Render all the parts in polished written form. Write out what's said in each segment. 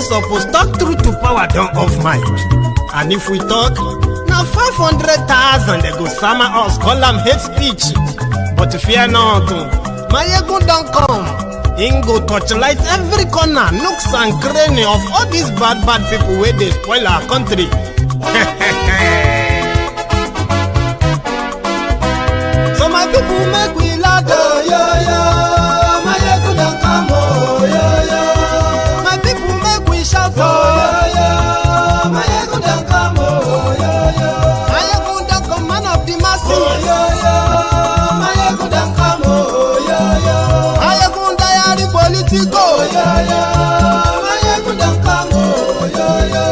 Suppose talk truth to power don't off mind. And if we talk, now 500,000 they go summer us, call them hate speech. But fear not, my ego don't come. Ingo torchlight every corner, nooks and cranny of all these bad people where they spoil our country. So my people make we laugh, oh, yo, yo. My ego don't come, oh, yo, yo. My people make we shout, oh, yo, yo. My ego don't come, oh, yo, yo. My ego don't come, man of the masses, oh, yo, yo. My ego don't come, oh, yo, yo. My ego diary politico, oh, yo, yo. My ego don't come, oh, yo, yo.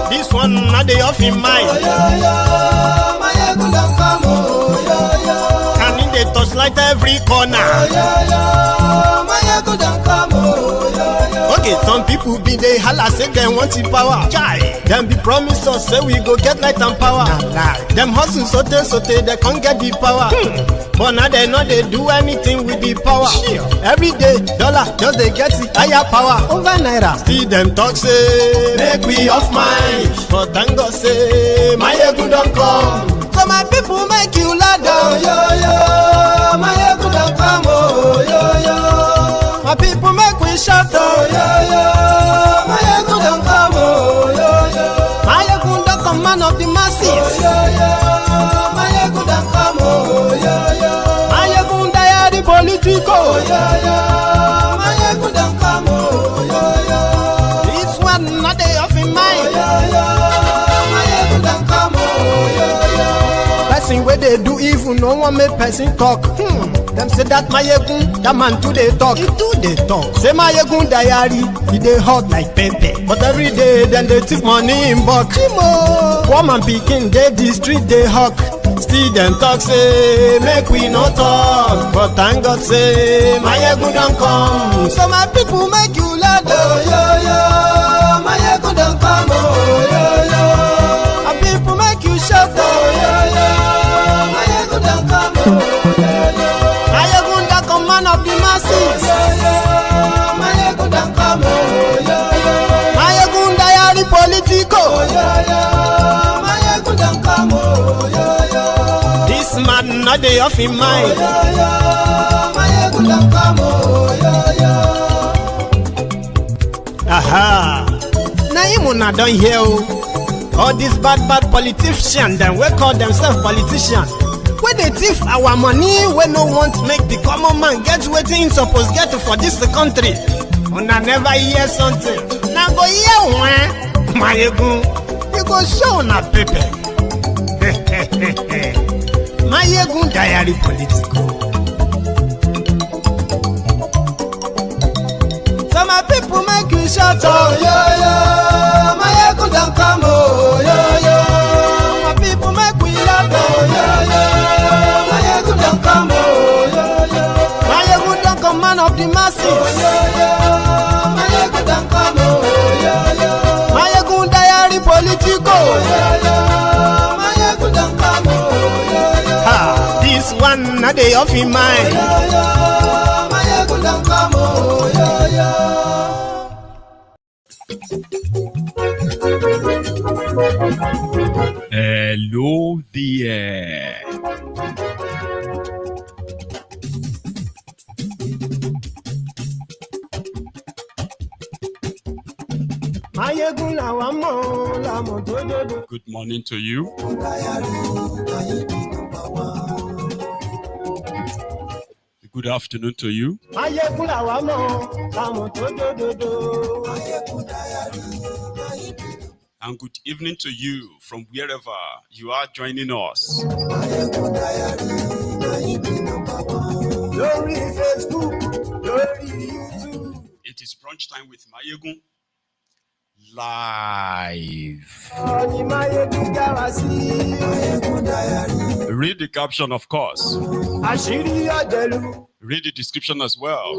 This one not the off in mind, oh, yo, yo. My ego don't come, oh, yo, yo. Can in the touchlight every corner, oh, yo, yo. My ego don't come, oh, yo, yo. Okay, some people be they holla say they want the power. Chai, them be promise us say we go get light and power. Them hustle sote they can't get the power. But now they know they do anything with the power. Every day, dollar just they get the higher power. Over naira, still them talk say make we off mind. But thank God say my ego don't come. So my people make you ladder, oh, yo yo. My ego don't come, oh yo yo. My people make we shout, oh yo yo. My ego don't come, oh yo yo. My ego don't come, man of the masses, oh yo yo. My ego don't come, oh yo yo. My ego diary politico, oh yo yo. My ego don't come, oh yo yo. This one not they off in mind, oh yo yo. My ego don't come, oh yo yo. Person where they do evil, no one make person talk. Them say that my egun, that man too they talk. He too they talk. Say my egun diary, he they hot like pepper. But every day then they take money in bulk. Poor man picking, they the street they hawk. Still them talk say make we no talk. But thank God say my egun don't come. So my people make you laugh, oh yo yo. My egun don't come, oh yo yo. My people make you shout, oh yo yo. My egun don't come, oh yo yo. Man of the masses, oh, yeah, yeah. My ego don't come, oh, yeah, yeah. My ego diary politico, oh, yeah, yeah. My ego don't come, oh, yeah, yeah. This man not the off in mind, oh, yeah, yeah. My ego don't come, oh, yeah, yeah. Aha, now you not done here, oh. All these bad politicians, then we call themselves politicians. When they thief our money, we no want make the common man get waiting supposed get for this country. Una never hear something. Now go hear one, my ego. You go show na paper. Mayegun diary political. So my people make you shout oh yo yo. Mayegun don't come oh yo yo. My people make we laugh oh yo yo. Mayegun don't come oh yo yo. Mayegun don't come man of the masses oh yo yo. Mayegun don't come oh yo yo. Mayegun diary political oh yo yo. Mayegun don't come oh yo yo. Ha, this one na day of in mind. Oh yo yo. Mayegun don't come oh yo yo. Hello there. Good morning to you. Good afternoon to you. And good evening to you from wherever you are joining us. It is brunch time with Mayegun live. Read the caption, of course. Read the description as well.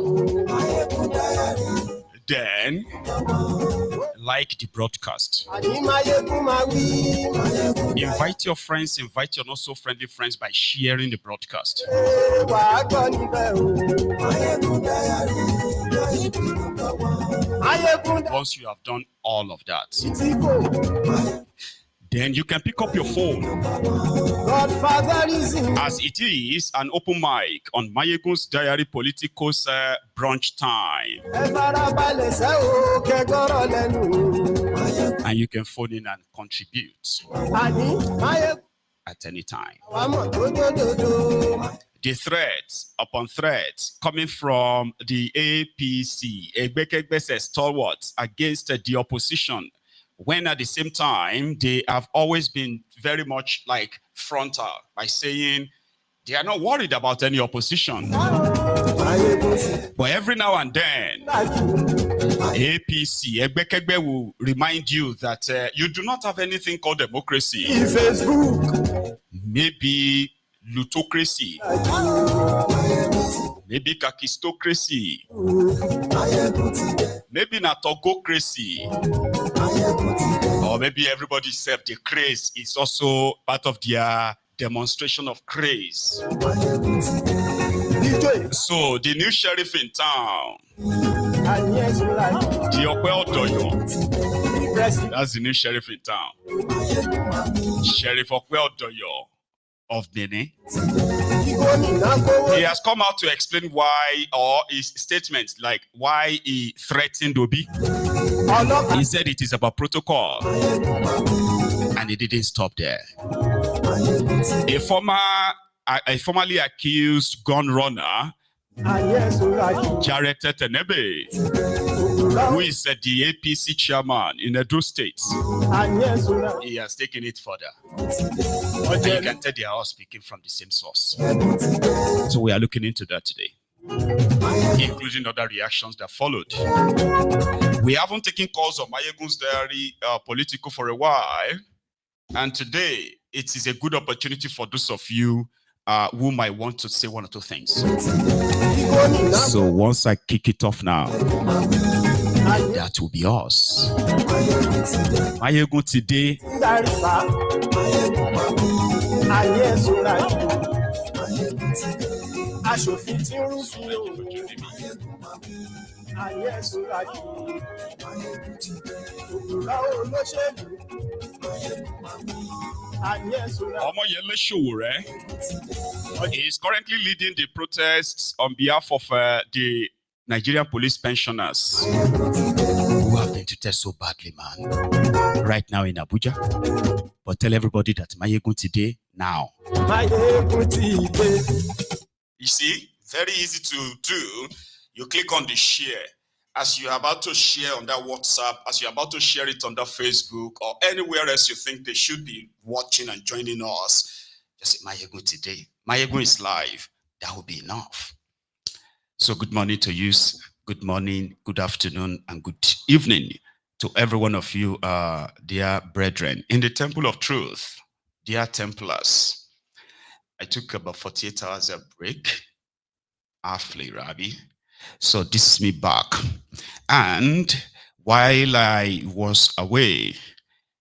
Then like the broadcast. Invite your friends, invite your not so friendly friends by sharing the broadcast. Once you have done all of that, then you can pick up your phone, as it is an open mic on Mayegun's Diary Political's brunch time. And you can phone in and contribute at any time. The threats upon threats coming from the APC, Egbekegbe stalwarts against the opposition, when at the same time they have always been very much like frontal by saying they are not worried about any opposition. But every now and then, APC, Egbekegbe will remind you that you do not have anything called democracy. Maybe plutocracy, maybe kakistocracy, maybe natogocracy, or maybe everybody self the craze is also part of their demonstration of craze. So the new sheriff in town, the Okpebholo, that's the new sheriff in town, Sheriff Okpebholo of Benin. He has come out to explain why, or his statement, like why he threatened Obi. He said it is about protocol, and he didn't stop there. A formerly accused gun runner, Tenebe, who is the APC chairman in Edo State, he has taken it further. And you can tell they are all speaking from the same source. So we are looking into that today, including other reactions that followed. We haven't taken calls on Mayegun's Diary Political for a while, and today it is a good opportunity for those of you who might want to say one or two things. So once I kick it off now, that will be us. Mayegun today. Omoyele Sowore is currently leading the protests on behalf of the Nigerian police pensioners who have been treated so badly, man, right now in Abuja. But tell everybody that Mayegun today now. You see, very easy to do. You click on the share. As you're about to share on that WhatsApp, as you're about to share it on that Facebook, or anywhere else you think they should be watching and joining us, Just say Mayegun today. Mayegun is live. That will be enough. So good morning to you. Good morning, good afternoon, and good evening to every one of you, dear brethren. In the Temple of Truth, dear Templars, I took about 48 hours of break. Halfly, Rabbi. So this is me back. And while I was away,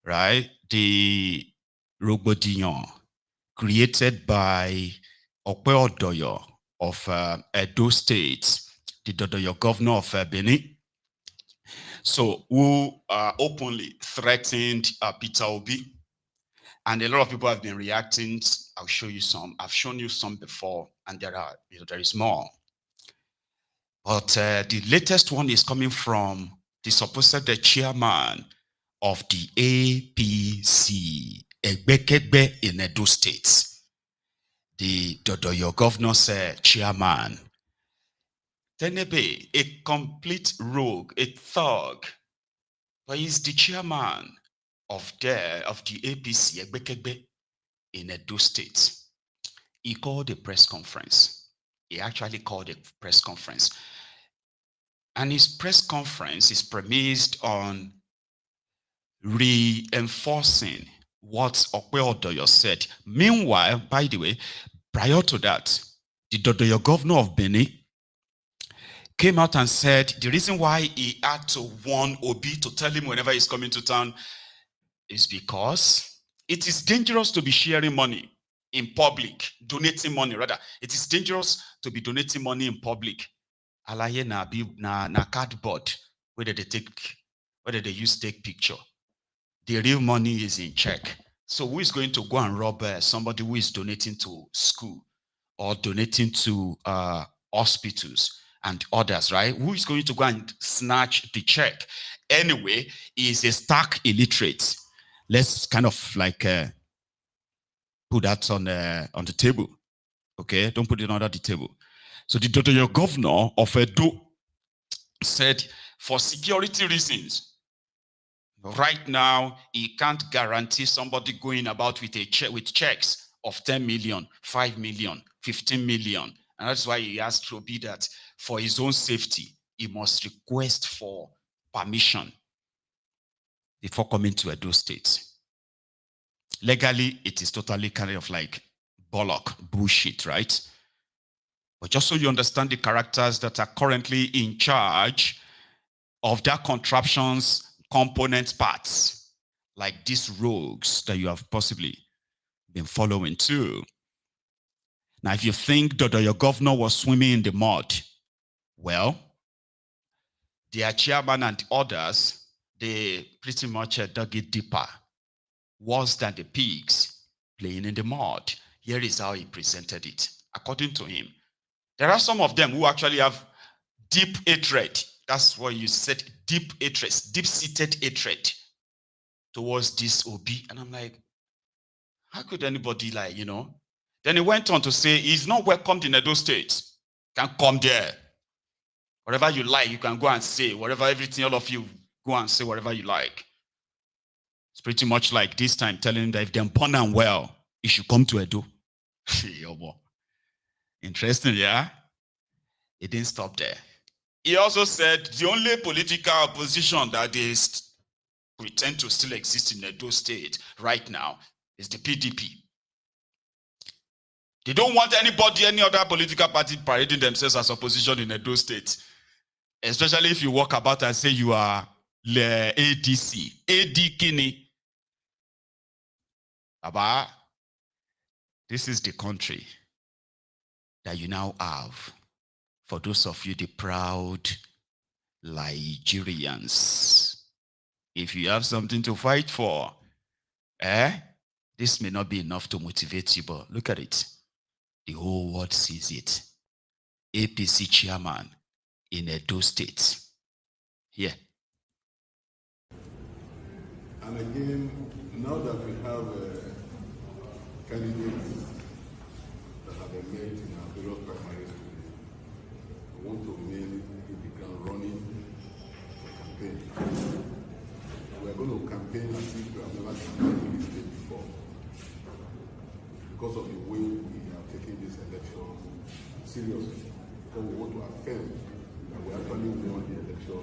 right, the Rogbodiyan created by Okpebholo of Edo State, the Dodoyo governor of Benin, so who openly threatened Peter Obi. And a lot of people have been reacting. I'll show you some. I've shown you some before, and there is more. But the latest one is coming from the supposed chairman of the APC, Okpebholo in Edo State, the Dodoyo governor's chairman. Tenebe, a complete rogue, a thug, but he's the chairman of the APC, Okpebholo in Edo State. He called a press conference. He actually called a press conference. And his press conference is premised on reinforcing what Okpebholo said. Meanwhile, by the way, prior to that, the Dodoyo governor of Benin came out and said the reason why he had to warn Obi to tell him whenever he's coming to town is because it is dangerous to be sharing money in public, donating money rather. It is dangerous to be donating money in public. Alaye na cardboard, whether they use take picture. The real money is in check. So who is going to go and rob somebody who is donating to school or donating to hospitals and others, right? Who is going to go and snatch the check? Anyway, he is a stark illiterate. Let's kind of like put that on the table. Okay, don't put it under the table. So the Dodoyo governor of Edo said, for security reasons, right now he can't guarantee somebody going about with a check with checks of 10 million, 5 million, 15 million. And that's why he asked Obi that for his own safety, he must request for permission before coming to Edo State. Legally, it is totally kind of like bullshit, right? But just so you understand the characters that are currently in charge of that contraption's component parts, like these rogues that you have possibly been following too. Now, if you think your governor was swimming in the mud, well, their chairman and others, they pretty much dug it deeper, worse than the pigs playing in the mud. Here is how he presented it. According to him, there are some of them who actually have deep hatred. That's what you said, deep hatred, deep-seated hatred towards this Obi. And I'm like, how could anybody like, you know? Then he went on to say, he's not welcomed in Edo State. Can't come there. Whatever you like, you can go and say. Whatever, everything, all of you, go and say whatever you like. It's pretty much like this time telling him that if they're born and well, he should come to Edo. Interesting, yeah? It didn't stop there. He also said the only political opposition that they pretend to still exist in Edo State right now is the PDP. They don't want anybody, any other political party parading themselves as opposition in Edo State. Especially if you walk about and say you are ADC. AD Kini. Baba, this is the country that you now have. For those of you, the proud Nigerians. If you have something to fight for, this may not be enough to motivate you, but look at it. The whole world sees it. APC chairman in Edo State. Here. And again, now that we have candidates that have emerged in our various primaries, we want to remain in the ground running for campaign. We are going to campaign as if we have never campaigned in this state before. because of the way we are taking this election seriously, because we want to affirm that we actually won the election,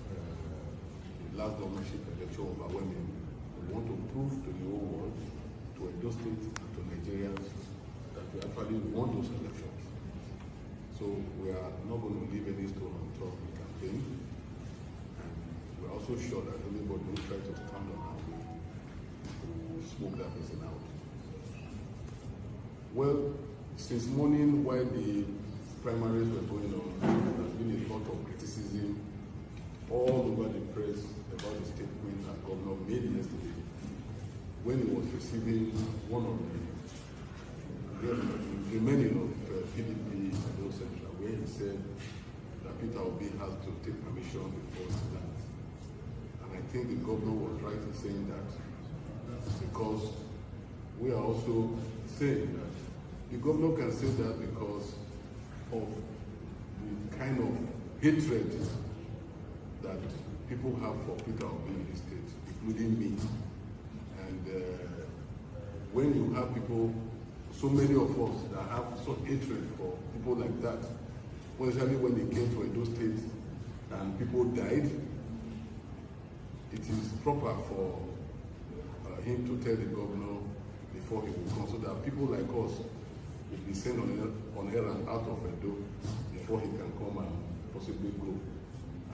the last governorship election overwhelmingly. We want to prove to the whole world, to Edo State and to Nigerians, that we actually won those elections. So we are not going to leave any stone unturned in the campaign. And we're also sure that anybody who tries to stand on our way will smoke that person out. Well, since morning while the primaries were going on, there's been a lot of criticism all over the press about the statement that Governor made yesterday when he was receiving one of the remaining of PDP and those central, where he said that Peter Obi has to take permission before he lands. And I think the governor was right in saying that because we are also saying that the governor can say that because of the kind of hatred that people have for Peter Obi in the state, including me. And when you have people, so many of us that have such hatred for people like that, especially when they came to Edo State and people died, it is proper for him to tell the governor before he will come, so that people like us will be sent on errand out of Edo before he can come and possibly go.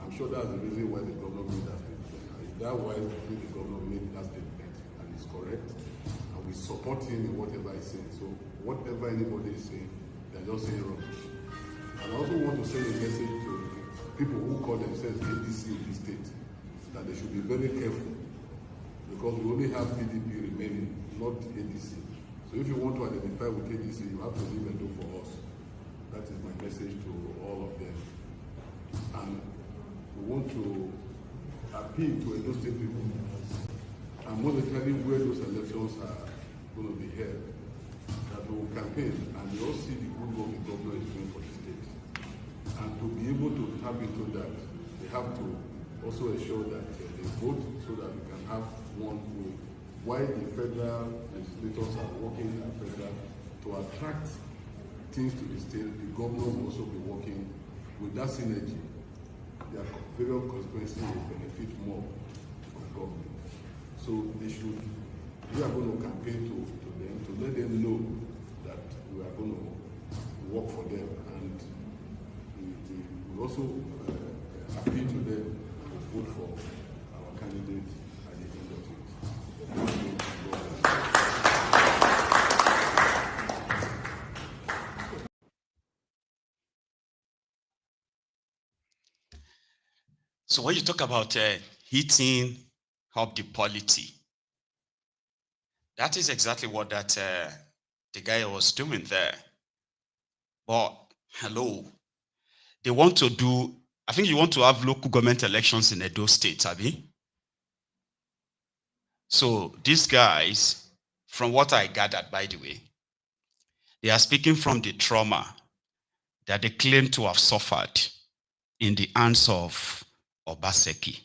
I'm sure that's the reason why the governor made that statement. If that why the governor made that statement and it's correct, and we support him in whatever he's saying. So whatever anybody is saying, they're just saying rubbish. And I also want to send a message to people who call themselves APC in the state, that they should be very careful, because we only have PDP remaining, not ADC. So if you want to identify with ADC, you have to leave and do for us. That is my message to all of them. And we want to appeal to Edo State people, and most especially where those elections are going to be held, that we will campaign and they all see the good work the governor is doing for the state. And to be able to tap into that, they have to also ensure that they vote so that we can have one way. While the federal legislators are working at federal to attract things to the state, the governor will also be working with that synergy. Their various constituencies will benefit more from government. So they should, we are going to campaign to them to let them know that we are going to work for them, and we also appeal to them to vote for our candidate at the end of it. So when you talk about heating up the polity, that is exactly what that the guy was doing there. But hello, they want to do, I think you want to have local government elections in Edo State, Abi. So these guys, from what I gathered, by the way, they are speaking from the trauma that they claim to have suffered in the hands of Obaseki.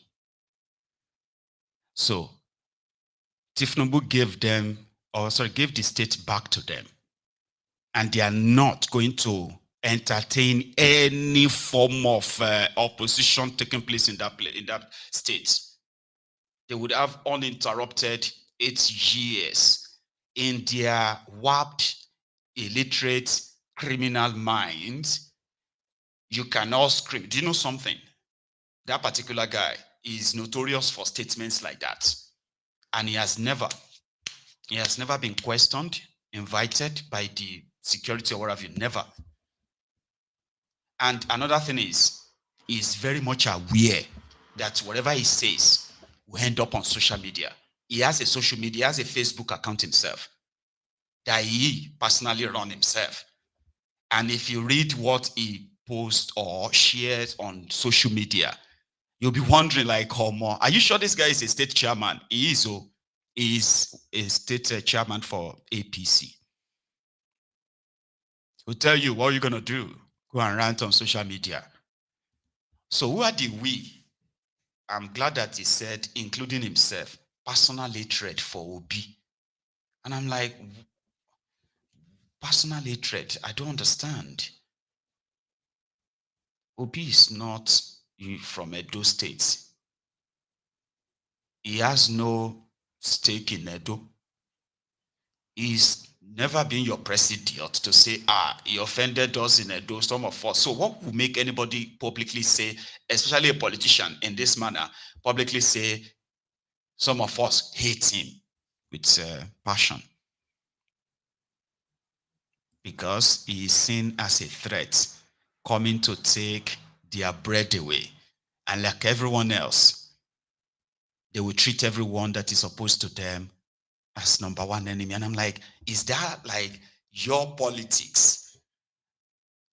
So Tifnubu gave them, gave the state back to them. And they are not going to entertain any form of opposition taking place in that state. They would have uninterrupted 8 years in their warped, illiterate, criminal minds. You cannot scream. Do you know something? That particular guy is notorious for statements like that. And he has never been questioned, invited by the security or whatever, you never. And another thing is, he's very much aware that whatever he says will end up on social media. He has a social media, he has a Facebook account himself that he personally runs himself. And if you read what he posts or shares on social media, you'll be wondering like, are you sure this guy is a state chairman? He is, he is a state chairman for APC. He'll tell you, what are you going to do? Go and rant on social media. So who are the we? I'm glad that he said, including himself, personal hatred for Obi. And I'm like, Personal hatred, I don't understand. Obi is not from Edo State. He has no stake in Edo. He's never been your president to say, he offended us in Edo, some of us. So what will make anybody publicly say, especially a politician in this manner, publicly say, some of us hate him with passion? Because he is seen as a threat coming to take their bread away. And like everyone else, they will treat everyone that is opposed to them as number one enemy. And I'm like, is that like your politics?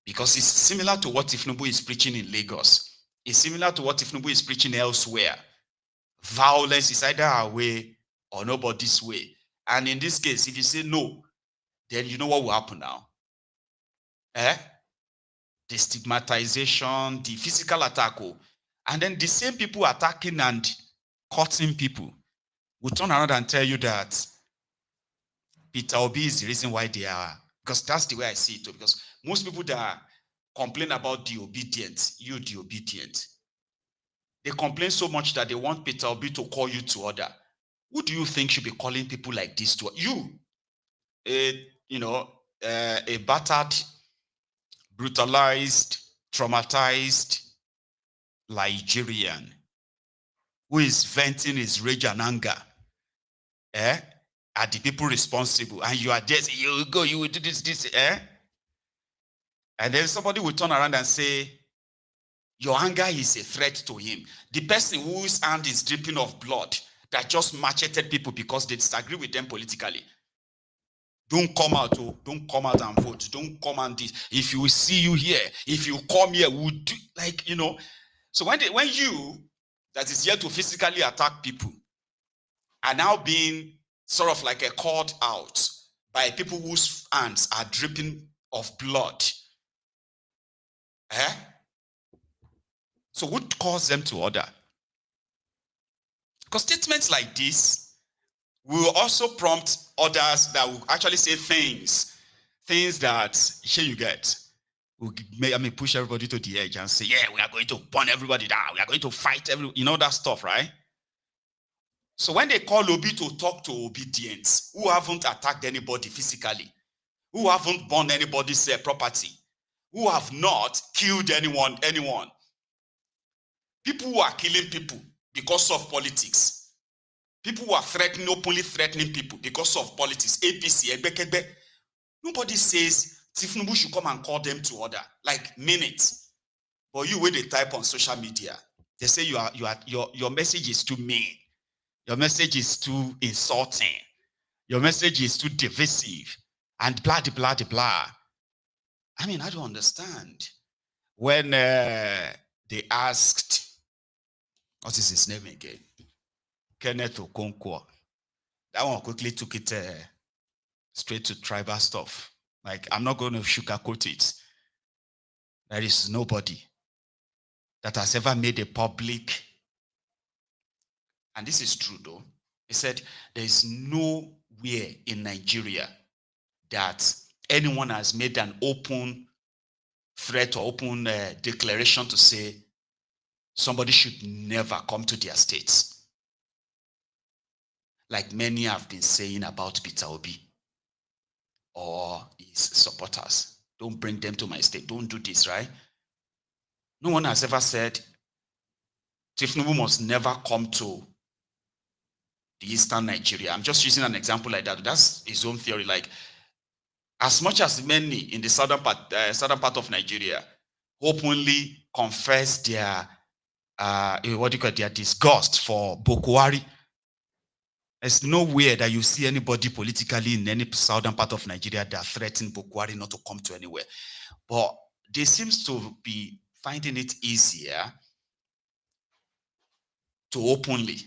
Because it's similar to what Tinubu is preaching in Lagos. It's similar to what Tinubu is preaching elsewhere. Violence is either our way or nobody's way. And in this case, if you say no, then you know what will happen now? The stigmatization, the physical attack, and then the same people attacking and cutting people will turn around and tell you that Peter Obi is the reason why they are, because that's the way I see it too, because most people that complain about the obedient, the obedient, they complain so much that they want Peter Obi to call you to order. Who do you think should be calling people like this to you? A battered, brutalized, traumatized Nigerian who is venting his rage and anger at the people responsible, and you are just, you will go, you will do this, and then somebody will turn around and say, your anger is a threat to him. The person whose hand is dripping of blood that just macheted people because they disagree with them politically. Don't come out, don't come out and vote. Don't come and this. If you see you here, if you come here, we'll do, like, So when you, that is here to physically attack people, are now being sort of like a called out by people whose hands are dripping of blood. So what caused them to order? Because statements like this will also prompt others that will actually say things that, here you get, will push everybody to the edge and say, yeah, we are going to burn everybody down. We are going to fight that stuff, right? So when they call Obi to talk to obedience, who haven't attacked anybody physically, who haven't burned anybody's property, who have not killed anyone, people who are killing people because of politics, people who are openly threatening people because of politics, APC, Ekpebholo, nobody says Tinubu should come and call them to order, like minutes. But you, when they type on social media, they say your message is too mean. Your message is too insulting. Your message is too divisive. And blah, blah, blah. I mean, I don't understand. When they asked, what is his name again? Kenneth Okonkwo. That one quickly took it straight to tribal stuff. Like, I'm not going to sugarcoat it. There is nobody that has ever made a public, and this is true though, he said there is nowhere in Nigeria that anyone has made an open threat or open declaration to say somebody should never come to their states. Like many have been saying about Peter Obi or his supporters. Don't bring them to my state. Don't do this, right? No one has ever said Tinubu must never come to the eastern Nigeria. I'm just using an example like that. That's his own theory. Like, as much as many in the southern part of Nigeria openly confess their their disgust for Boko Haram, there's nowhere that you see anybody politically in any southern part of Nigeria that threaten Boko Haram not to come to anywhere. But they seem to be finding it easier to openly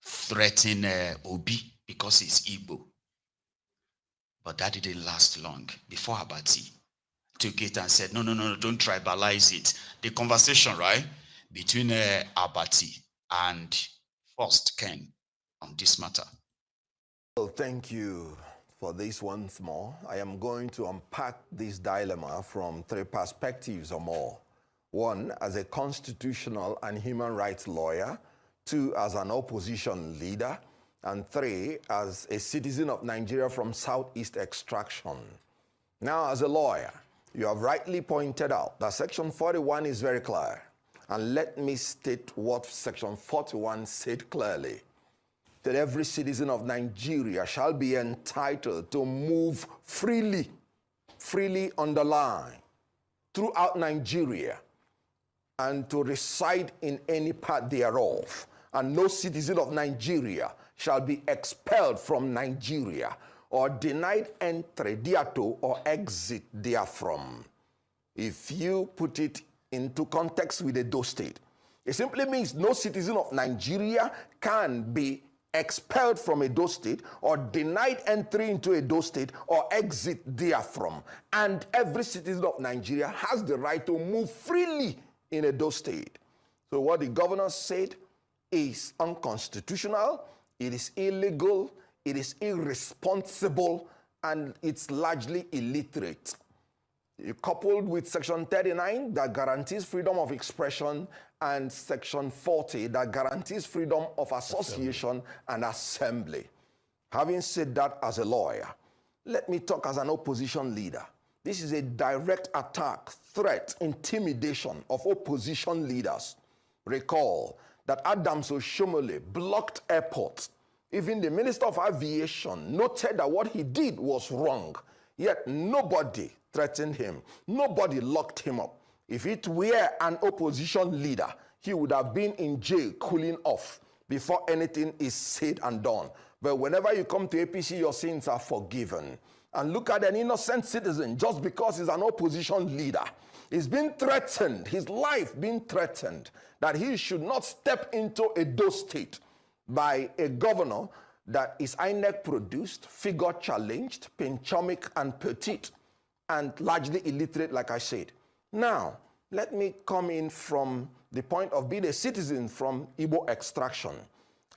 threaten Obi because he's Igbo. But that didn't last long. Before Abati took it and said, no, don't tribalize it. The conversation, right, between Abati and First Ken on this matter. Well, thank you for this once more. I am going to unpack this dilemma from 3 perspectives or more. 1, as a constitutional and human rights lawyer. 2, as an opposition leader. And 3, as a citizen of Nigeria from Southeast extraction. Now, as a lawyer, you have rightly pointed out that Section 41 is very clear. And let me state what Section 41 said clearly. That every citizen of Nigeria shall be entitled to move freely underline, throughout Nigeria, and to reside in any part thereof. And no citizen of Nigeria shall be expelled from Nigeria or denied entry thereto or exit therefrom. If you put it into context with Edo State, it simply means no citizen of Nigeria can be expelled from Edo State or denied entry into Edo State or exit therefrom. And every citizen of Nigeria has the right to move freely in Edo State. So what the governor said is unconstitutional, it is illegal, it is irresponsible, and it's largely illiterate. Coupled with Section 39 that guarantees freedom of expression and Section 40 that guarantees freedom of association and assembly. Having said that, as a lawyer, let me talk as an opposition leader. This is a direct attack, threat, intimidation of opposition leaders. Recall that Adams Oshomole blocked airports. Even the Minister of Aviation noted that what he did was wrong, yet nobody threatened him. Nobody locked him up. If it were an opposition leader, he would have been in jail cooling off before anything is said and done. But whenever you come to APC, your sins are forgiven. And look at an innocent citizen, just because he's an opposition leader. He's been threatened, his life being threatened, that he should not step into Edo State by a governor that is INEC produced, figure challenged, pinchomic and petite, and largely illiterate, like I said. Now, let me come in from the point of being a citizen from Igbo extraction.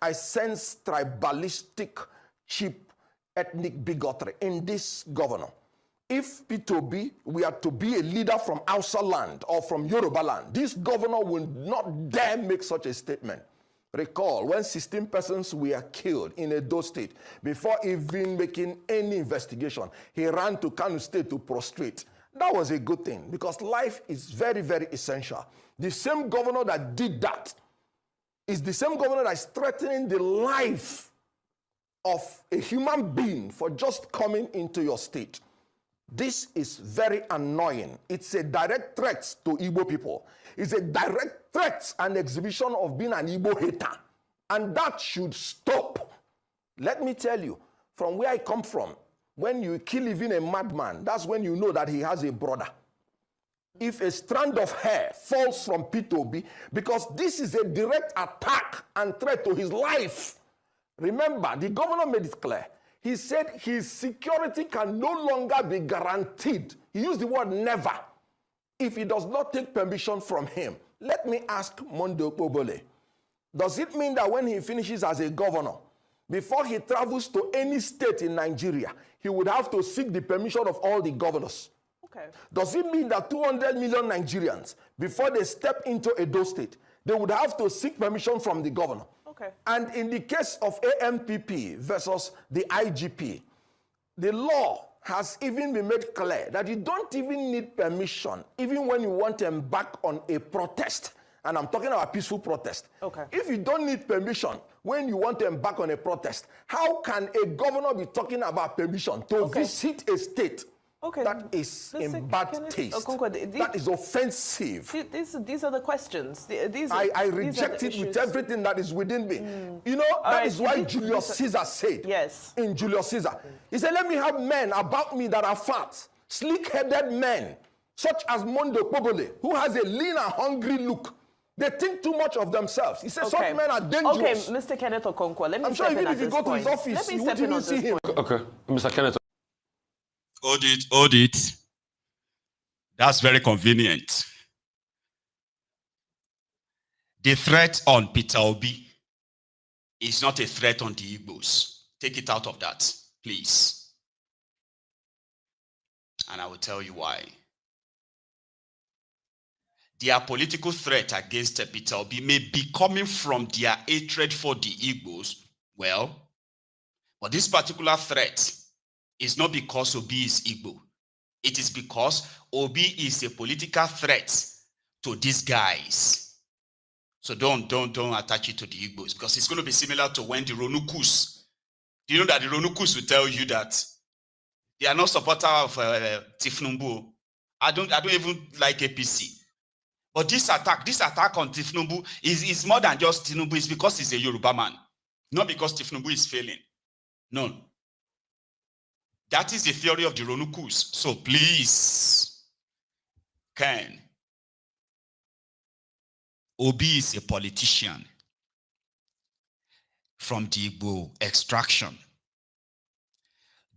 I sense tribalistic, cheap, ethnic bigotry in this governor. If Peter Obi were to be a leader from Hausa land or from Yoruba land, this governor will not dare make such a statement. Recall, when 16 persons were killed in Edo State, before even making any investigation, he ran to Kano State to prostrate. That was a good thing, because life is very, very essential. The same governor that did that is the same governor that is threatening the life of a human being for just coming into your state. This is very annoying. It's a direct threat to Igbo people. It's a direct threat and exhibition of being an Igbo hater. And that should stop. Let me tell you, from where I come from, when you kill even a madman, that's when you know that he has a brother. If a strand of hair falls from Peter Obi, because this is a direct attack and threat to his life. Remember, the governor made it clear. He said his security can no longer be guaranteed. He used the word never, if he does not take permission from him. Let me ask Monday Okpebholo, does it mean that when he finishes as a governor, before he travels to any state in Nigeria, he would have to seek the permission of all the governors? Okay. Does it mean that 200 million Nigerians, before they step into Edo State, they would have to seek permission from the governor? Okay. And in the case of AMPP versus the IGP, the law has even been made clear that you don't even need permission, even when you want to embark on a protest. And I'm talking about peaceful protest. Okay. If you don't need permission when you want to embark on a protest, how can a governor be talking about permission to visit a state? Okay. That is in bad taste. Okonkwo, that is offensive. These are the questions. I reject it with everything that is within me. You know, that is why Julius Caesar said, in Julius Caesar, he said, let me have men about me that are fat, sleek-headed men, such as Monday Okpebholo, who has a lean and hungry look. They think too much of themselves. He says such men are dangerous. Okay, Mr. Kenneth Okonkwo, let me step in at this point. I'm sure even if you go to his office, you won't even see him. Okay, Mr. Kenneth. Audit. That's very convenient. The threat on Peter Obi is not a threat on the Igbos. Take it out of that, please. and I will tell you why. Their political threat against Peter Obi may be coming from their hatred for the Igbos. Well, but this particular threat is not because Obi is Igbo. It is because Obi is a political threat to these guys. So don't attach it to the Igbos, because it's going to be similar to when the Ronukus. Do you know that the Ronukus will tell you that they are not supporter of Tifnumbu? I don't even like APC. But this attack on Tifnumbu is more than just Tinubu. It's because he's a Yoruba man, not because Tifnumbu is failing. No. That is the theory of the Ronukus. So please, Ken, Obi is a politician from the Igbo extraction.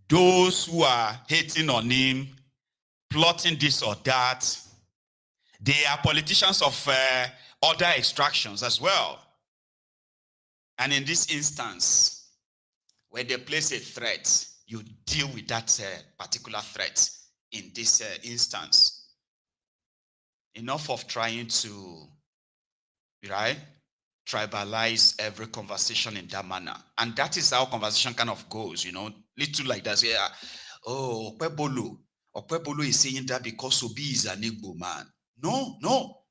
Those who are hating on him, plotting this or that, they are politicians of other extractions as well. And in this instance, when they place a threat, you deal with that particular threat in this instance. Enough of trying to, right, tribalize every conversation in that manner. And that is how conversation kind of goes, little like that. Yeah, oh, Okpebholo is saying that because Obi is an Igbo man. No.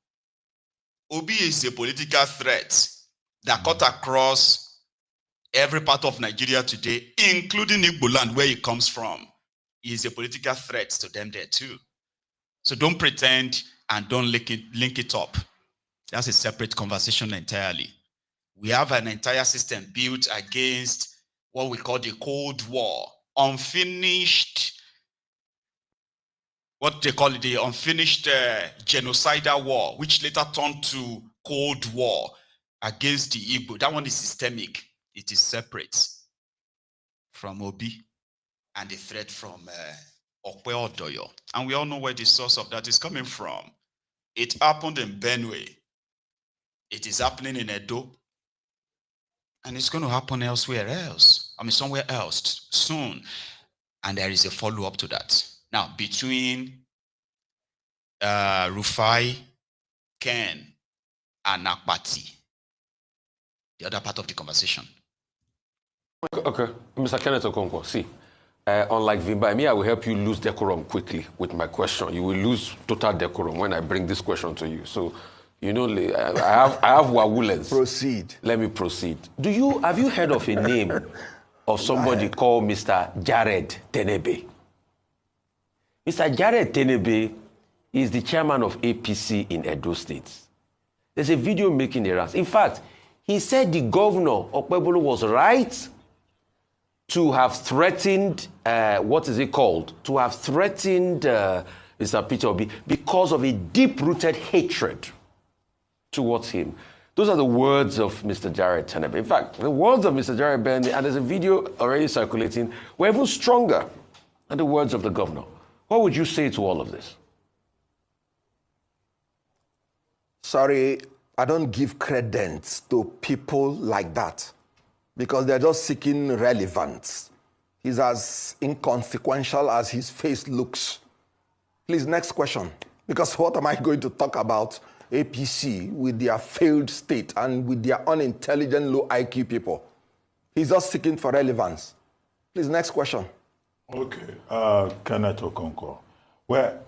Obi is a political threat that cut across every part of Nigeria today, including Igbo land, where he comes from. He is a political threat to them there too. So don't pretend and don't link it up. That's a separate conversation entirely. We have an entire system built against what we call the Cold War, unfinished, what they call it, the unfinished genocidal war, which later turned to Cold War against the Igbo. That one is systemic. It is separate from Obi and the threat from Okpebholo. And we all know where the source of that is coming from. It happened in Benue. It is happening in Edo. And it's going to happen elsewhere else. Somewhere else soon. And there is a follow-up to that. Now, between Rufai, Ken, and Akpati, the other part of the conversation. Okay, Mr. Kenneth Okonkwo, see, unlike Vimba, I will help you lose decorum quickly with my question. You will lose total decorum when I bring this question to you. So, I have Wawulens. Proceed. Let me proceed. Have you heard of a name of somebody called Mr. Jared Tenebe? Mr. Jared Tenebe is the chairman of APC in Edo State. There's a video making the rounds. In fact, he said the governor, Okpebholo, was right to have threatened, to have threatened Mr. Peter Obi because of a deep-rooted hatred towards him. Those are the words of Mr. Jared Tenebe. In fact, the words of Mr. Jared Tenebe, and there's a video already circulating, were even stronger than the words of the governor. What would you say to all of this? Sorry, I don't give credence to people like that because they're just seeking relevance. He's as inconsequential as his face looks. Please, next question. Because what am I going to talk about APC with their failed state and with their unintelligent, low IQ people? He's just seeking for relevance. Please, next question. Okay, Kenneth Okonkwo. Well,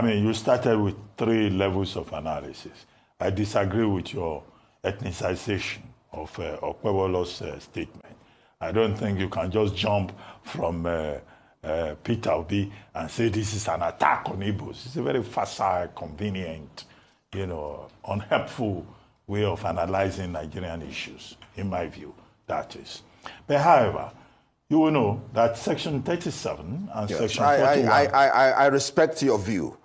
you started with 3 levels of analysis. I disagree with your ethnicization of Okpebholo's statement. I don't think you can just jump from Peter Obi and say this is an attack on Igbos. It's a very facile, convenient, unhelpful way of analyzing Nigerian issues, in my view, that is. But however, you will know that Section 37 and yes, Section 41... I respect your view,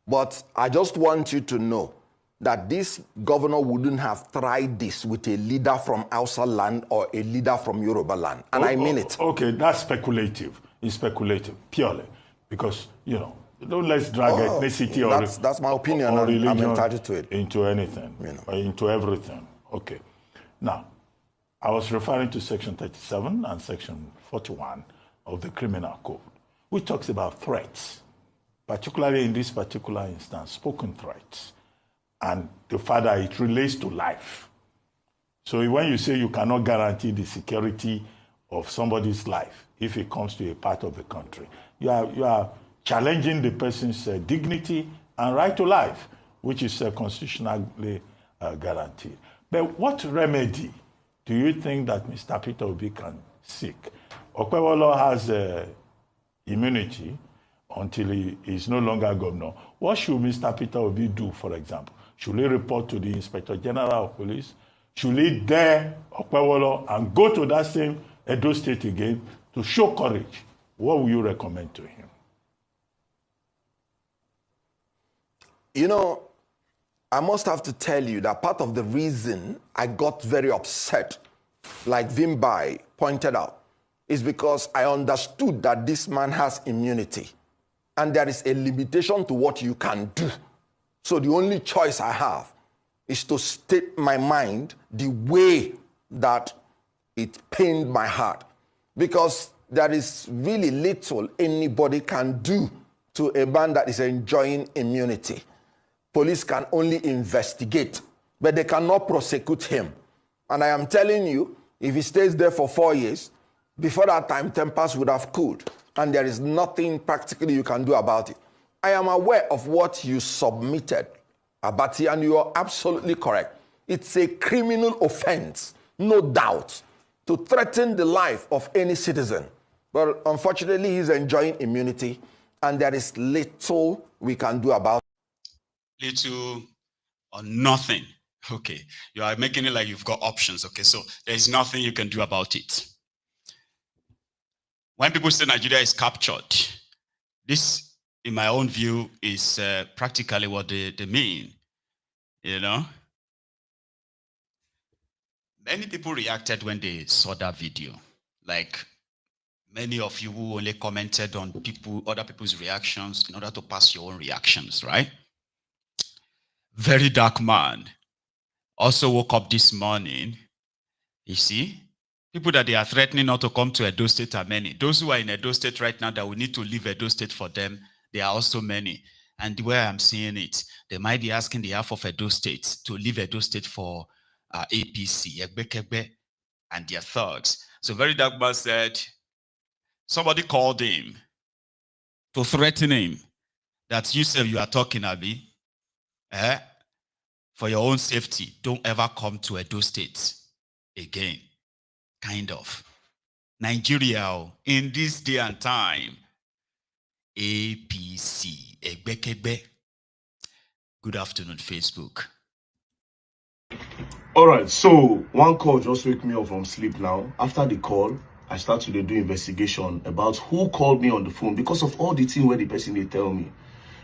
but I just want you to know that this governor wouldn't have tried this with a leader from Hausa land or a leader from Yoruba land, and I mean it. Okay, that's speculative. It's speculative, purely, because, don't let's drag ethnicity or that's my opinion, or religion, I'm entitled to it. Into anything, or into everything. Okay. Now, I was referring to Section 37 and Section 41 of the Criminal Code, which talks about threats. particularly in this particular instance, spoken threats. And the fact that it relates to life. So when you say you cannot guarantee the security of somebody's life if it comes to a part of the country, you are challenging the person's dignity and right to life, which is constitutionally guaranteed. But what remedy do you think that Mr. Peter Obi can seek? Okpebholo has immunity until he is no longer governor. What should Mr. Peter Obi do, for example? Should he report to the Inspector General of Police? Should he dare Okpebholo and go to that same Edo State again to show courage? What will you recommend to him? You know, I must have to tell you that part of the reason I got very upset, like Vimbai pointed out, is because I understood that this man has immunity and there is a limitation to what you can do. So the only choice I have is to state my mind the way that it pained my heart, because there is really little anybody can do to a man that is enjoying immunity. Police can only investigate, but they cannot prosecute him. And I am telling you, if he stays there for 4 years, before that time, tempers would have cooled, and there is nothing practically you can do about it. I am aware of what you submitted, Abati, and you are absolutely correct. It's a criminal offense, no doubt, to threaten the life of any citizen. But unfortunately, he's enjoying immunity, and there is little we can do about it. Little or nothing. Okay, you are making it like you've got options. Okay, so there's nothing you can do about it. When people say Nigeria is captured, this, in my own view, is practically what they mean, you know? Many people reacted when they saw that video. Like many of you who only commented on other people's reactions in order to pass your own reactions, right? Very dark man. Also woke up this morning, you see? People that they are threatening not to come to Edo State are many. Those who are in Edo State right now that we need to leave Edo State for them, there are also many. And the way I'm seeing it, they might be asking the half of Edo State to leave Edo State for APC, Ekbekebe, and their thugs. So Very Dark Man said, somebody called him to threaten him that you say you are talking, Abi, for your own safety, don't ever come to Edo State again. Kind of. Nigeria, in this day and time, APC, Ekbekebe. Good afternoon, Facebook. All right, so one call just wake me up from sleep now. After the call, I started to do investigation about who called me on the phone because of all the things where the person they tell me.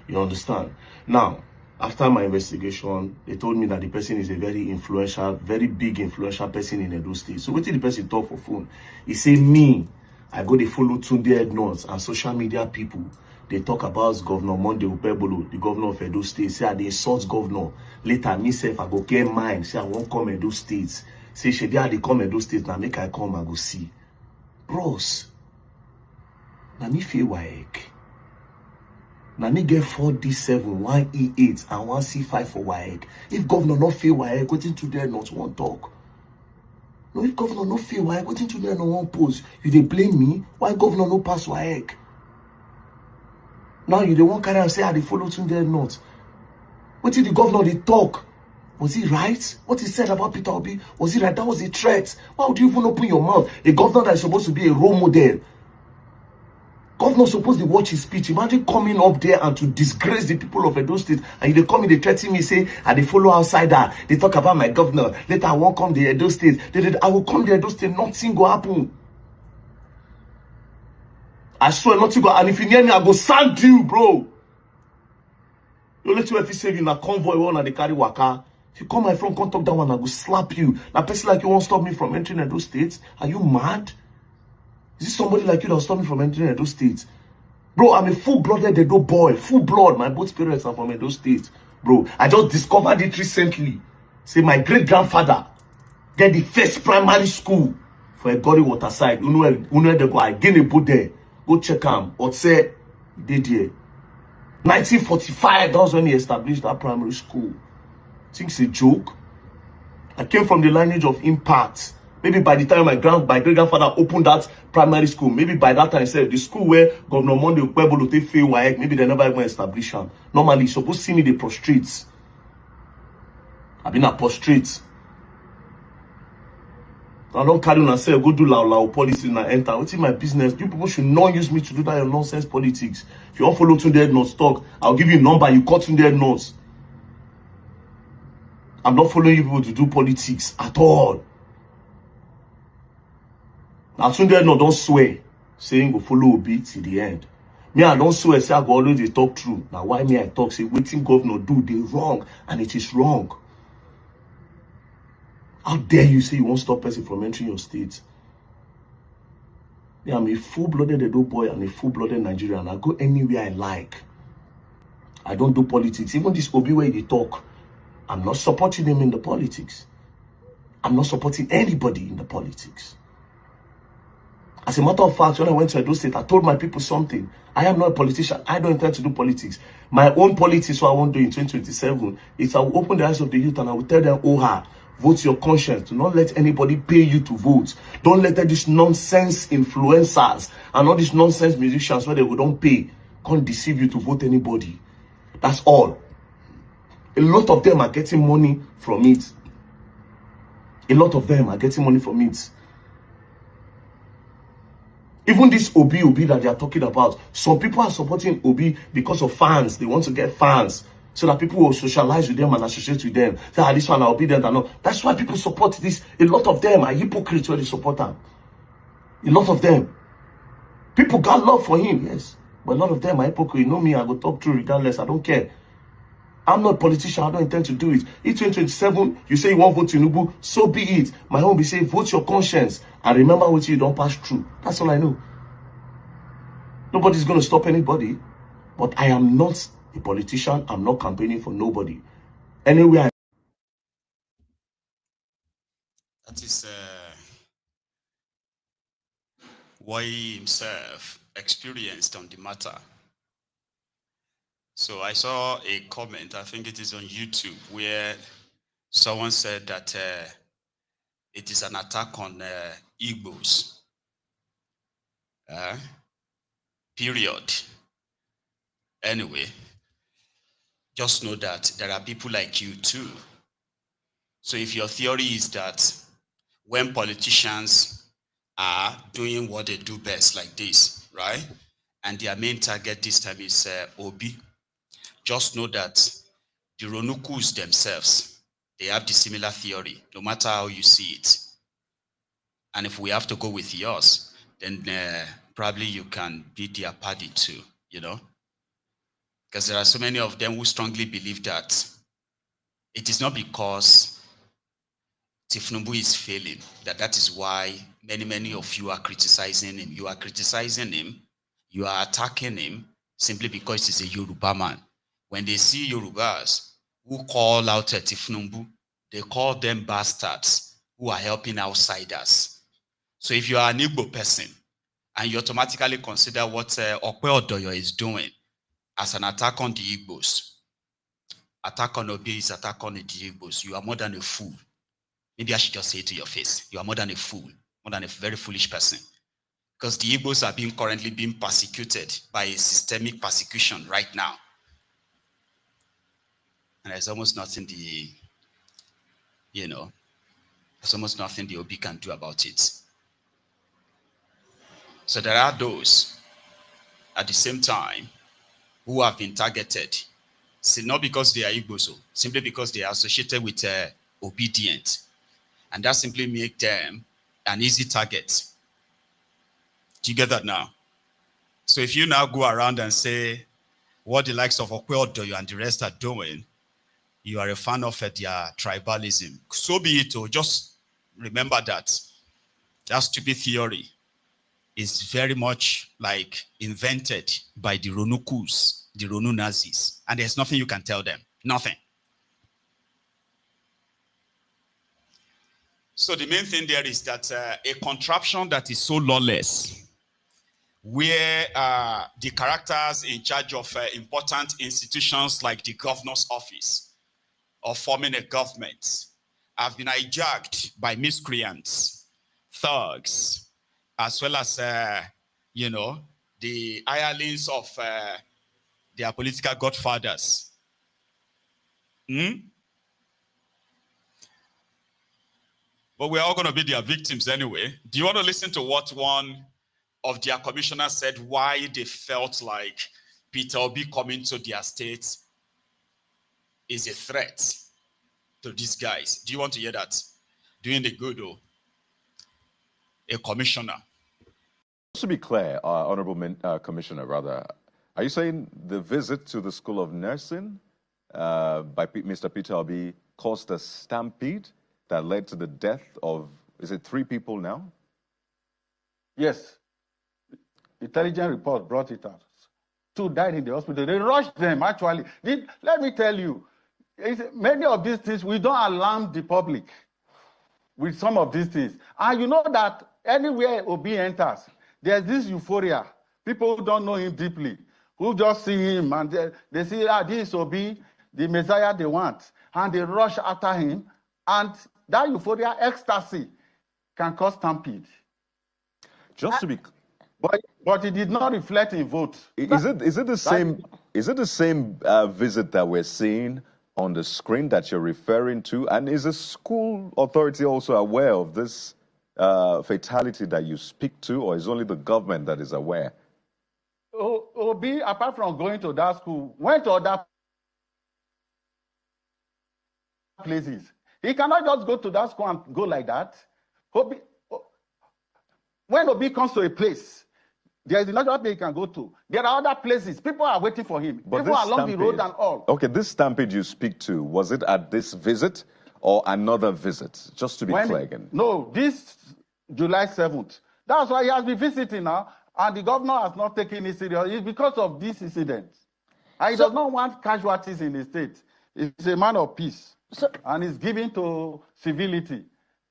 You understand? Now, after my investigation, they told me that the person is a very influential, very big influential person in Edo State. So what did the person talk for phone? He say, me, I go to follow Tunde Edmonds and social media people. They talk about Governor Monday Okpebholo, the governor of Edo State. Say, they insult governor. Later, myself, I go get mine. Say, I won't come Edo State. Say, she they come Edo State, now make I come and go see. Bros, now me feel WAEC. Now me get 4D7, 1E8, and 1C5 for WAEC. If governor not feel WAEC, waiting to there not one talk. No, if governor not feel WAEC, waiting to there no one post. You they blame me, why governor no pass WAEC? Now you the one carry and say, they follow to there not. What did the governor they talk? Was he right? What he said about Peter Obi, was he right? That was a threat. Why would you even open your mouth? A governor that is supposed to be a role model. Governor supposed to watch his speech. Imagine coming up there and to disgrace the people of Edo State. And they come in, they threaten me, say, they follow outsider. They talk about my governor. Later, I won't come to Edo State. I will come to Edo State. Nothing will happen. I swear nothing will happen. And if you near me, I go sand you, bro. You let you if you say in a convoy one and they carry waka. If you come my front, come talk that one, I go slap you. Now, person like you won't stop me from entering Edo State. Are you mad? Is this somebody like you that will stop me from entering Edo State? Bro, I'm a full-blooded Edo boy. Full blood. My both parents are from Edo State. Bro, I just discovered it recently. Say my great-grandfather get the first primary school for Egori Waterside. You know they go, I get a boat there. Go check him. Or say, they there. 1945, that was when he established that primary school. Think it's a joke? I came from the lineage of impact. Maybe by the time my great-grandfather opened that primary school, maybe by that time, said the school where Governor Monday Okpebholo they fail, maybe they never even established them. Normally, you're supposed to see me, they prostrate. I've been a prostrate. I don't carry on and say, go do loud politics and enter. What's in my business? You people should not use me to do that your nonsense politics. If you all follow Tunde Notes talk, I'll give you a number, you cut Tunde Notes. I'm not following you people to do politics at all. Now Tunde no don't swear, saying go follow Obi till the end. Me, I don't swear, say I go always they talk true. Now why me I talk, say waiting governor do, they wrong, and it is wrong. How dare you say you won't stop person from entering your state? Yeah, I'm a full-blooded Edo boy and a full-blooded Nigerian. I go anywhere I like. I don't do politics. Even this Obi way they talk, I'm not supporting him in the politics. I'm not supporting anybody in the politics. As a matter of fact, when I went to Edo State, I told my people something. I am not a politician. I don't intend to do politics. My own politics, what I want to do in 2027, is I will open the eyes of the youth and I will tell them, oh, vote your conscience. Do not let anybody pay you to vote. Don't let these nonsense influencers and all these nonsense musicians where they don't pay can't deceive you to vote anybody. That's all. A lot of them are getting money from it. A lot of them are getting money from it. Even this Obi that they are talking about, some people are supporting Obi because of fans. They want to get fans so that people will socialize with them and associate with them. Say, this one I'll be there and all. That's why people support this. A lot of them are hypocrites when they support them. A lot of them. People got love for him, yes. But a lot of them are hypocrites. You know me, I go talk through regardless. I don't care. I'm not a politician. I don't intend to do it. In 2027, you say you want to vote Tinubu, so be it. My home be say, vote your conscience. And remember what you don't pass through. That's all I know. Nobody's going to stop anybody. But I am not a politician. I'm not campaigning for nobody. Anyway, that is what he himself experienced on the matter. So I saw a comment, I think it is on YouTube, where someone said that it is an attack on Igbos. Period. Anyway, just know that there are people like you too. So if your theory is that when politicians are doing what they do best like this, right? And their main target this time is Obi. Just know that the Ronukus themselves, they have the similar theory, no matter how you see it. And if we have to go with yours, then probably you can be their party too, you know? Because there are so many of them who strongly believe that it is not because Tifnumbu is failing, that is why many of you are criticizing him. You are criticizing him, you are attacking him simply because he's a Yoruba man. When they see Yorubas who call out Tifnumbu, they call them bastards who are helping outsiders. So if you are an Igbo person and you automatically consider what Okpebholo is doing as an attack on the Igbos, attack on Obi is attack on the Igbos, you are more than a fool. Maybe I should just say it to your face. You are more than a fool, more than a very foolish person. Because the Igbos are currently being persecuted by a systemic persecution right now. And there's almost nothing there's almost nothing the Obi can do about it. So there are those at the same time who have been targeted, not because they are Igbos, simply because they are associated with obedient. And that simply makes them an easy target. Do you get that now? So if you now go around and say what the likes of Okpebholo and the rest are doing, you are a fan of their tribalism. So be it. Just remember that stupid theory is very much like invented by the Ronukus, the Ronu Nazis. And there's nothing you can tell them. Nothing. So the main thing there is that a contraption that is so lawless where the characters in charge of important institutions like the governor's office or forming a government have been hijacked by miscreants, thugs, as well as, you know, the hirelings of their political godfathers. But we're all going to be their victims anyway. Do you want to listen to what one of their commissioners said, why they felt like Peter Obi coming to their state is a threat to these guys? Do you want to hear that? Doing the good, though. A commissioner. Just to be clear, Honorable Commissioner, rather, are you saying the visit to the School of Nursing by Mr. Peter Obi caused a stampede that led to the death of, is it 3 people now? Yes. Intelligence report brought it out. 2 died in the hospital. They rushed them, actually. Let me tell you, many of these things, we don't alarm the public with some of these things. And you know that anywhere Obi enters, there's this euphoria. People who don't know him deeply, who just see him and they see, this is Obi, the Messiah they want. And they rush after him. And that euphoria, ecstasy, can cause stampede. Just to be... But it did not reflect in votes. Is it the same visit that we're seeing on the screen that you're referring to? And is the school authority also aware of this fatality that you speak to, or is only the government that is aware? Obi, apart from going to that school, went to other places. He cannot just go to that school and go like that. When Obi comes to a place, there is another place he can go to. There are other places. People are waiting for him. But people along the road and all. Okay, this stampede you speak to, was it at this visit or another visit? Just to be clear again. No, this July 7th. That's why he has been visiting now, and the governor has not taken it serious. It's because of this incident. And he does not want casualties in the state. He's a man of peace, and he's giving to civility.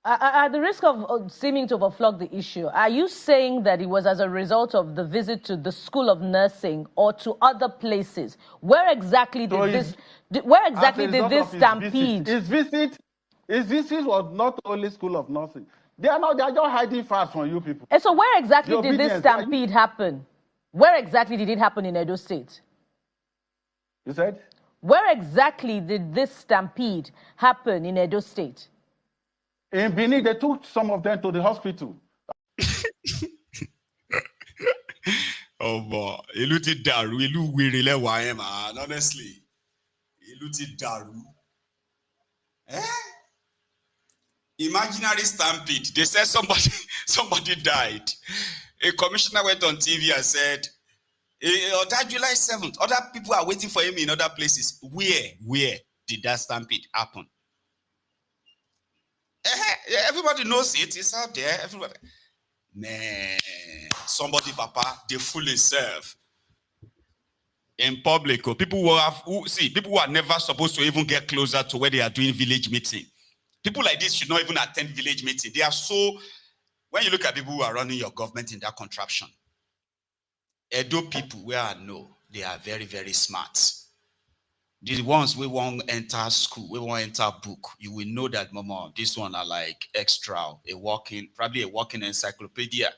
At the risk of seeming to overflog the issue, are you saying that it was as a result of the visit to the School of Nursing or to other places? Where exactly did this stampede? His visit was not only School of Nursing. They are just hiding fast from you people. And so where exactly did this stampede happen? Where exactly did it happen in Edo State? You said? Where exactly did this stampede happen in Edo State? In Benin, they took some of them to the hospital. Oh boy, ìlú ti dàrú, ìlú wèrè lẹ́wà ẹ̀ man, honestly. Ìlú ti dàrú. Imaginary stampede. They said somebody died. A commissioner went on TV and said, on that July 7th, other people are waiting for him in other places. Where did that stampede happen? Everybody knows it. It's out there. Everybody. Man, somebody, Papa, they fool himself. In public, people who are never supposed to even get closer to where they are doing village meeting. People like this should not even attend village meeting. They are so, when you look at people who are running your government in that contraption, Edo people, where I know, they are very, very smart. The ones we won't enter school, we won't enter book, you will know that, mama, this one are like extra, probably a walking encyclopedia.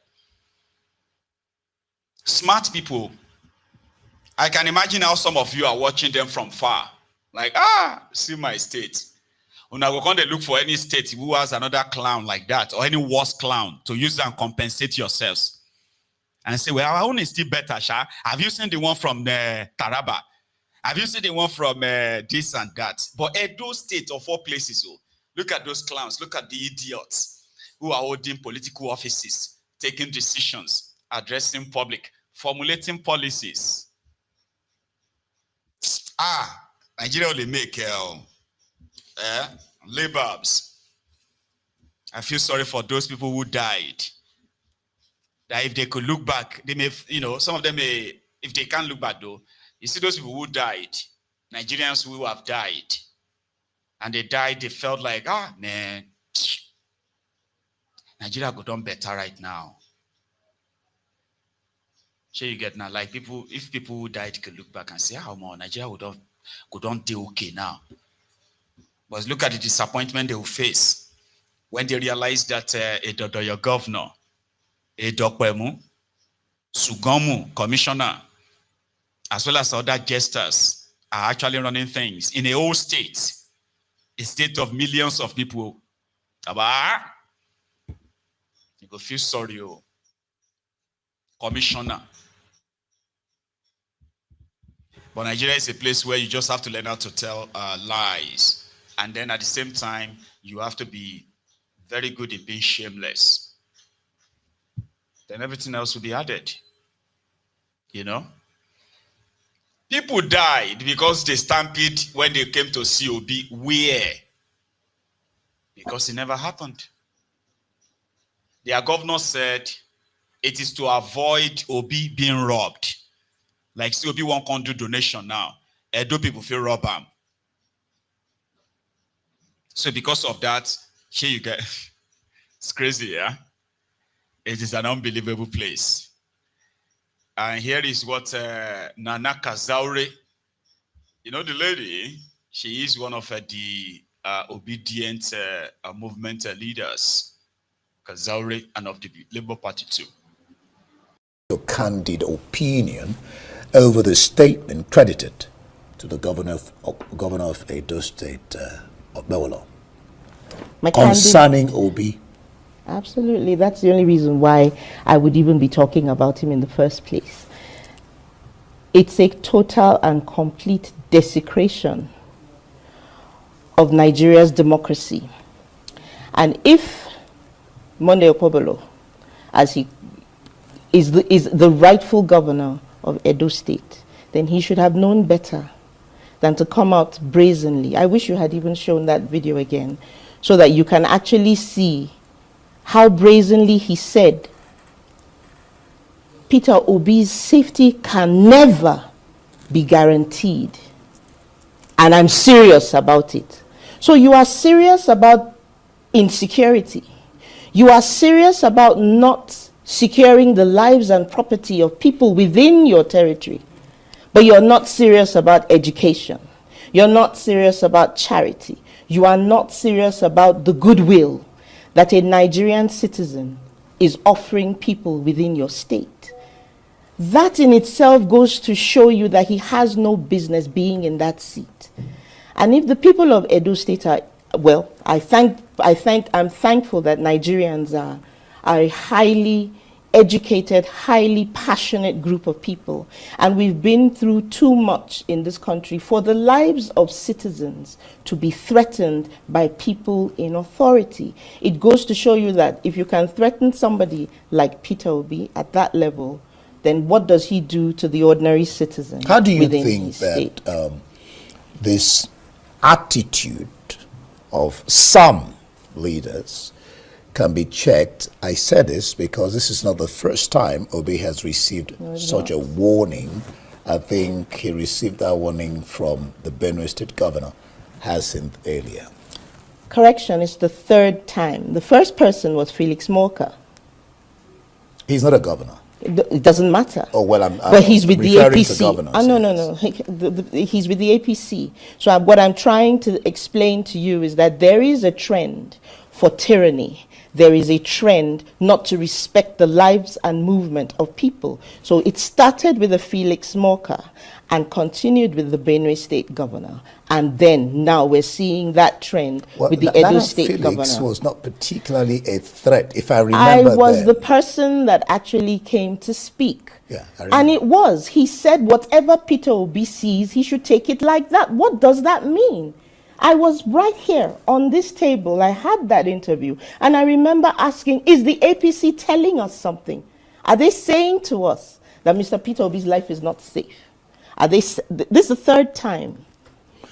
Smart people. I can imagine how some of you are watching them from far. Like, see my state. When I go on, they look for any state who has another clown like that, or any worse clown, to use and compensate yourselves. And say, well, our own is still better, Sha. Have you seen the one from Taraba? Have you seen the one from this and that? But Edo State of all places, look at those clowns. Look at the idiots who are holding political offices, taking decisions, addressing public, formulating policies. Nigeria only make labors. I feel sorry for those people who died. That if they could look back, they may, some of them may, if they can't look back though, you see those people who died, Nigerians who have died, and they died, they felt like, man, Nigeria could done better right now. Sure, you get now, like people, if people who died could look back and say, how more Nigeria could not do okay now. But look at the disappointment they will face when they realize that your governor, Dokpemu, Sugomu, commissioner, as well as other gestures are actually running things in a whole state, a state of millions of people. You go feel sorry, commissioner. But Nigeria is a place where you just have to learn how to tell lies. And then at the same time, you have to be very good in being shameless. Then everything else will be added. You know? People died because they stampede when they came to COB. Where? Because it never happened. Their governor said it is to avoid Obi being robbed. Like COB won't come do donation now. Edo people feel rob them. So because of that, here you get, it's crazy, yeah? It is an unbelievable place. And here is what Nana Kazaure, you know the lady, she is one of the obedient movement leaders, Kazaure, and of the Labour Party too. Your candid opinion over the statement credited to the governor of Edo State, Okpebholo, concerning Obi. Absolutely. That's the only reason why I would even be talking about him in the first place. It's a total and complete desecration of Nigeria's democracy. And if Monday Okpebholo, as he is the rightful governor of Edo State, then he should have known better than to come out brazenly. I wish you had even shown that video again so that you can actually see how brazenly he said Peter Obi's safety can never be guaranteed. And I'm serious about it. So you are serious about insecurity. You are serious about not securing the lives and property of people within your territory. But you're not serious about education. You're not serious about charity. You are not serious about the goodwill that a Nigerian citizen is offering people within your state. That in itself goes to show you that he has no business being in that seat. And if the people of Edo State are, well, I'm thankful that Nigerians are a highly educated, highly passionate group of people. And we've been through too much in this country for the lives of citizens to be threatened by people in authority. It goes to show you that if you can threaten somebody like Peter Obi at that level, then what does he do to the ordinary citizen? How do you think that this attitude of some leaders can be checked? I said this because this is not the first time Obi has received such a warning. I think he received that warning from the Benue State governor, Hyacinth, earlier. Correction, it's the third time. The first person was Felix Morka. He's not a governor. It doesn't matter. Oh, well, but he's with the APC. No. He's with the APC. So what I'm trying to explain to you is that there is a trend for tyranny. There is a trend not to respect the lives and movement of people. So it started with the Felix Morka and continued with the Benue State governor. And then now we're seeing that trend with the Edo State governor. Felix was not particularly a threat, if I remember. I was the person that actually came to speak. Yeah, and it was. He said whatever Peter Obi sees, he should take it like that. What does that mean? I was right here on this table. I had that interview. And I remember asking, is the APC telling us something? Are they saying to us that Mr. Peter Obi's life is not safe? Are they? This is the third time.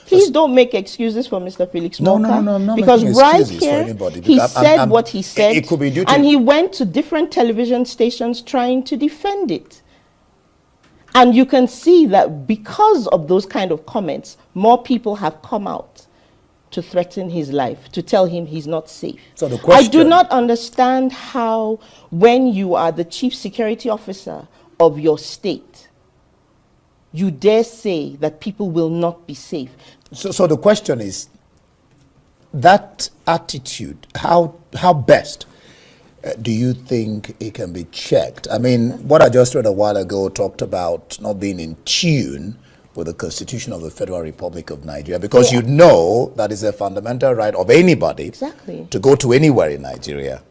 Please don't make excuses for Mr. Felix Morka. No, I'm not because right here, he said what he said, it could be due to and he went to different television stations trying to defend it. And you can see that because of those kind of comments, more people have come out to threaten his life, to tell him he's not safe. So the question, I do not understand how, when you are the chief security officer of your state, you dare say that people will not be safe. So the question is, that attitude, how best do you think it can be checked? I mean, what I just read a while ago talked about not being in tune with the Constitution of the Federal Republic of Nigeria, because you know that is a fundamental right of anybody to go to anywhere in Nigeria,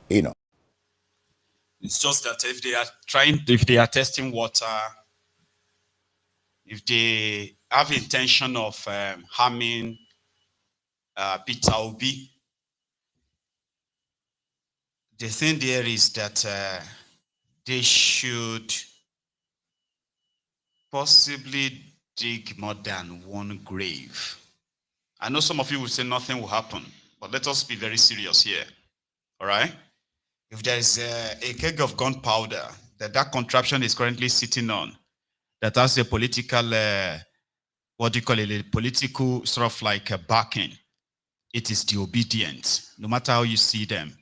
you know. It's just that if they are testing water, if they have intention of harming Peter Obi, the thing there is that they should possibly dig more than one grave. I know some of you will say nothing will happen, but let us be very serious here, all right? If there is a keg of gunpowder that contraption is currently sitting on, that has a political, what do you call it, a political sort of like a backing, it is the obedient, no matter how you see them.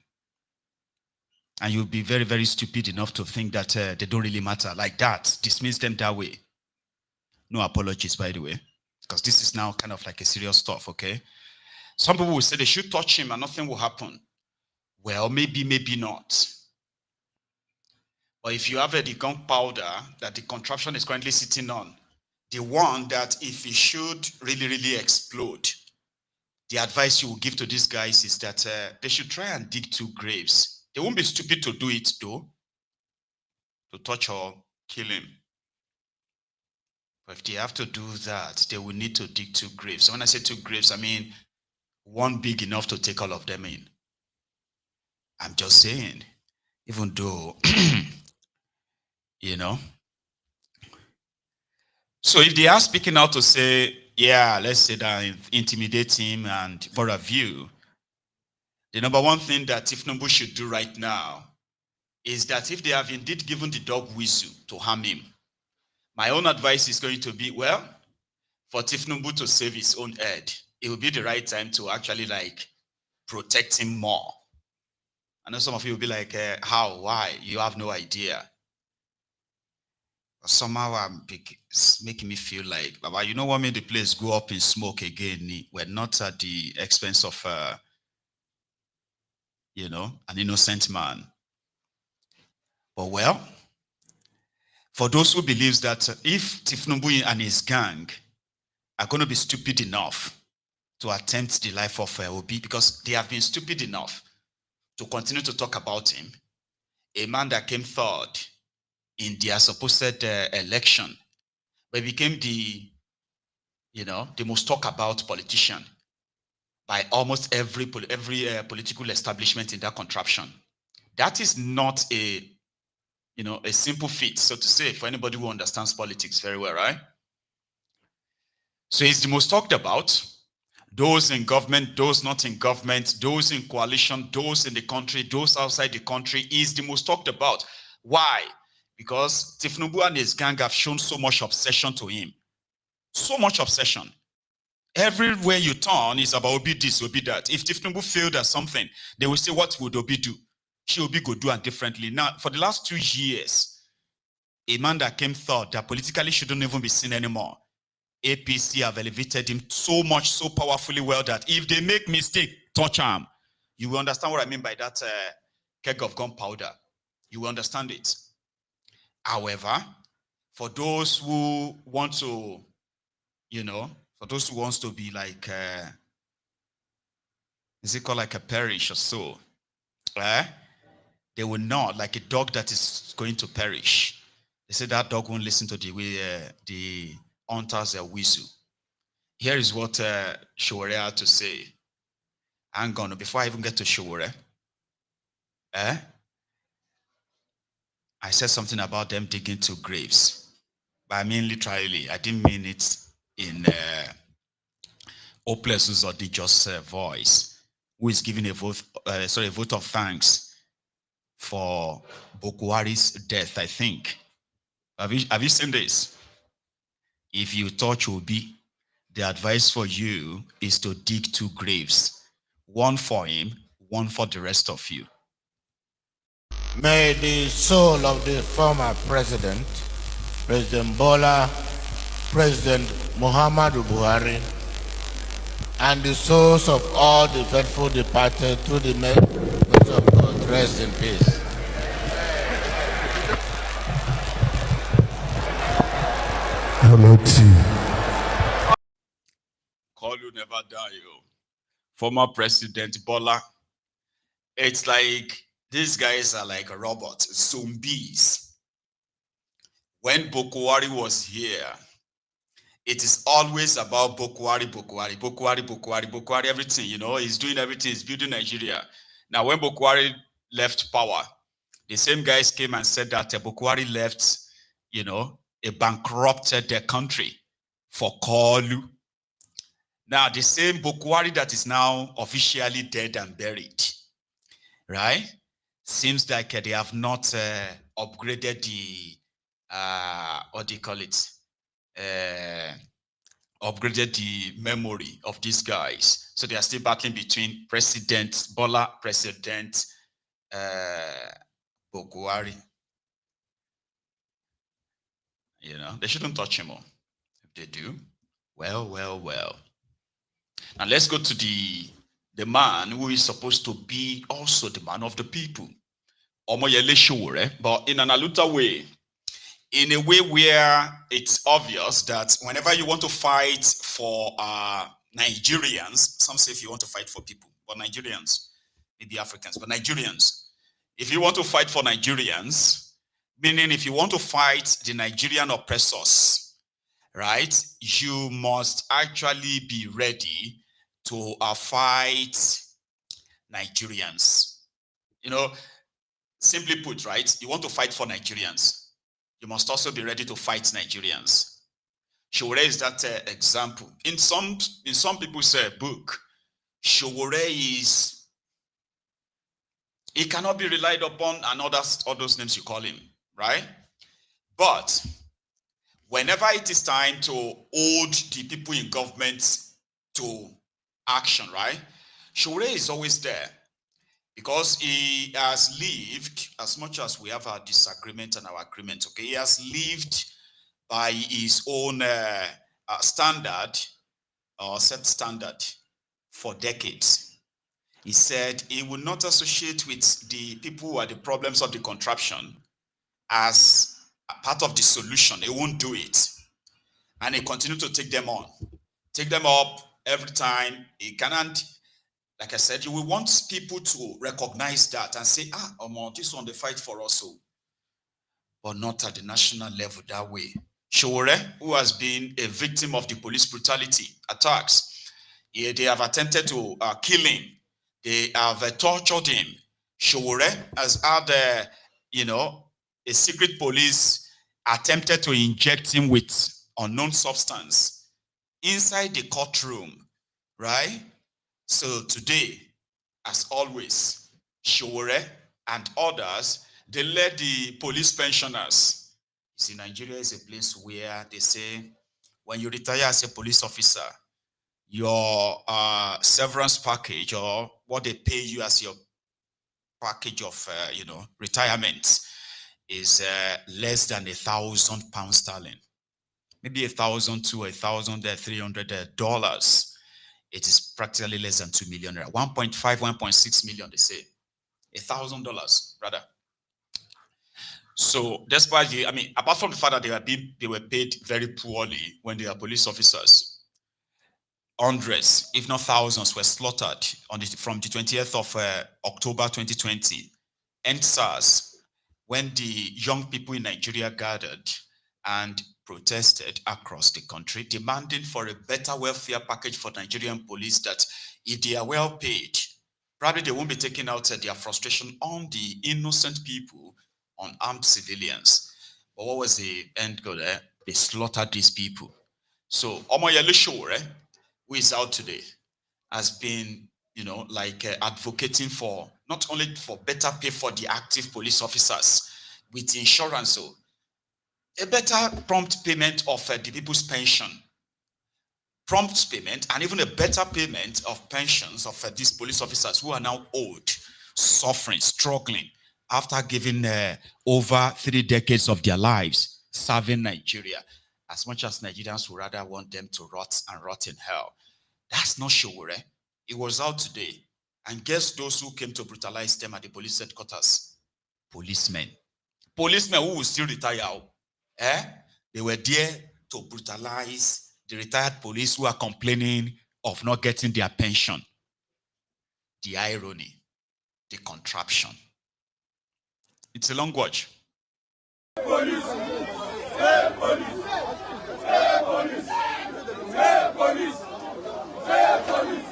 And you'll be very, very stupid enough to think that they don't really matter. Like that, dismiss them that way. No apologies, by the way, because this is now kind of like a serious stuff, okay? Some people will say they should touch him and nothing will happen. Well, maybe, maybe not. But if you have the gunpowder that the contraption is currently sitting on, the one that if it should really, really explode, the advice you will give to these guys is that they should try and dig 2 graves. They won't be stupid to do it, though, to touch or kill him. But if they have to do that, they will need to dig 2 graves. So when I say 2 graves, I mean one big enough to take all of them in. I'm just saying, even though, you know. So if they are speaking out to say, yeah, let's say that intimidate him and for a view, the number one thing that Tifnumbu should do right now is that if they have indeed given the dog whistle to harm him, my own advice is going to be, well, for Tifnumbu to save his own head, it will be the right time to actually like protect him more. I know some of you will be like, how, why? You have no idea. But somehow it's making me feel like, Baba, you know what made the place go up in smoke again? We're not at the expense of, you know, an innocent man. But well, for those who believes that if Tifnumbu and his gang are going to be stupid enough to attempt the life of Obi, because they have been stupid enough to continue to talk about him, a man that came third in their supposed election, but became the, you know, the most talked about politician by almost every political establishment in that contraption. That is not a, you know, a simple feat, so to say, for anybody who understands politics very well, right? So he's the most talked about. Those in government, those not in government, those in coalition, those in the country, those outside the country, is the most talked about. Why? Because Tifnumbu and his gang have shown so much obsession to him. So much obsession. Everywhere you turn is about Obi this, Obi that. If Tifnumbu failed at something, they will say, what would Obi do? She Obi go do and differently. Now, for the last 2 years, a man that came third that politically shouldn't even be seen anymore, APC have elevated him so much, so powerfully well that if they make mistake, touch him. You will understand what I mean by that keg of gunpowder. You will understand it. However, for those who want to, you know, for those who wants to be like, is it called like a perish or so? They will not, like a dog that is going to perish. They say that dog won't listen to the way the hunters whistle. Here is what Sowore had to say. Hang on, before I even get to Sowore, I said something about them digging 2 graves. But I mean literally, I didn't mean it in hopeless Uzodijo's voice, who is giving a vote of thanks for Bokwari's death, I think. Have you seen this? If you touch Obi, the advice for you is to dig 2 graves. One for him, one for the rest of you. May the soul of the former president, President Bola, President Muhammadu Buhari, and the souls of all the faithful departed through the mercy of God rest in peace. Call you never die, yo. Former President Bola. It's like these guys are like robots, zombies. When Boko Haram was here, it is always about Boko Haram, Boko Haram, Boko Haram, Boko Haram, Boko Haram, everything, you know, he's doing everything, he's building Nigeria. Now, when Boko Haram left power, the same guys came and said that Boko Haram left, you know, it bankrupted their country for Kolu. Now, the same Boko Haram that is now officially dead and buried, right? Seems like they have not upgraded the, what do you call it? Upgraded the memory of these guys. So they are still battling between President Bola, President Boko Haram. You know, they shouldn't touch him all. If they do, well. Now let's go to the man who is supposed to be also the man of the people. Omoyele Sowore, but in an aluta way. In a way where it's obvious that whenever you want to fight for Nigerians, some say if you want to fight for people, but Nigerians, maybe Africans, but Nigerians, if you want to fight for Nigerians, meaning if you want to fight the Nigerian oppressors, right, you must actually be ready to fight Nigerians. You know, simply put, right, you want to fight for Nigerians. You must also be ready to fight Nigerians. Sowore is that example. In some people's book, Sowore is, he cannot be relied upon, and all those names you call him, right? But whenever it is time to hold the people in government to action, right? Sowore is always there. Because he has lived, as much as we have our disagreement and our agreement, okay, he has lived by his own standard, or set standard, for decades. He said he will not associate with the people who are the problems of the contraption as a part of the solution. He won't do it. And he continued to take them on. Take them up every time. He cannot. Like I said, you will want people to recognize that and say, this one, they fight for us, but not at the national level that way. Sowore, who has been a victim of the police brutality attacks, they have attempted to kill him. They have tortured him. Sowore has had, a secret police attempted to inject him with unknown substance inside the courtroom, right? So today, as always, Sowore and others, they led the police pensioners. You see, Nigeria is a place where they say, when you retire as a police officer, your severance package, or what they pay you as your package of, retirement, is less than £1,000 sterling. Maybe $1,000 to $1,300. It is practically less than 2 million. 1.5, 1.6 million, they say. $1,000, rather. So despite apart from the fact that they were paid very poorly when they are police officers, hundreds, if not thousands, were slaughtered from the 20th of October 2020, EndSARS, when the young people in Nigeria gathered and protested across the country, demanding for a better welfare package for Nigerian police, that if they are well paid, probably they won't be taking out their frustration on the innocent people, on armed civilians. But what was the end goal there? They slaughtered these people. So Omoyele Sowore, who is out today, has been, advocating for, not only for better pay for the active police officers with insurance, so a better prompt payment of the people's pension, prompt payment, and even a better payment of pensions of these police officers who are now old, suffering, struggling, after giving over 3 decades of their lives serving Nigeria, as much as Nigerians would rather want them to rot in hell. That's not Sowore. It was out today. And guess those who came to brutalize them at the police headquarters? Policemen. Policemen who will still retire. They were there to brutalize the retired police who are complaining of not getting their pension. The irony, the contraption. It's a long watch. Police! Hey, police! Hey, police! Hey, police! Hey, police!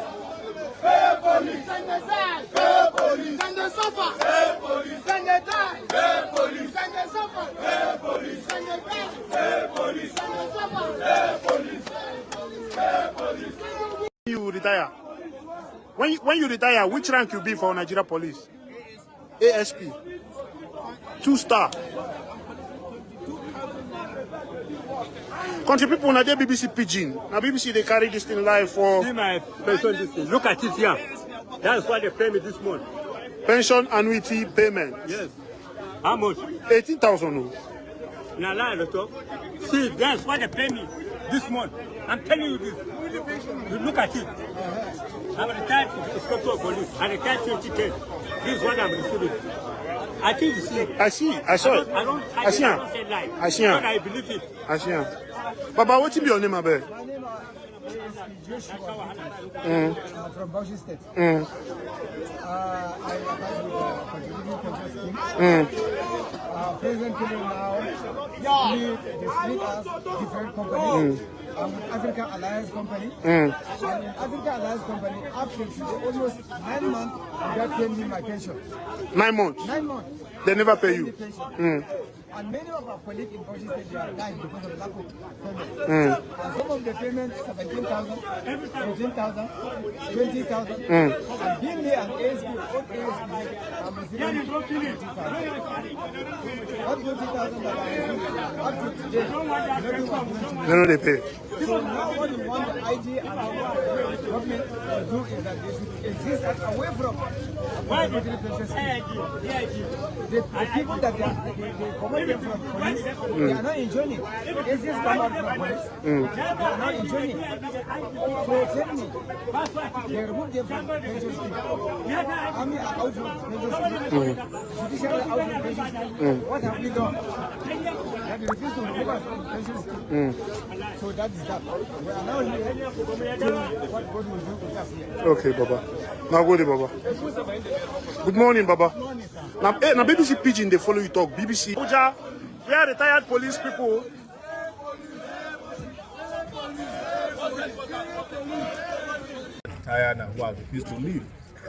Hey, police! Send the die! Hey, police! Send the suffer! Hey, police! Send the die! Hey, police! Send the suffer! Hey, police! Send the die! Hey, police! Send the suffer! Hey, police! Hey, police! You retire. When you retire, which rank you be for Nigeria Police? ASP. 2-star. Country people na dey BBC pidgin. Na BBC they carry this thing live for. See my pension this thing. Look at it here. That's why they pay me this month. Pension annuity payment. Yes. How much? 18,000. Now lie, doctor. See, that's why they pay me this month. I'm telling you this. You look at it. I'm retired inspector of police. I retired 2010. This is what I'm receiving. I think you see. I see. I saw it. I see him. I see him. I believe it. I see him. Baba, what be your name, Abe? My name is Joshua. I'm from Bauchi State. Mm. I applied with contributing pension scheme. Presently now, they split us different companies. African Alliance Company. And in African Alliance Company, after almost 9 months, without paying me my pension. 9 months? 9 months. They never pay you? And many of our colleagues in Bauchi State, they are dying because of lack of payment. And some of the payments, 17,000, 18,000, 20,000. And being me an ASP, I'm receiving 20,000. That 20,000 that I receive up to today, they know they pay. So now what we want the ID and the government to do is that they should exist away from the people that they come from police, they are not enjoying it. If this come out from police, they are not enjoying it. So tell me, they remove them from pension scheme. Army are out from pension scheme. Judiciary are out from pension scheme. What have we done? That they refuse to remove us from pension scheme. So that is that. We are now here to what God will do with us here. Okay, Baba. Now go there, Baba. Good morning, Baba. Good morning, sir. Now BBC Pidgin, they follow you talk. BBC. Abuja, we are retired police people. Retired and who have refused to leave.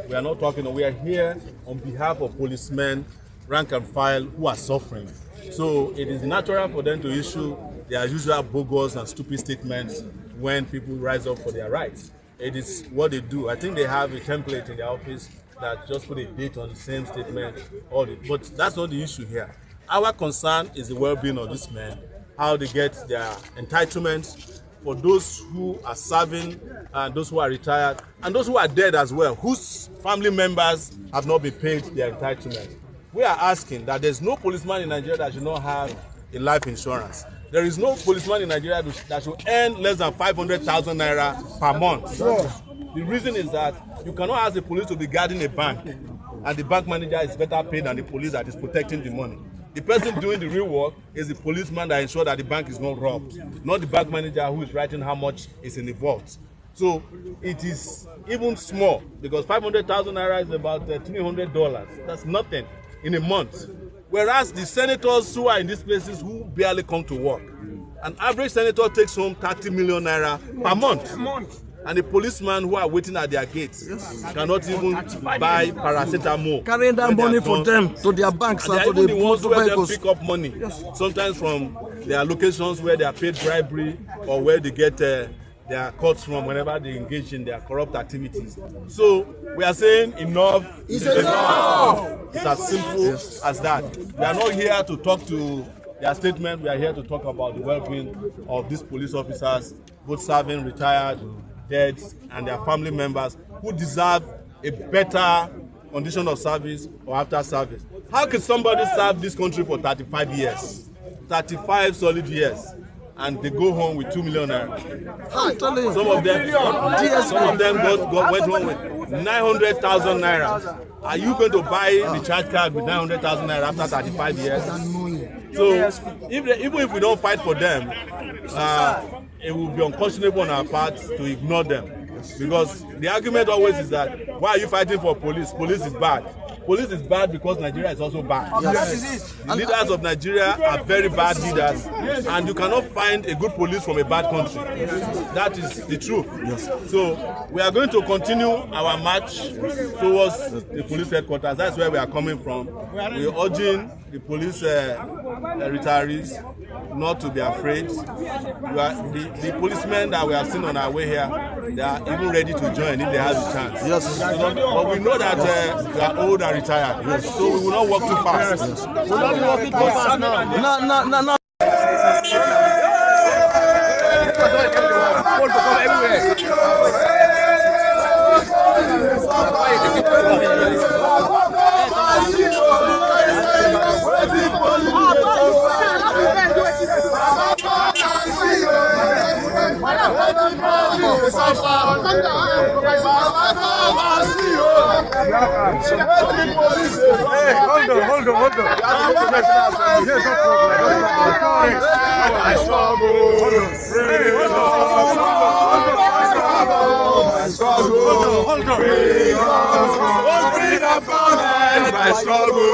We are not talking, we are here on behalf of policemen, rank and file, who are suffering. So it is natural for them to issue their usual bogus and stupid statements when people rise up for their rights. It is what they do. I think they have a template in their office that just put a date on the same statement. But that's not the issue here. Our concern is the well-being of these men, how they get their entitlements for those who are serving and those who are retired and those who are dead as well, whose family members have not been paid their entitlements. We are asking that there's no policeman in Nigeria that should not have a life insurance. There is no policeman in Nigeria that should earn less than 500,000 naira per month. Sure. The reason is that you cannot ask the police to be guarding a bank and the bank manager is better paid than the police that is protecting the money. The person doing the real work is the policeman that ensures that the bank is not robbed, not the bank manager who is writing how much is in the vault. So it is even small because 500,000 naira is about $300. That's nothing in a month. Whereas the senators who are in these places who barely come to work, an average senator takes home 30 million naira per month. And the policemen who are waiting at their gates cannot even buy paracetamol. Carrying that money for them to their banks and to the ones where they pick up money. Sometimes from their locations where they are paid bribery or where they get their cuts from whenever they engage in their corrupt activities. So we are saying enough is enough. It's as simple as that. We are not here to talk to their statement. We are here to talk about the well-being of these police officers, both serving, retired, dead, and their family members who deserve a better condition of service or after service. How can somebody serve this country for 35 years, 35 solid years, and they go home with 2 million naira? Some of them went home with 900,000 naira. Are you going to buy the charge card with 900,000 naira after 35 years? So even if we don't fight for them, it will be unconscionable on our part to ignore them. Because the argument always is that, why are you fighting for police? Police is bad. Police is bad because Nigeria is also bad. Yes. The leaders of Nigeria are very bad leaders, and you cannot find a good police from a bad country. That is the truth. Yes. So we are going to continue our march towards the police headquarters. That's where we are coming from. We are urging the police retirees not to be afraid. The policemen that we have seen on our way here, they are even ready to join if they have the chance. Yes. But we know that we are old and retired, yes. So we will not walk too fast. Yes. We will not be walking too fast now. No. Hold on. Here's no problem. I struggle.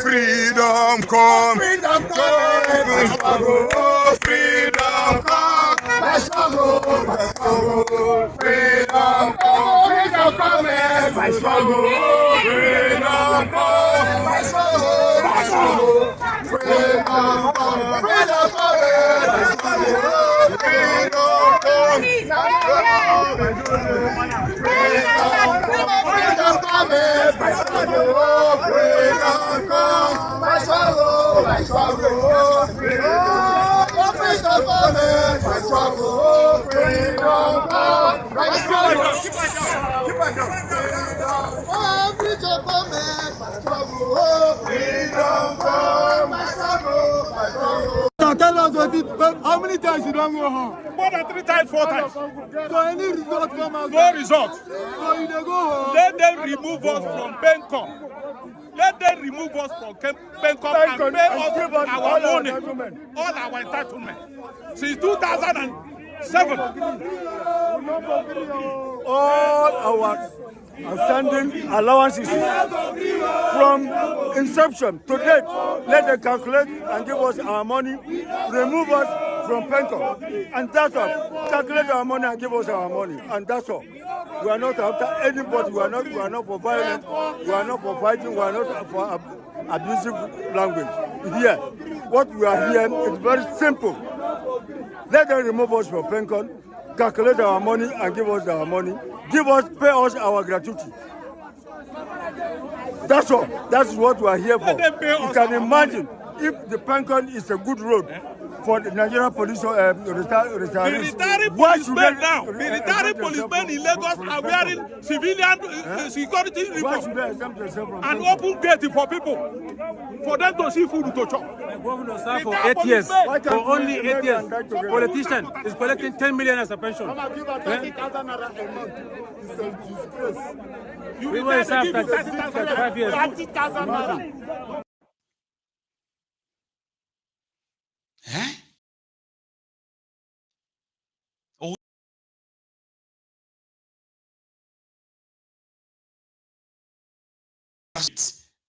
Freedom come. Freedom Tell us how many times you don't go home? More than 3 times, 4 times. So any result come out? No result. So you don't go home. Let them remove us from Bangkok. Let them remove us from Bangkok and pay us our money, all our entitlement. Since 2007, all our outstanding allowances from inception to date, let them calculate and give us our money, remove us from Bangkok, and that's all. Calculate our money and give us our money, and that's all. We are not after anybody. We are not for violence. We are not for fighting. We are not for abusive language. Here, what we are here is very simple. Let them remove us from Bangkok, calculate our money and give us our money. Pay us our gratuity. That's all. That's what we are here for. You can imagine if the Bangkok is a good road for the Nigerian police retirees. Military policemen in Lagos are wearing civilian security uniform and open gate for people, for them to see food to chop. Governor sir for 8 years, for only 8 years, politician is collecting 10 million as a pension. We will serve 35 years.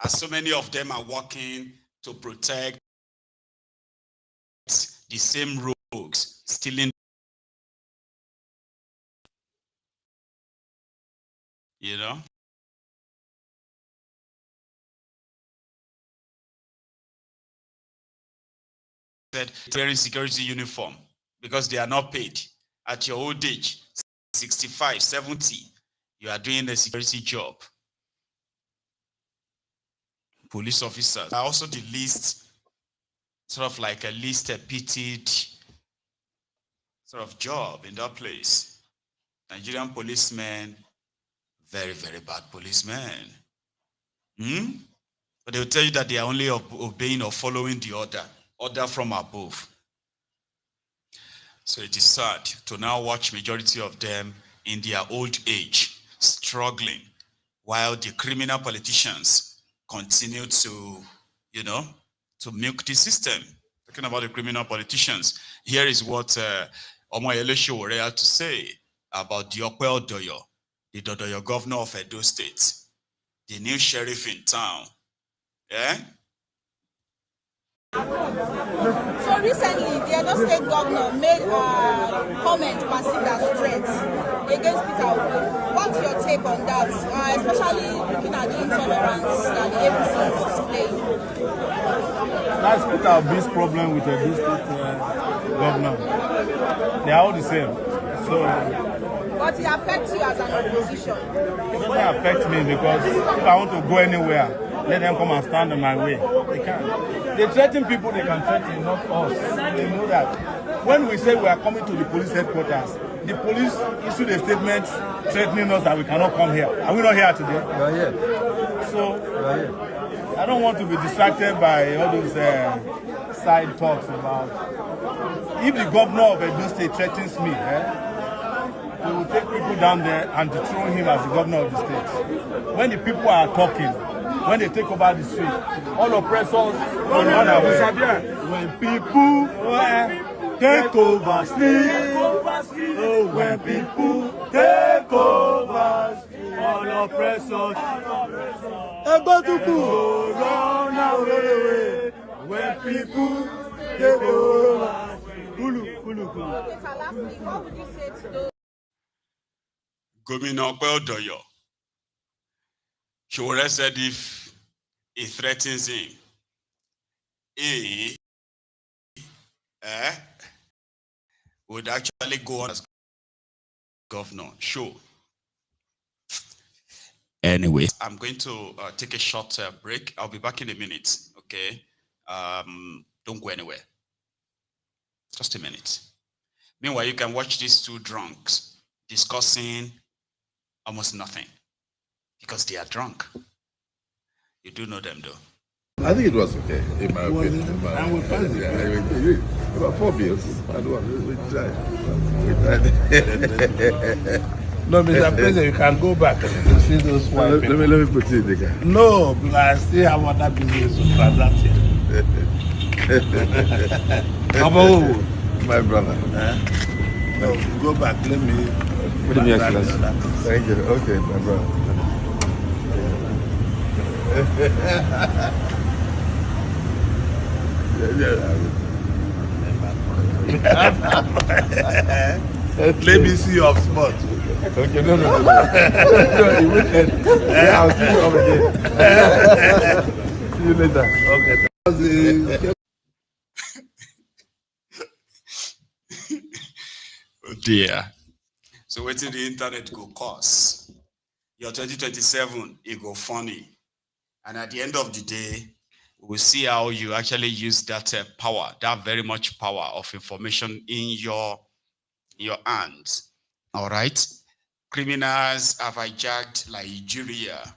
As so many of them are working to protect the same rogues, stealing, you know. Said wearing security uniform because they are not paid. At your old age, 65, 70, you are doing a security job. Police officers are also the least, sort of like a least pitied sort of job in that place. Nigerian policemen, very, very bad policemen. But they will tell you that they are only obeying or following the order from above. So it is sad to now watch majority of them in their old age struggling while the criminal politicians continue to, to milk the system. Talking about the criminal politicians, here is what Omoyele Sowore had to say about the Okpebholo, the Dodoyo governor of Edo State, the new sheriff in town. Yeah? So recently, the Edo State governor made a comment perceived as threats against Peter Obi. What's your take on that, especially looking at the intolerance that the APC is displaying? That's Peter Obi's problem with the Edo State governor. They are all the same. But it affects you as an opposition. It doesn't affect me because if I want to go anywhere, let them come and stand in my way. They can't. They threaten people, they can threaten, not us. They know that. When we say we are coming to the police headquarters, the police issued a statement threatening us that we cannot come here. Are we not here today? We are here. So, I don't want to be distracted by all those side talks about if the governor of Edo State threatens me, we will take people down there and dethrone him as the governor of the state. When the people are talking, when they take over the street, all oppressors will run away. When people take over street, oh, when people take over street, all oppressors run away. When people take over street. What would you say to those? Governor Okpebholo. Sowore said if he threatens him, he would actually go on as governor. Sure. Anyway, I'm going to take a short break. I'll be back in a minute, okay? Don't go anywhere. Just a minute. Meanwhile, you can watch these two drunks discussing almost nothing because they are drunk. You do know them though. I think it was okay, in my opinion. About 4 beers. I don't want to try. No, Mr. President, you can go back and see those white people. Let me put it again. No, but I still have other business to transact here. My brother. No, go back. Let me. Thank you. Okay, my brother. Let me see your spot. Okay, no. No, you waited. I'll see you over again. See you later. Okay. Oh dear. So wait till the internet go cause. Your 2027, it go funny. And at the end of the day, we'll see how you actually use that power, that very much power of information in your hands. All right? Criminals have hijacked Nigeria.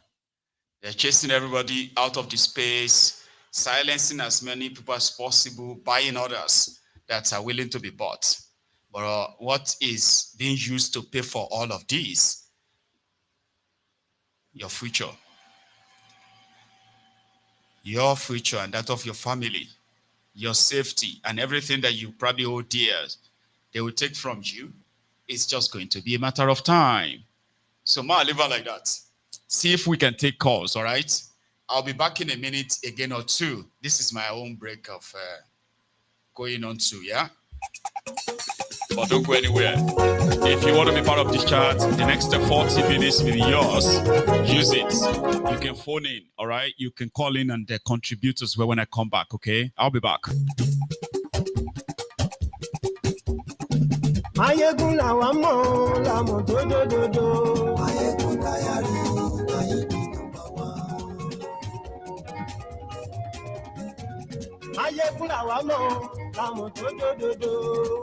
They're chasing everybody out of the space, silencing as many people as possible, buying others that are willing to be bought. But what is being used to pay for all of these? Your future. Your future and that of your family, your safety, and everything that you probably hold dear, they will take from you. It's just going to be a matter of time. So, ma, leave it like that. See if we can take calls, all right? I'll be back in a minute again or two. This is my own break of going on to, yeah? But don't go anywhere. If you want to be part of this chat, the next 40 minutes will be yours. Use it. You can phone in, all right? You can call in and contribute as well when I come back, okay? I'll be back. Mayegun làwa mọ̀ làmọ̀ dódódódó. Mayegun Diary, Mayegun #1. Mayegun làwa mọ̀ làmọ̀ dódódódó.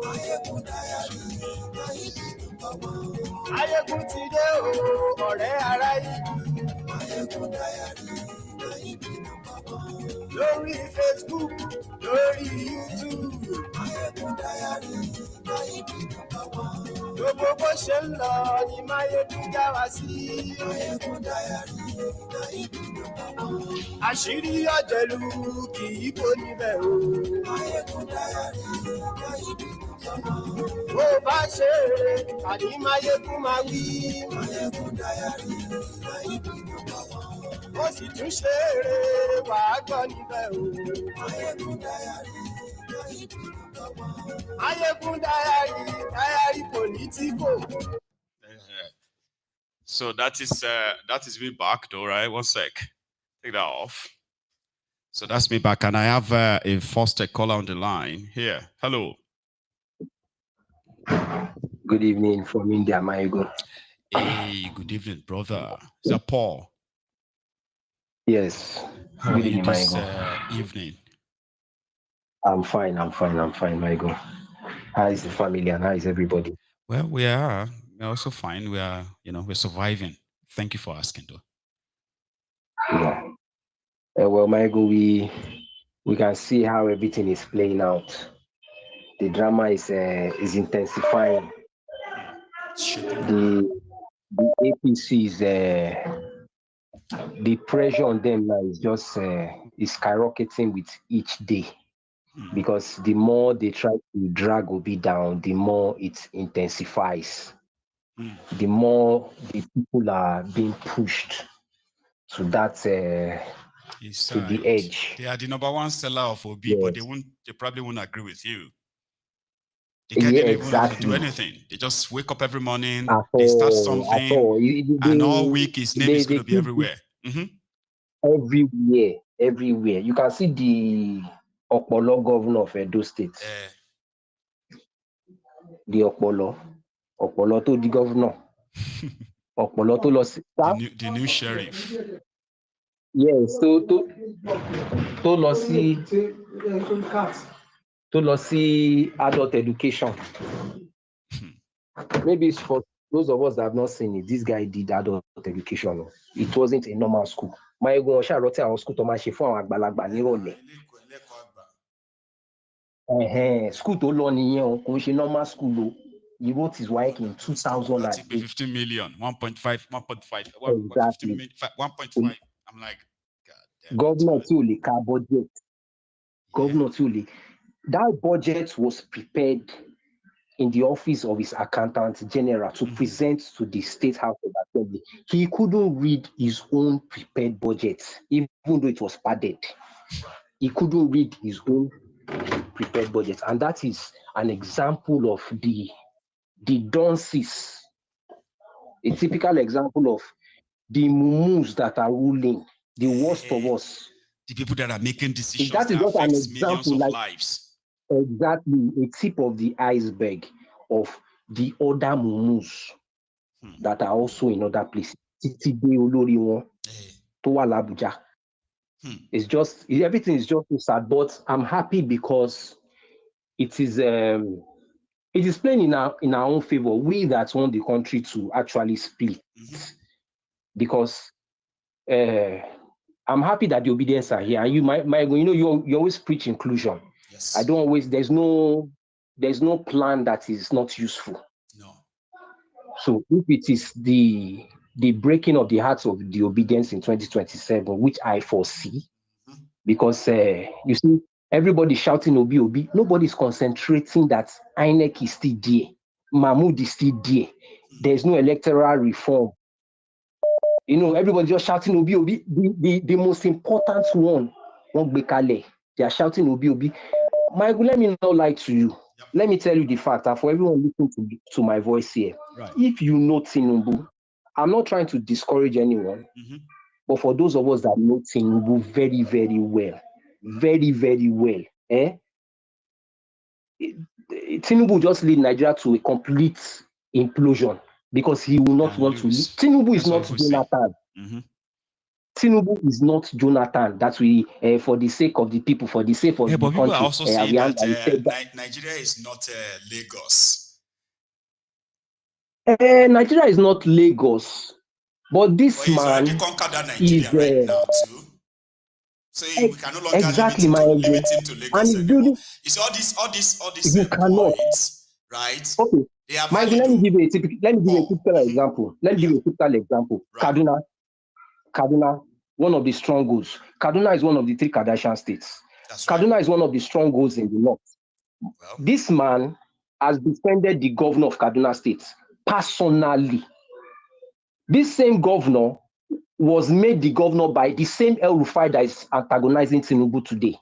Mayegun Diary, Mayegun #1. Mayegun ti dé o, ọ̀rẹ́ ará yìí. Mayegun Diary, Mayegun #1. Lórí Facebook, lórí YouTube. Mayegun Diary, Mayegun #1. Gbogbo bó ṣe ń lọ ni Mayegun já wa sí. Mayegun Diary, Mayegun #1. Àṣírí ọ̀jẹ̀lú kì í kó níbẹ̀ o. Mayegun Diary, Mayegun #1. Bó bá ṣe àní Mayegun máa wí. Mayegun Diary, Mayegun #1. Ó sì tún ṣe eré wàá gbọ́ níbẹ̀ o. Mayegun Diary, Mayegun #1. Mayegun Diary political. So that is me back though, right? One sec. Take that off. So that's me back, and I have a first caller on the line here. Hello. Good evening from India, Mayegun. Hey, good evening, brother. Is that Paul? Yes. How good are you evening, this Mayegun. evening? I'm fine, Mayegun. How is the family and how is everybody? Well, we're also fine. We're surviving. Thank you for asking, though. Yeah. Well, Mayegun, we can see how everything is playing out. The drama is intensifying. The APC is the pressure on them now is just is skyrocketing with each day. Because the more they try to drag Obi down, the more it intensifies. The more the people are being pushed to that to the edge. They are the #1 seller of Obi, Yes. but they probably won't agree with you. They can't even do anything. They just wake up every morning, they start something, and all week his name is going to be everywhere. Everywhere. You can see the Okpebholo governor of Edo State. The Okpebholo to the governor. Okpebholo to lost the new sheriff. Yes, to lost adult education. Maybe it's for those of us that have not seen it. This guy did adult education. It wasn't a normal school. Mayegun Osha wrote our school to my chef for Agbalagba nirole. School to learn in normal school. He wrote his work in 2008. 15 million, 1.5. Exactly. 1.5. I'm like, God damn. Governor Tuli car budget. Governor Tuli. That budget was prepared in the office of his accountant general to present to the State House of Assembly. He couldn't read his own prepared budget, even though it was padded. He couldn't read his own prepared budget. And that is an example of the dunces, a typical example of the mumus that are ruling, the worst of us. The people that are making decisions that that affects millions of lives. Exactly, a tip of the iceberg of the other mumus that are also in other places. It's just everything is just so sad, but I'm happy because it is playing in our own favor. We that want the country to actually split, because I'm happy that the obedience are here. And you you always preach inclusion. Yes. I don't always. There's no plan that is not useful. No. So if it is the breaking of the hearts of the obedience in 2027, which I foresee, because you see everybody shouting Obi, nobody's concentrating that INEC is still there, Mahmoud is still there. There's no electoral reform. Everybody just shouting Obi. The most important one, they are shouting Obi. Michael, let me not lie to you. Yep. Let me tell you the fact that for everyone listening to my voice here, right. If you know Tinubu, I'm not trying to discourage anyone, but for those of us that know Tinubu very, very well, very, very well, Tinubu will just lead Nigeria to a complete implosion because he will not want to lead. Tinubu is not Jonathan. Tinubu is not Jonathan. That we, for the sake of the people, for the sake of the but country. People are also saying that Nigeria is not Lagos. Nigeria is not Lagos, but this man already conquered that Nigeria right now too. So we can no longer limit him to Lagos anymore. It's all these points, right? Okay. Let me give you a typical example. Let me give you a typical example. Right. Kaduna, one of the strongholds. Kaduna is one of the 3 Kardashian states. Kaduna is one of the strongholds in the north. Well, this man has defended the governor of Kaduna State personally. This same governor was made the governor by the same El Rufai that is antagonizing Tinubu today.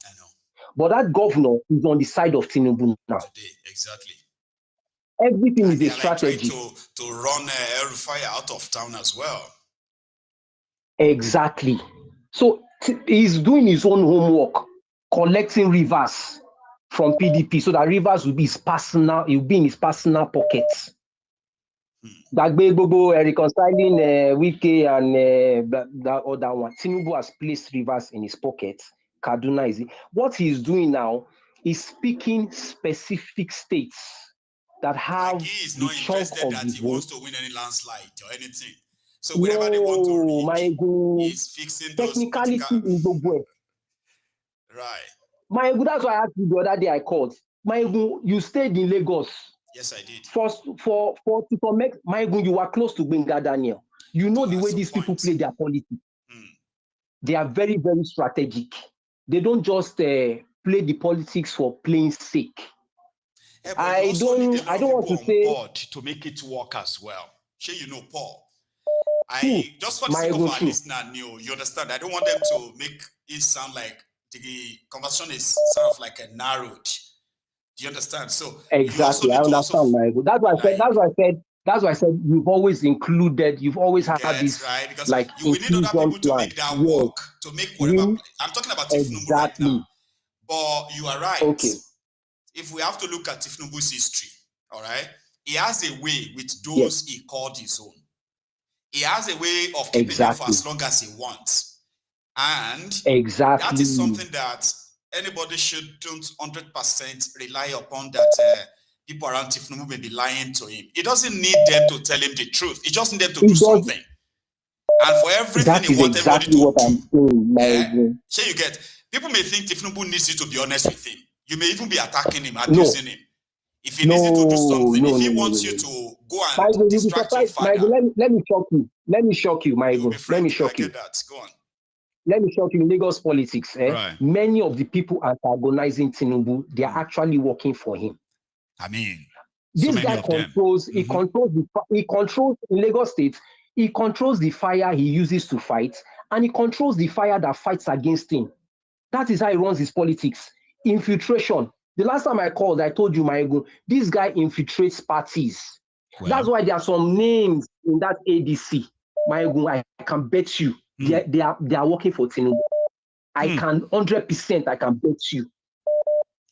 But that governor is on the side of Tinubu now. Today, exactly. Everything is a strategy. To run El Rufai out of town as well. Exactly. So he's doing his own homework, collecting rivers from PDP so that rivers will be his personal, it will be in his personal pockets. Reconciling Wike and that other one. Tinubu has placed rivers in his pocket. Kaduna is what he's doing now is speaking specific states that have he is the not interested chunk of that the he vote. wants to win any landslide or anything. So whenever they want to reach, he's fixing those technicality in the way. Right. That's why I asked you the other day I called. You stayed in Lagos. Yes, I did. For make you were close to Benga Daniel. You know the way these people play their politics. They are very, very strategic. They don't just play the politics for playing sake. Yeah, I don't want to say board to make it work as well. Sure, you know, Paul. Just for the sake of our listener, you understand? I don't want them to make it sound like the conversation is sort of like a narrowed. Do you understand? So exactly, I understand, Michael. That's why I said you've always included. You've always had this right because like we need other people to make that work, to make whatever. I'm talking about Tinubu right now, but you are right. Okay. If we have to look at Tinubu's history, all right, he has a way with those he called his own. He has a way of keeping them for as long as he wants, and that is something that anybody shouldn't 100% rely upon, that people around Tinubu may be lying to him. He doesn't need them to tell him the truth. He just needs them to do something. And for everything he wants everybody to do. So you get, people may think Tinubu needs you to be honest with him. You may even be attacking him, abusing him. If he needs you to do something, if he wants you to go and distract your father. Let me shock you. Let me shock you, Michael. Let me shock you. Go on. Let me show you in Lagos politics. Right. Many of the people antagonizing Tinubu, they are actually working for him. I mean, this guy controls. He controls in Lagos State. He controls the fire he uses to fight, and he controls the fire that fights against him. That is how he runs his politics. Infiltration. The last time I called, I told you, Maego, this guy infiltrates parties. Well, that's why there are some names in that ADC. Maego, I can bet you. They are working for Tinubu. I can 100%. I can bet you.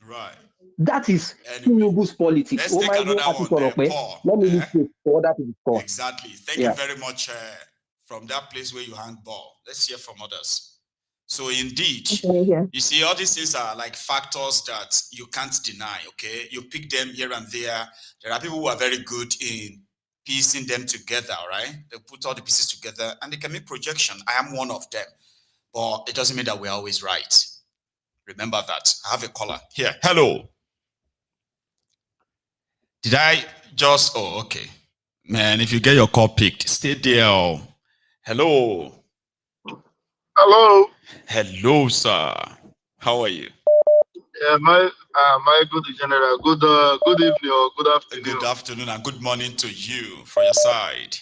Right. That is Tinubu's politics. Let's take another one, Paul. Let me listen for other people. Exactly. Thank you very much from that place where you hang ball. Let's hear from others. So indeed, you see, all these things are like factors that you can't deny. Okay, you pick them here and there. There are people who are very good in piecing them together, right? They put all the pieces together and they can make projection. I am one of them, but it doesn't mean that we're always right. Remember that. I have a caller here. Hello. Did I just, oh, okay. Man, if you get your call picked, stay there. Hello. Hello. Hello, sir. How are you? Yeah, my good general. Good evening or good afternoon. Good afternoon and good morning to you for your side.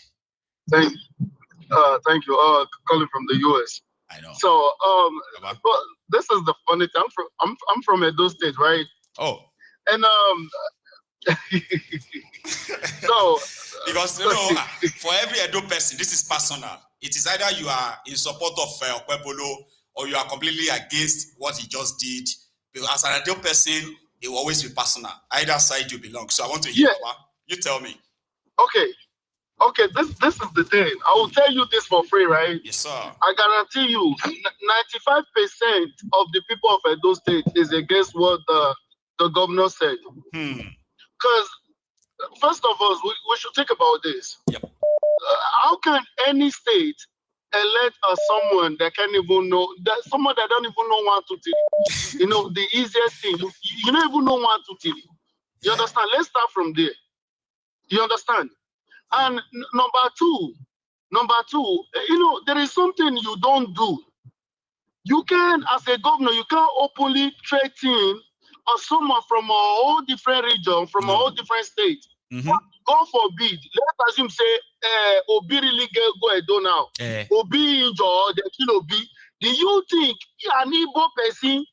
Thank you. Calling from the US. I know. So but this is the funny thing. I'm from Edo State, right? Oh. And so because you know, for every Edo person, this is personal. It is either you are in support of Okpebholo or you are completely against what he just did. Because as an Edo person, it will always be personal. Either side you belong. So I want to hear, Baba. You tell me. Okay, this is the thing. I will tell you this for free, right? Yes, sir. I guarantee you, 95% of the people of Edo State is against what the governor said. Because first of all, we should think about this. Yep. How can any state elect someone that can't even know, that someone that don't even know 1, 2, 3? You know, the easiest thing, you don't even know 1, 2, 3. You understand? Let's start from there. You understand? And number two, you know, there is something you don't do. You can, as a governor, you can't openly threaten someone from a whole different region, from a whole different state. God forbid, let's assume, say, Obi really go Edo now. Obi injured, they kill Obi. Do you think an Igbo person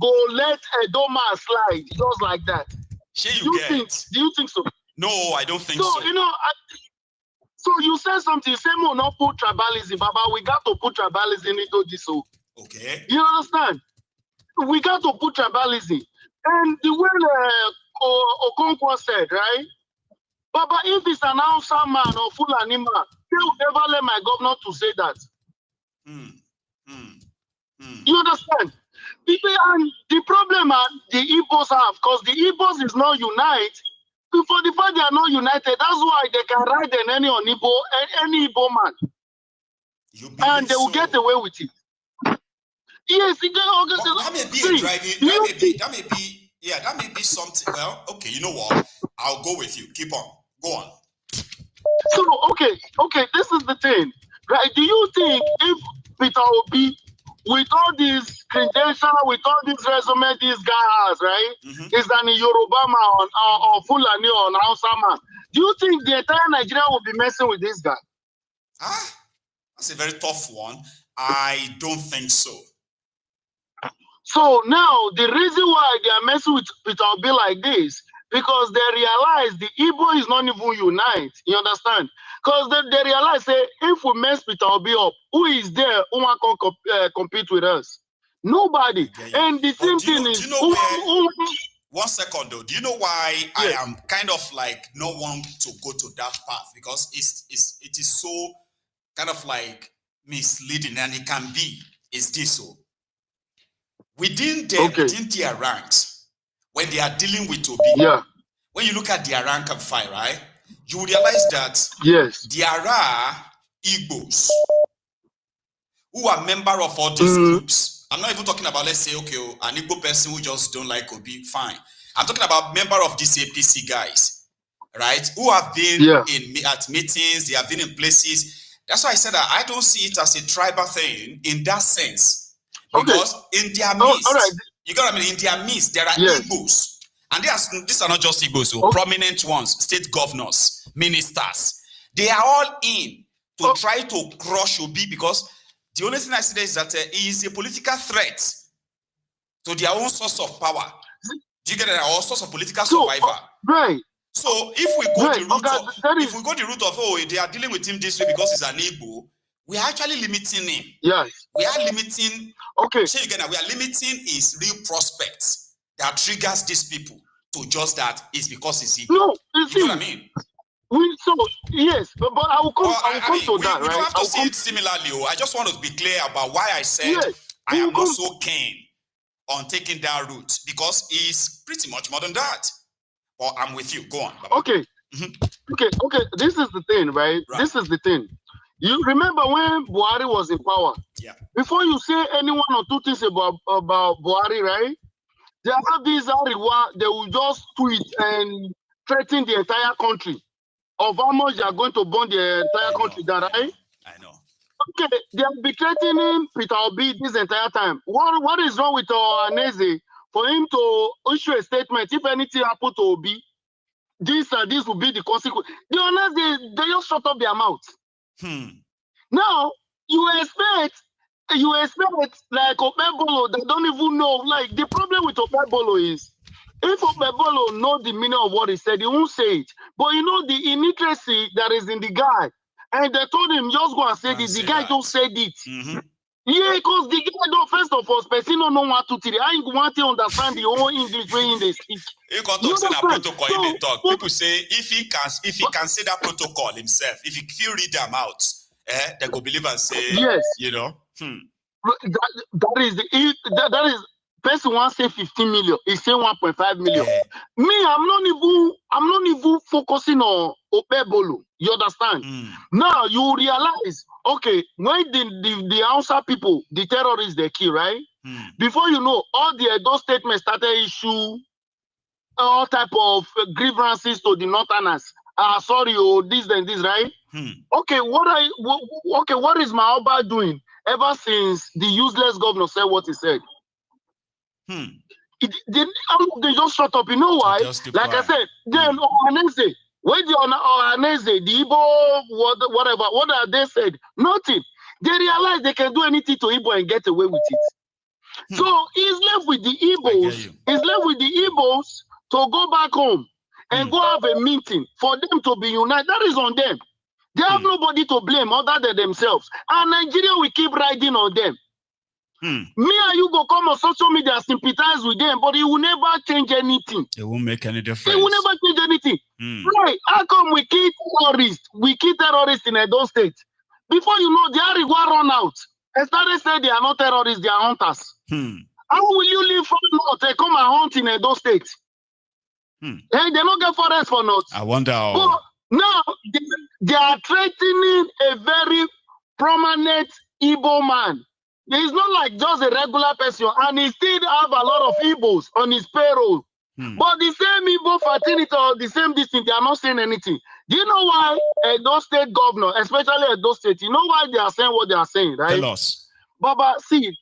go let Edo man slide just like that? Do you think so? No, I don't think so. You know, so you said something, you say, no, not put tribalism, Baba. We got to put tribalism into this. Okay. You understand? We got to put tribalism. And the way Okonkwo said, right? Baba, if it's an Hausa man or Fulani man, they will never let my governor to say that. You understand? And the problem the Igbos have, because the Igbos is not unite. For the fact they are not united, that's why they can ride in any Igbo man. And they will get away with it. Yes, that may be a driving, that may be something. Well, okay, you know what? I'll go with you. Keep on. Go on. So, okay, this is the thing. Right? Do you think if Peter Obi, with all these credentials, with all these resume this guy has, right, is an Yoruba man or Fulani or Hausa man, do you think the entire Nigeria will be messing with this guy? That's a very tough one. I don't think so. So now, the reason why they are messing with Peter Obi like this, because they realize the Igbo is not even unite. You understand? Because they realize, say, if we mess Peter Obi up, who is there who can compete with us? Nobody. And the same thing is... One second, though. Do you know why I am kind of like no one to go to that path? Because it is so kind of like misleading, and it can be. Is this so? Within their ranks, when they are dealing with Obi, when you look at their rank and file, right, you will realize that there are Igbos who are member of all these groups. I'm not even talking about, let's say, okay, an Igbo person who just don't like Obi, fine. I'm talking about member of these APC guys, right, who have been at meetings, they have been in places. That's why I said that I don't see it as a tribal thing in that sense. Because in their midst, you got what I mean? In their midst, there are Igbos. And these are not just Igbos, prominent ones, state governors, ministers. They are all in to try to crush Obi, because the only thing I see there is that he is a political threat to their own source of power. Do you get it? Or source of political survivor. Right. So if we go the route of they are dealing with him this way because he's an Igbo, we are actually limiting him. Yes. We are limiting. So again, we are limiting his real prospects that triggers these people to just that is because he's Igbo. No, you know what I mean? Yes, but I will come. I will come to that. We right? don't have to see it similarly. I just want to be clear about why I said I am not so keen on taking that route, because it's pretty much more than that. But I'm with you. Go on. Baba. Okay. This is the thing, right? This is the thing. You remember when Buhari was in power? Yeah. Before you say any one or two things about Buhari, right? They have these Ariwa, they will just tweet and threaten the entire country of how much they are going to burn the entire country down, right? I know. Okay, they have been threatening Peter Obi this entire time. What is wrong with Aneze for him to issue a statement if anything happened to Obi? This will be the consequence. The honest, they just shut up their mouths. Now you expect like Okpebholo, they don't even know. Like the problem with Okpebholo is, if Okpebholo know the meaning of what he said, he won't say it. But you know the illiteracy that is in the guy, and they told him just go and say this. The guy just said it. Yeah, because the guy don't first of all, person don't know what to tell. I ain't want to understand the whole English way in they speak. You can talk say that protocol in the talk. People say if he can say that protocol himself, if he read them out, they go believe and say yes, you know. That is person wants say 15 million, he say 1.5 million. Me, I'm not even focusing on Okpebholo. You understand? Now you realize, okay, when the Hausa people, the terrorists, they kill, right? Before you know, all the Edo statements started issue all type of grievances to the Northerners. Sorry, this and this, right? Okay, what is my Oba doing ever since the useless governor said what he said? They just shut up. You know why? Like I said, then Ohanese, when the Ohanese, the Igbo, whatever, what have they said? Nothing. They realize they can do anything to Igbo and get away with it. So he's left with the Igbos. He's left with the Igbos to go back home and go have a meeting for them to be united. That is on them. They have nobody to blame other than themselves. And Nigeria will keep riding on them. Me and you go come on social media, sympathize with them, but it will never change anything. It won't make any difference. It will never change anything. Right? How come we kill terrorists? We kill terrorists in Edo State. Before you know, the Arigua run out. And started saying they are not terrorists, they are hunters. How will you leave for north and come and hunt in Edo State? Hey, they don't get forest for north. I wonder how. But now they are threatening a very prominent Igbo man. He's not like just a regular person, and he still have a lot of Igbos on his payroll. But the same Igbo fraternity or the same distance, they are not saying anything. Do you know why Edo State governor, especially Edo State, you know why they are saying what they are saying, right? Tell us. Baba, see,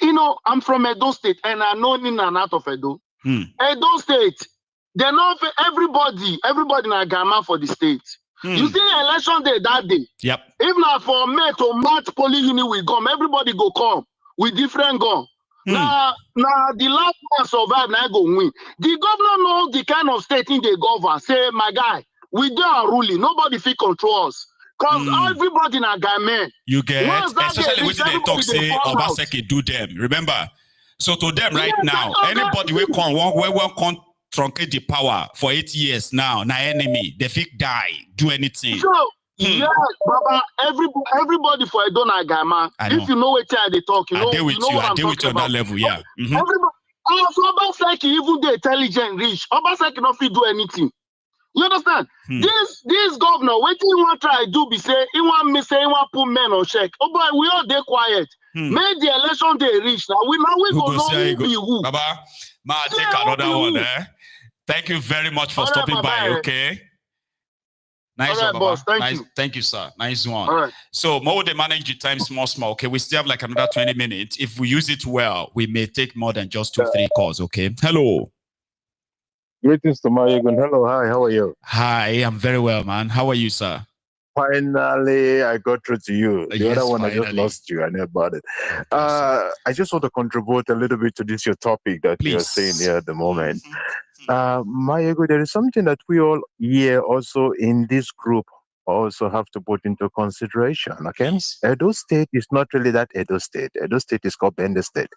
you know, I'm from Edo State, and I know in and out of Edo. Edo State, they're not everybody in Agama for the state. You see election day that day. Yep. If not for me to match police unit will come, everybody go come with different gun. Now the last one survive, now go win. The governor knows the kind of state in the govern. Say, my guy, we do our ruling. Nobody feel control us. Because everybody in Agama. You get, especially when they talk, say, Obaseki do them. Remember? So to them right now, anybody will come truncate the power for 8 years now, enemy, they think die, do anything. So, yes, Baba, everybody for Edo Agama, if you know what they talk, you know, I deal with you on that level, yeah. Everybody, Obaseki, even the intelligent rich, Obaseki not fit do anything. You understand? This governor, what he want to try do be say, he want me say, he want put men on check. Oh boy, we all day quiet. Make the election day reach. Now we go know who be who. Baba, take another one, Thank you very much for stopping by, okay? Nice one, boss. Thank you, sir. Nice one. So, more they manage the time small, okay? We still have like another 20 minutes. If we use it well, we may take more than just 2-3 calls, okay? Hello. Greetings to Mayegun. Hello, hi, how are you? Hi, I'm very well, man. How are you, sir? Finally, I got through to you. The Yes, other one, finally. I just lost you. I know about it. I just want to contribute a little bit to this your topic that you're saying here at the moment. Mayego, there is something that we all here also in this group also have to put into consideration, okay? Edo State is not really that Edo State. Edo State is called Bende State.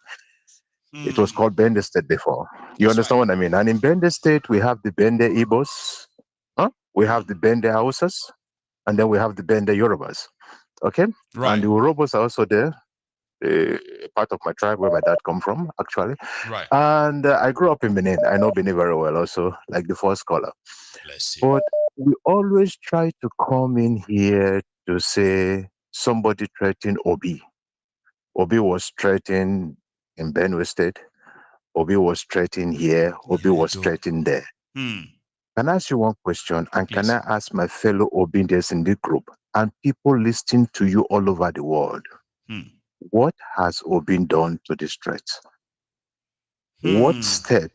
It was called Bende State before. You understand what I mean? And in Bende State, we have the Bende Igbos, we have the Bende Hausas, and then we have the Bende Yorubas, okay? Right. And the Urobos are also there. Part of my tribe where my dad come from, actually. Right. And I grew up in Benin. I know Benin very well also, like the first caller. But we always try to come in here to say somebody threatened Obi. Obi was threatened in Benue State. Obi was threatened here. Obi was threatened there. Can I ask you one question? And can I ask my fellow Obindians in the group and people listening to you all over the world? What has Obi done to this threat? What step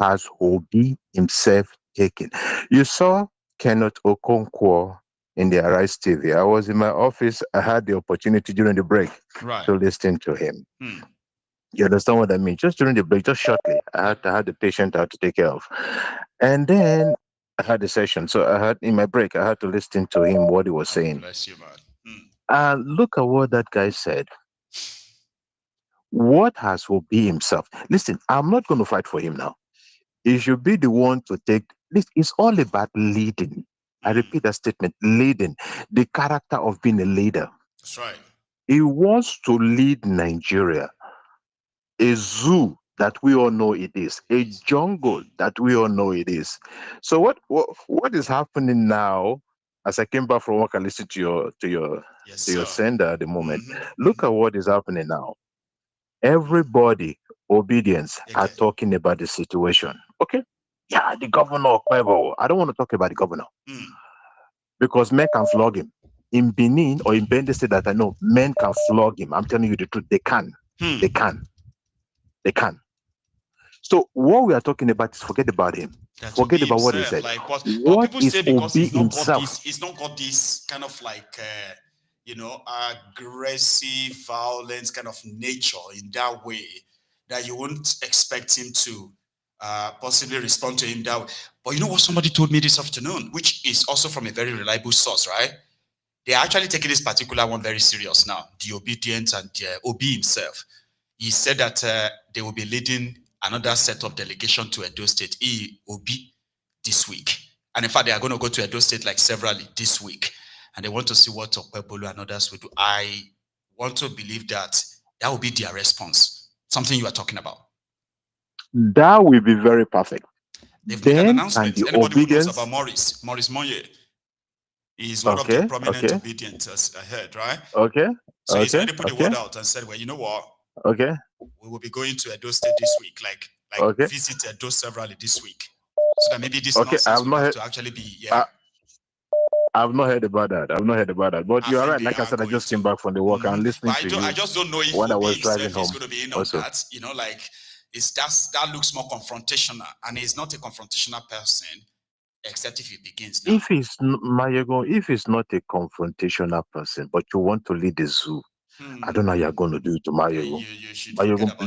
has Obi himself taken? You saw Kenneth Okonkwo in the Arise TV. I was in my office. I had the opportunity during the break to listen to him. You understand what I mean? Just during the break, just shortly, I had the patient I had to take care of. And then I had the session. So in my break, I had to listen to him, what he was saying. Bless you, man. And look at what that guy said. What has Obi himself? Listen, I'm not going to fight for him now. He should be the one to take this. It's all about leading. I repeat that statement, leading. The character of being a leader. That's right. He wants to lead Nigeria. A zoo that we all know it is. A jungle that we all know it is. So what is happening now, as I came back from work and listened to your sender at the moment, look at what is happening now. Everybody, obedience, are talking about the situation. Okay? Yeah, the governor of Okpebholo. I don't want to talk about the governor. Because men can flog him. In Benin or in Bende State that I know, men can flog him. I'm telling you the truth. They can. They can. They can. So what we are talking about is forget about him. Forget about what he said. Like but What people is say because Obi he's not himself? got this, it's not got this kind of like aggressive violence kind of nature in that way that you wouldn't expect him to possibly respond to him that way. But you know what somebody told me this afternoon, which is also from a very reliable source, right? They're actually taking this particular one very serious now, the obedience and Obi himself. He said that they will be leading another set of delegation to Edo State, Obi, this week. And in fact, they are going to go to Edo State like severally this week. And they want to see what Okpebholo and others will do. I want to believe that that will be their response. Something you are talking about. That will be very perfect. They've made an Then announcement. can the Anybody who knows obedience about Maurice Monye, he's one of the prominent obedient ahead, right? Okay. So he's already put the word out and said, well, you know what? Okay. We will be going to Edo State this week, like visit Edo severally this week. So that maybe this nonsense will have to actually be, I've not heard about that. I've not heard about that. But you are right. Like I said, I just came back from the work and listening to you. I just don't know if when I Obi was driving himself is home going to be in also. on that. You know, like that looks more confrontational, and he's not a confrontational person, except if he begins now. If he's Mayego, if he's not a confrontational person, but you want to lead the zoo, I don't know how you're going to do it to Mayego. Mayego,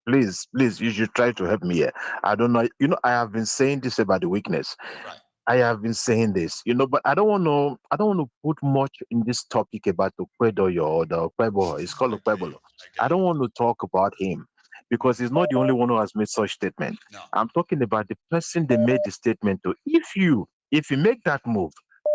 please, you should try to help me here. I don't know. You know, I have been saying this about the weakness. Right. I have been saying this, you know, but I don't want to put much in this topic about Okpebholo or the Okpebholo. It's called Okpebholo. I don't want to talk about him because he's not the only one who has made such statement. No. I'm talking about the person they made the statement to. If you make that move,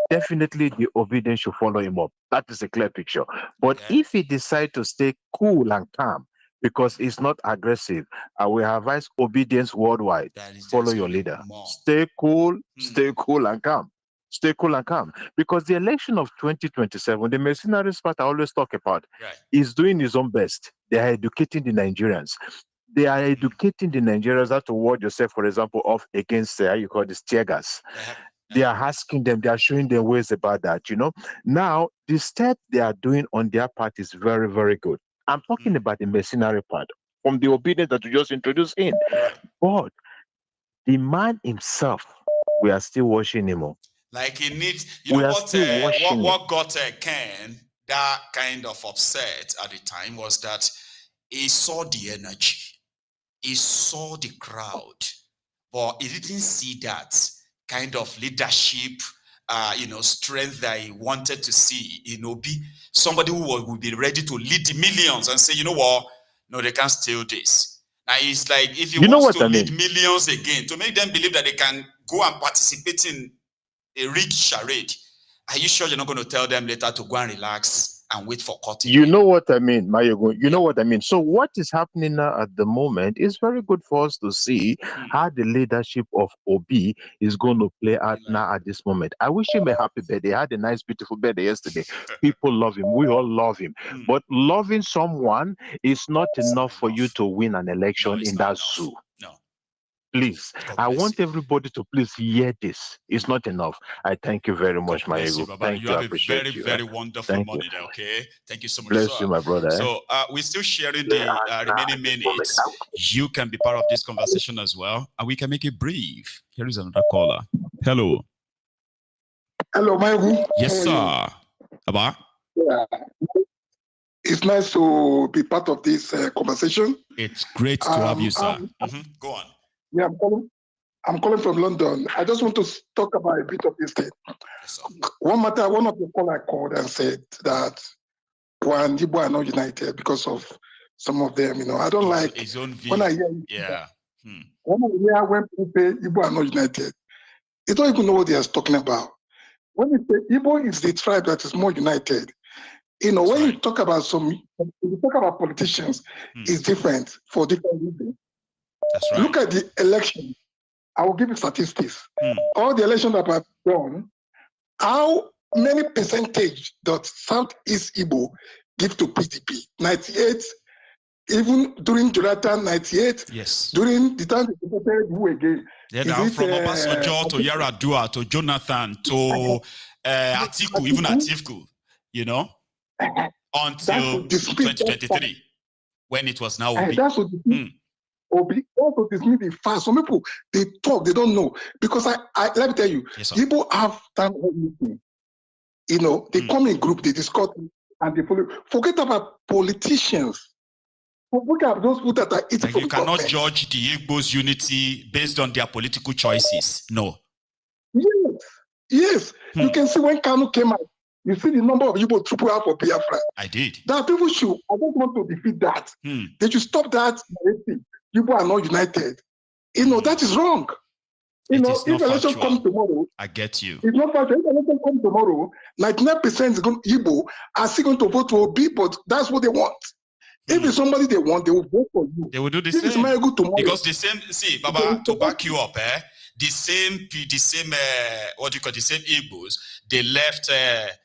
definitely the obedience should follow him up. That is a clear picture. But if he decides to stay cool and calm, because it's not aggressive, I will advise obedience worldwide. Follow your leader. Stay cool and calm. Stay cool and calm. Because the election of 2027, the mercenaries part I always talk about, is doing his own best. They are educating the Nigerians. They are educating the Nigerians how to ward yourself, for example, off against how you call this tear gas. They are asking them, they are showing them ways about that, you know. Now, the step they are doing on their part is very, very good. I'm talking about the mercenary part, from the obedience that you just introduced in. But the man himself, we are still watching him. Like he needs, you know what got Ken that kind of upset at the time was that he saw the energy, he saw the crowd, but he didn't see that kind of leadership, strength that he wanted to see in Obi. Somebody who would be ready to lead the millions and say, you know what, no, they can't steal this. Now it's like if he wants to lead millions again, to make them believe that they can go and participate in a rigged charade, are you sure you're not going to tell them later to go and relax and wait for court? You know what I mean, Mayego. You know what I mean. So what is happening now at the moment is very good for us to see how the leadership of Obi is going to play out now at this moment. I wish him a happy birthday. He had a nice, beautiful birthday yesterday. People love him. We all love him. But loving someone is not enough for you to win an election in that zoo. No. Please, I want everybody to please hear this. It's not enough. I thank you very much, my ego. Thank you. I appreciate you. You have a very, very wonderful morning there, okay? Thank you so much. Bless you, my brother. So we're still sharing the remaining minutes. You can be part of this conversation as well, and we can make it brief. Here is another caller. Hello. Hello, my ego. Yes, sir. Abba? Yeah. It's nice to be part of this conversation. It's great to have you, sir. Go on. Yeah, I'm calling from London. I just want to talk about a bit of this thing. One of the callers I called and said that when Igbo are not united because of some of them, I don't like his own view. When I hear when people say Igbo are not united, they don't even know what they are talking about. When you say Igbo is the tribe that is more united, when you talk about politicians, it's different for different reasons. That's right. Look at the election. I will give you statistics. All the elections that I've done, how many percentage does Southeast Igbo give to PDP? 98, even during Jonathan, 98. Yes. During the time they voted, who again? Yeah, down from Obasanjo to Yaradua to Jonathan to Atiku, even Atiku, until 2023, when it was now Obi. That's what Obi also dismiss the fast. Some people, they talk, they don't know. Because I let me tell you, people have time meeting. They come in group, they discuss, and they follow. Forget about politicians. Forget about those people that are eating. You cannot judge the Igbo's unity based on their political choices. No. Yes. You can see when Kanu came out, you see the number of Igbo troops out for Biafra. I did. That people should, I don't want to defeat that. They should stop that. People are not united. That is wrong. If election comes tomorrow, I get you. It's not factual. If election comes tomorrow, 99% Igbo are still going to vote for Obi, but that's what they want. If it's somebody they want, they will vote for you. They will do the same. Because the same, Baba, to back you up, the same Igbos, they left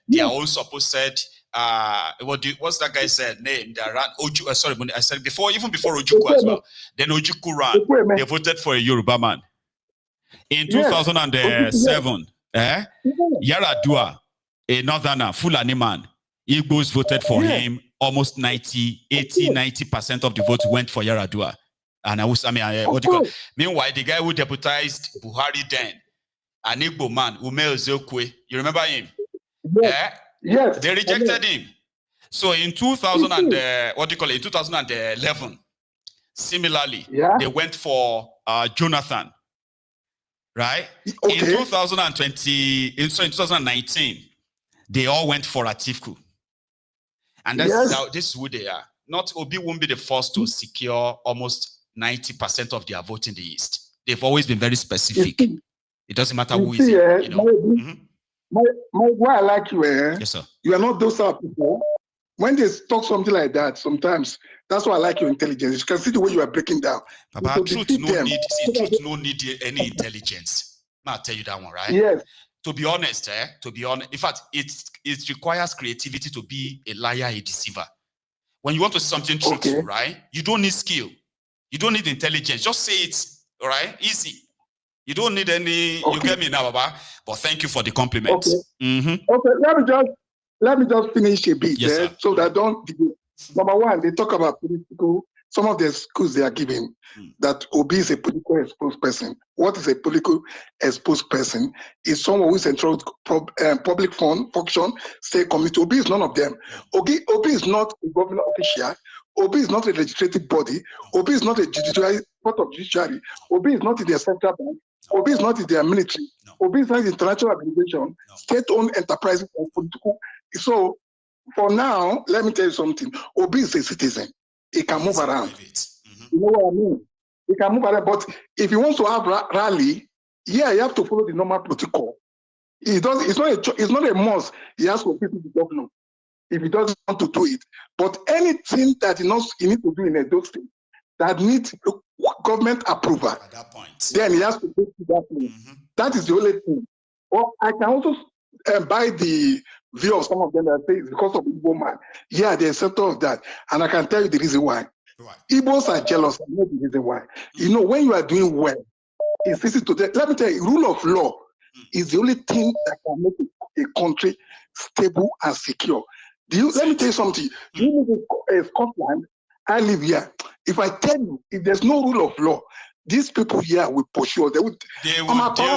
their own supposed what's that guy said name that ran Oju, sorry, I said before Ojukwu as well. Then Ojukwu ran. They voted for a Yoruba man. In 2007, Yaradua, a northerner, Fulani man, Igbos voted for him. Almost 90% of the vote went for Yaradua. And meanwhile, the guy who deputized Buhari then, an Igbo man, Ume Ozekwe, you remember him? Yes. They rejected him. So in 2011, similarly, they went for Jonathan, right? Okay. In 2019, they all went for Atiku. And that's how this is who they are. Not Obi won't be the first to secure almost 90% of their vote in the East. They've always been very specific. It doesn't matter who is it. Why I like you, yes, sir. You are not those type of people. When they talk something like that, sometimes that's why I like your intelligence. You can see the way you are breaking down. But truth no need any intelligence. I'll tell you that one, right? Yes. To be honest, in fact, it requires creativity to be a liar, a deceiver. When you want to say something truthful, right? You don't need skill. You don't need intelligence. Just say it, all right? Easy. You don't need any. You get me now, Baba. But thank you for the compliments. Okay, let me just finish a bit so that don't. Number one, they talk about political. Some of the schools they are giving that Obi is a political exposed person. What is a political exposed person? Is someone who is enrolled public function, state committee. Obi is none of them. Obi is not a government official. Obi is not a legislative body. Obi is not a part of judiciary. Obi is not in their central bank. Obi is not in their military. Obi is not in international organization, state-owned enterprises and political. So for now, let me tell you something. Obi is a citizen. He can move around. You know what I mean? He can move around. But if he wants to have rally, you have to follow the normal protocol. It's not a must. He has to visit the governor if he doesn't want to do it. But anything that he needs to do in Edo State that needs government approval, at that point, then he has to go to that place. That is the only thing. Or I can also buy the view of some of them that say it's because of Igbo man. Yeah, there's a center of that. And I can tell you the reason why. Right. Igbos are jealous. I know the reason why. When you are doing well, it's easy to tell. Let me tell you, rule of law is the only thing that can make a country stable and secure. Let me tell you something. You live in Scotland, I live here. If I tell you, if there's no rule of law, these people here will pursue. They will deal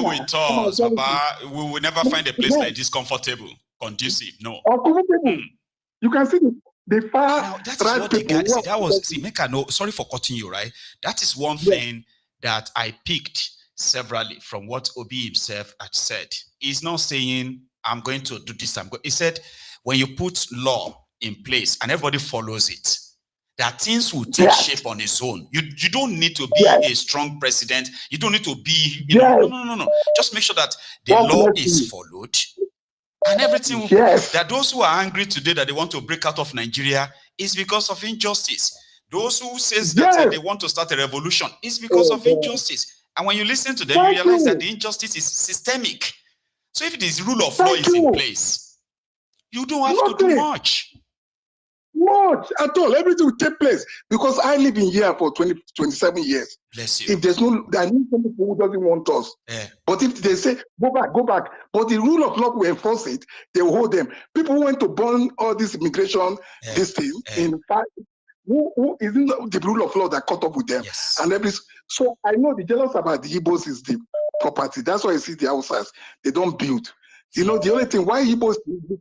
with us, Papa. We will never find a place like this comfortable, conducive. No. You can see the far right people. Make a note. Sorry for cutting you, right? That is one thing that I picked severally from what Obi himself had said. He's not saying, I'm going to do this. He said, when you put law in place and everybody follows it, that things will take shape on its own. You don't need to be a strong president. You don't need to be, no. Just make sure that the law is followed and everything will, that those who are angry today that they want to break out of Nigeria is because of injustice. Those who says that they want to start a revolution is because of injustice. And when you listen to them, you realize that the injustice is systemic. So if this rule of law is in place, you don't have to do much. What at all? Everything will take place because I live in here for 27 years. Bless you. If there's no, I need some people who doesn't want us. But if they say go back, but the rule of law will enforce it, they will hold them. People who want to burn all this immigration, this thing, in fact, who isn't the rule of law that caught up with them? And every so I know the jealous about the Igbos is the property. That's why you see the houses they don't build. You know, the only thing why Igbos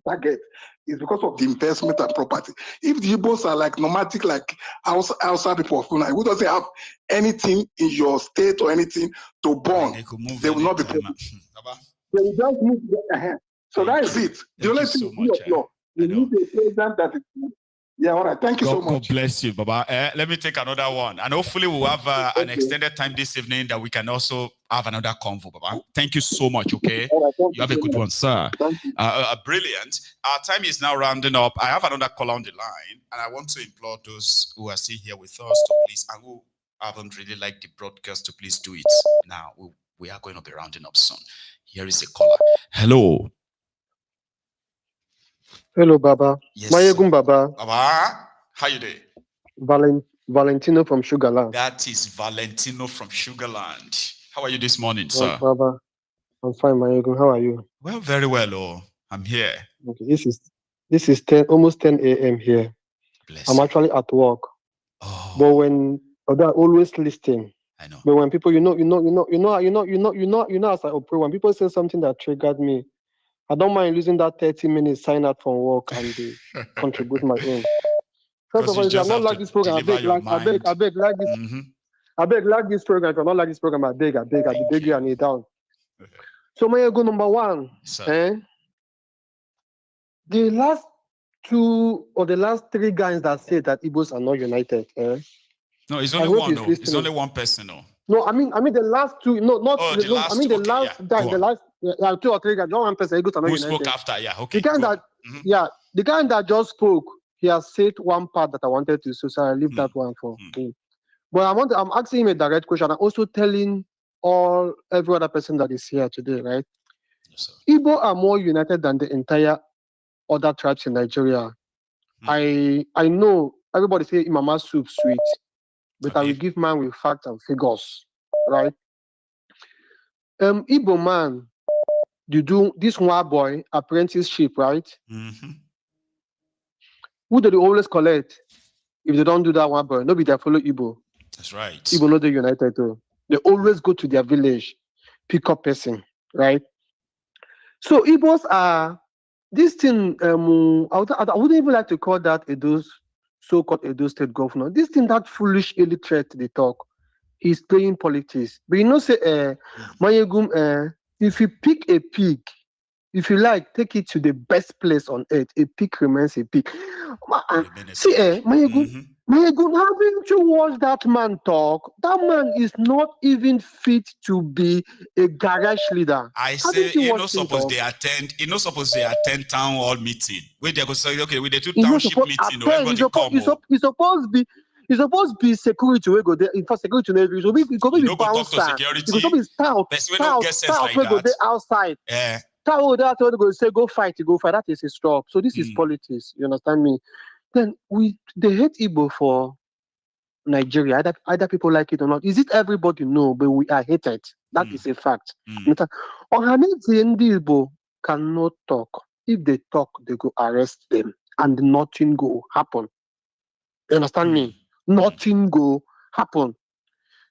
target is because of the investment and property. If the Igbos are like nomadic, like outside people of Funai, who doesn't have anything in your state or anything to burn, they will not be paid. They will just move ahead. So that is it. The only thing is you need a president that is. Yeah, all right. Thank you so much. God bless you, Baba. Let me take another one. And hopefully we'll have an extended time this evening that we can also have another convo, Baba. Thank you so much, okay? You have a good one, sir. Brilliant. Our time is now rounding up. I have another call on the line, and I want to implore those who are still here with us to please, and who haven't really liked the broadcast, to please do it. Now, we are going to be rounding up soon. Here is a caller. Hello. Hello, Baba. Yes. Mayegum, Baba. Baba, how you doing? Valentino from Sugarland. That is Valentino from Sugarland. How are you this morning, sir? Baba, I'm fine, Mayegum. How are you? Well, very well. Oh, I'm here. Okay, this is almost 10 a.m. here. I'm actually at work. But when I always listen. I know. But when people, as I operate, when people say something that triggered me, I don't mind losing that 30 minutes sign out from work and contribute my own. First of all, if you not like this program, I beg like this. I beg like this program. If you not like this program, I beg you and it down. So may I go number one? The last 2 or the last 3 guys that say that Igbos are not united. No, it's only one. No, it's only one person. No, I mean the last 2. No, not. Oh, the last, I mean the last guy. The last 2 or 3 guys. Not one person. Igbos are not united. Who spoke after? Yeah, okay. The guy that, the guy that just spoke. He has said one part that I wanted to, so I leave that one for him. But I'm asking him a direct question. I'm also telling every other person that is here today, right? Yes, Igbo are more united than the entire other tribes in Nigeria. I know everybody say Imama soup sweet, but I will give man with facts and figures, right? Igbo man, you do this one boy apprenticeship, right? Who do they always collect if they don't do that one boy? Nobody they follow Igbo. That's right. Igbo not the united too. They always go to their village, pick up person, right? So Igbos are this thing. I wouldn't even like to call that Edo's so-called Edo state governor. This thing that foolish illiterate they talk. He's playing politics. But you know, say Mayegum, if you pick a pig, if you like, take it to the best place on earth. A pig remains a pig. See, Mayegum, haven't you watched that man talk? That man is not even fit to be a garage leader. I say, you not supposed they attend town hall meeting. Where they go say, okay, with the 2 township meeting, everybody come. He's supposed to be security. We go there for security. He go be talk to security. He go be staff. We go there outside. Yeah. Go say go fight. That is a stop. So this is politics. You understand me? Then they hate Igbo for Nigeria. Either people like it or not. Is it everybody? No, but we are hated. That is a fact. Ohaneze ndị Igbo cannot talk. If they talk, they go arrest them, and nothing go happen. You understand me? Nothing go happen.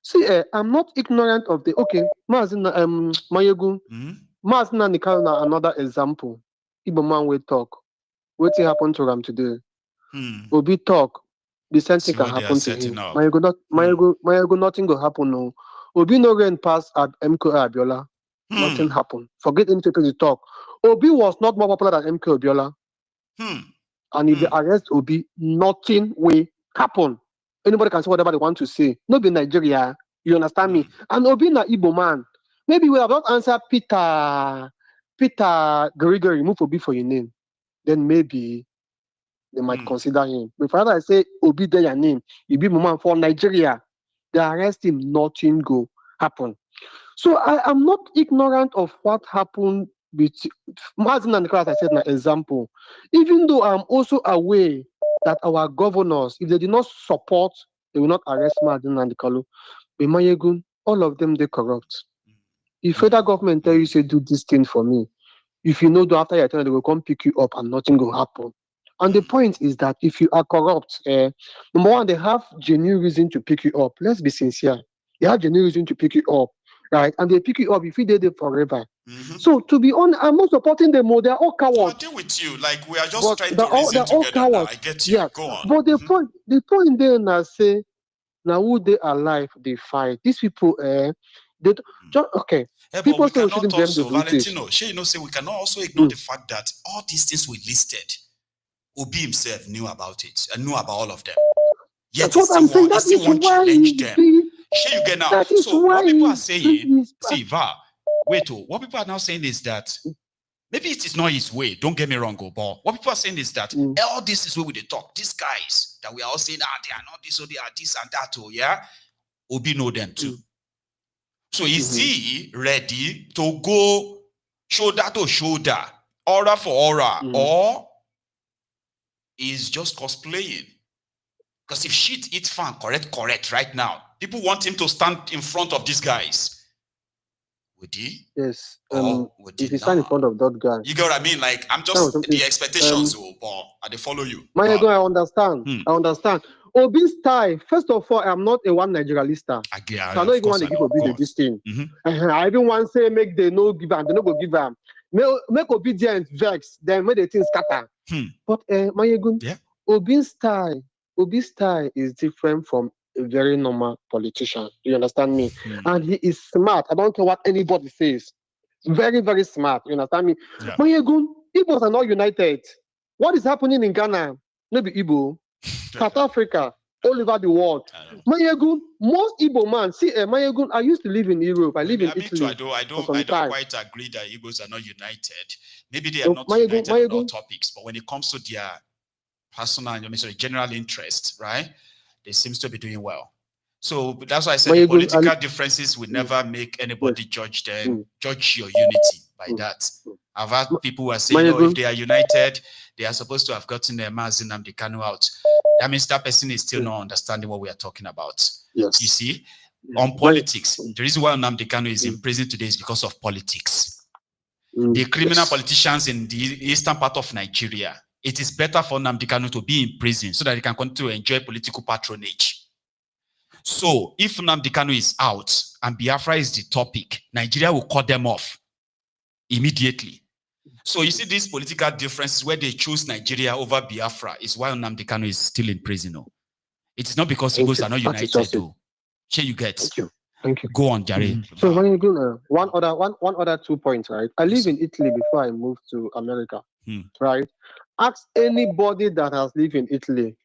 See, I'm not ignorant of the Mazina Mayegu. Mazina Nikana, another example. Igbo man will talk. What happened to them today? Obi talk. The same thing can happen to him. Mayego, nothing will happen. No. Obi no rain pass at MK Abiola. Nothing happened. Forget him to talk. Obi was not more popular than MK Abiola. And if they arrest Obi, nothing will happen. Anybody can say whatever they want to say. Not be Nigeria. You understand me? And Obi na Igbo man. Maybe we have not answered Peter Gregory, move Obi for your name. Then maybe they might consider him. But father, I say Obi there your name. You be man for Nigeria. They arrest him, nothing go happen. So I am not ignorant of what happened with Martin and Nicholas. I said an example. Even though I'm also aware that our governors, if they did not support, they will not arrest Martin and Nicholas. But Mayegun, all of them they corrupt. If federal government tell you say do this thing for me, if you know do after your turn, they will come pick you up and nothing will happen. And the point is that if you are corrupt, number one, they have genuine reason to pick you up. Let's be sincere. They have genuine reason to pick you up, right? And they pick you up if you did it forever. So to be honest, I'm not supporting them. They're all cowards. I deal with you. Like we are just trying to reason together now. I get you. Yes. Go on. But the point there now say, now who they alive, they fight. These people, they just okay. People say we shouldn't blame the British. Valentino, you know, say we cannot also ignore the fact that all these things we listed, Obi himself knew about it and knew about all of them. Yet That's what I'm saying. That is why challenge them. You get now. So what people are saying, see, what people are now saying is that maybe it is not his way. Don't get me wrong, but what people are saying is that all this is where we talk. These guys that we are all saying, they are not this or they are this and that. Oh, yeah. Obi know them too. So is he ready to go shoulder to shoulder, aura for aura, or is just cosplaying? Because if shit eats fan, correct right now, people want him to stand in front of these guys. Would he? Yes. If he stand in front of that guy. You get what I mean? Like, I'm just the expectations, but I follow you. I understand. I understand. Obi's tie, first of all, I'm not a one Nigerialista. I don't even want to give Obi this thing. I even want to say make they no give him, they no go give him. Make obedient vex, then make the thing scatter. But Mayegun, Obi's tie is different from a very normal politician. Do you understand me? And he is smart. I don't care what anybody says. Very, very smart. You understand me? Mayegun, Igbos are not united. What is happening in Ghana? Maybe Igbo. South Africa, all over the world. Mayegun, most Igbo man. See, Mayegun, I used to live in Europe. I live in Italy. I don't quite agree that Igbos are not united. Maybe they are not united on all topics, but when it comes to their personal, general interest, right? They seem to be doing well. So that's why I said the political differences will never make anybody judge them, judge your unity by that. I've had people who are saying, if they are united, they are supposed to have gotten their Mazi Nnamdi Kanu out. That means that person is still not understanding what we are talking about. Yes. You see, on politics, the reason why Nnamdi Kanu is in prison today is because of politics. The criminal politicians in the eastern part of Nigeria, it is better for Nnamdi Kanu to be in prison so that he can continue to enjoy political patronage. So if Nnamdi Kanu is out and Biafra is the topic, Nigeria will cut them off immediately. So you see these political differences where they choose Nigeria over Biafra is why Nnamdi Kanu is still in prison. It is not because Igbos are not united though. Sure you get. Thank you. Go on, Jared. So when you do one other 2 points, right? I live in Italy before I moved to America. Right? Ask anybody that has lived in Italy.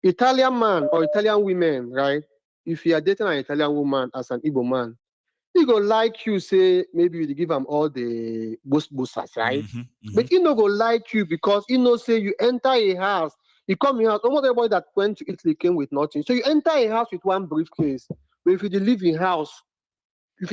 Italian man or Italian women, right? If you are dating an Italian woman as an Igbo man, he go like you, say maybe you give him all the boosters, right? But he no go like you because he no say you enter a house, you come in house. Almost everybody that went to Italy came with nothing. So you enter a house with one briefcase. But if you live in house, you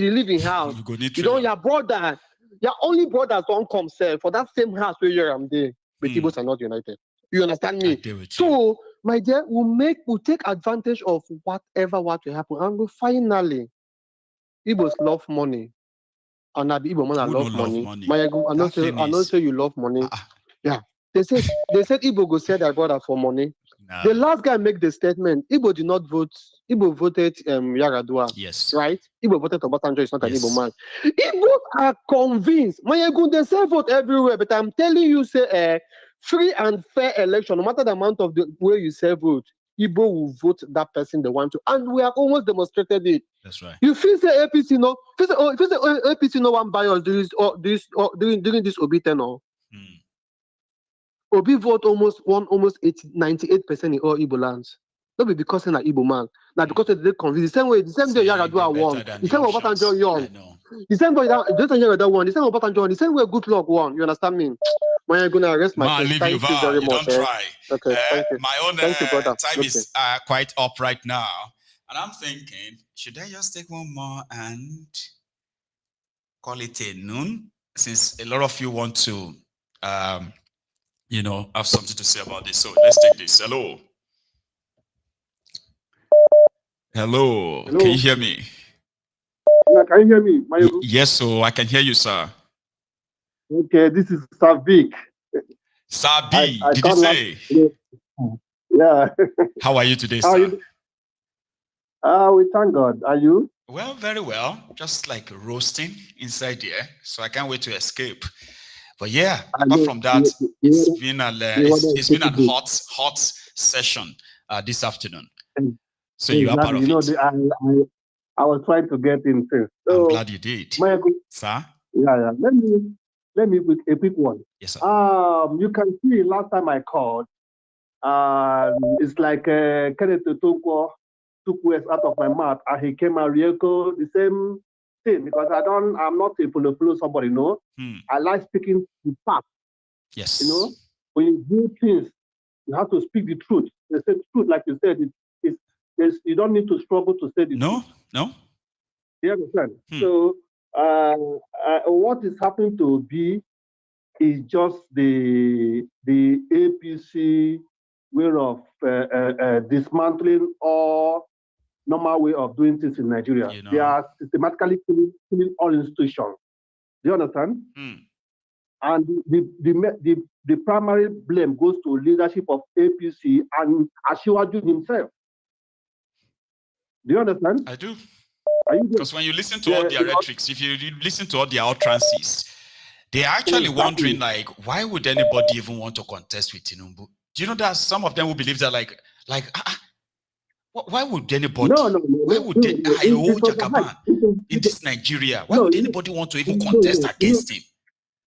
don't your brother, your only brothers don't come sell for that same house where you're there. But Igbos are not united. You understand me? So my dear, we'll take advantage of what will happen, and we finally. Igbos love money. And the Igbo man love money. I not say you love money. Yeah. They said Igbo go sell their brother for money. No. The last guy make the statement, Igbo did not vote. Igbo voted Yaradua. Yes. Right? Igbo voted Obasanjo, is not an Igbo man. Igbos are convinced. They say vote everywhere, but I'm telling you, say free and fair election, no matter the amount of the way you say vote, Igbo will vote that person they want to. And we have almost demonstrated it. That's right. You feel say APC no? Feel say APC no one bias during this Obi tenure. Obi vote almost 98% in all Igbo lands. Not because I'm an Igbo man. Now because they convince the same way they Yaradua won. The same way Obasanjo won. The same way that won. The same way Obasanjo. The same way Good Luck won. You understand me? When I'm gonna arrest my case. Thank you very much. Don't try. Okay, thank you. My own thank you, brother. time is quite up right now, and I'm thinking, should I just take one more and call it a noon? Since a lot of you want to, have something to say about this. So let's take this. Hello. Hello. Can you hear me? Yeah, can you hear me? Yes, so I can hear you, sir. Okay, this is Savik. Sabi, did you say? Yeah. How are you today, sir? We thank God. Are you? Well, very well. Just like roasting inside here, so I can't wait to escape. But yeah, apart from that, it's been a hot session this afternoon. So you are part of it. I was trying to get in first. So, I'm glad you did, sir. Yeah. Let me with a quick one. Yes, sir. You can see last time I called, it's like Kenneth Okonkwo took words out of my mouth, and he came and re-echoed the same thing because I'm not a follow somebody, I like speaking the fact. Yes. When you do things, you have to speak the truth. The same truth, like you said, you don't need to struggle to say the truth. No. You understand? So what is happening to B is just the APC way of dismantling all normal way of doing things in Nigeria. They are systematically killing all institutions. Do you understand? And the primary blame goes to leadership of APC and Asiwaju himself. Do you understand? I do. Because when you listen to all their rhetorics, if you listen to all their utterances, they're actually wondering, like, why would anybody even want to contest with Tinubu? Do you know that some of them will believe that, why would anybody? Why would they? In this Nigeria, why would anybody want to even contest against him?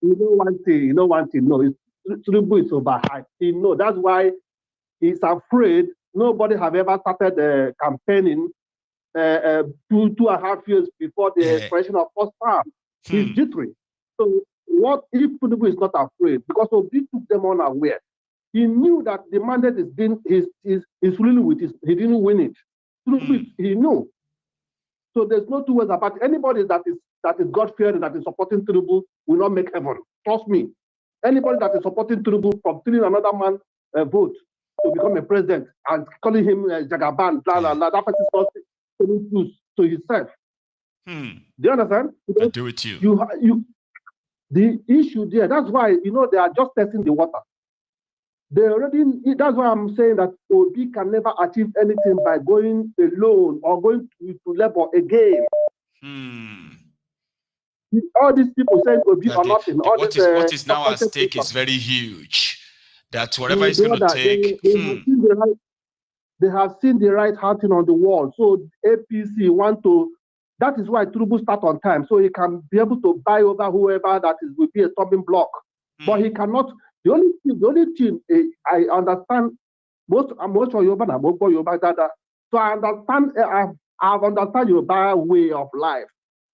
You know one thing. No, Tinubu is overhyped. That's why he's afraid. Nobody have ever started campaigning 2.5 years before the expiration of first term. He's jittery. So what if Tinubu is not afraid? Because Obi took them unaware. He knew that the mandate is really with his. He didn't win it. He knew. So there's no two ways about it. Anybody that is God-fearing, that is supporting Tinubu will not make heaven. Trust me. Anybody that is supporting Tinubu from stealing another man's vote to become a president and calling him Jagaban, blah, blah, blah, that person is not telling truth to himself. Do you understand? I do with you. The issue there, that's why, they are just testing the water. That's why I'm saying that Obi can never achieve anything by going alone or going to labor again. All these people saying Obi or nothing. What is now at stake is very huge. That whatever is going to take. They have seen the right hunting on the wall. So APC want to. That is why Tinubu start on time, so he can be able to buy over whoever that is will be a stumbling block. But he cannot. The only thing I understand most of Yoruba data. So I understand. I've understand Yoruba way of life.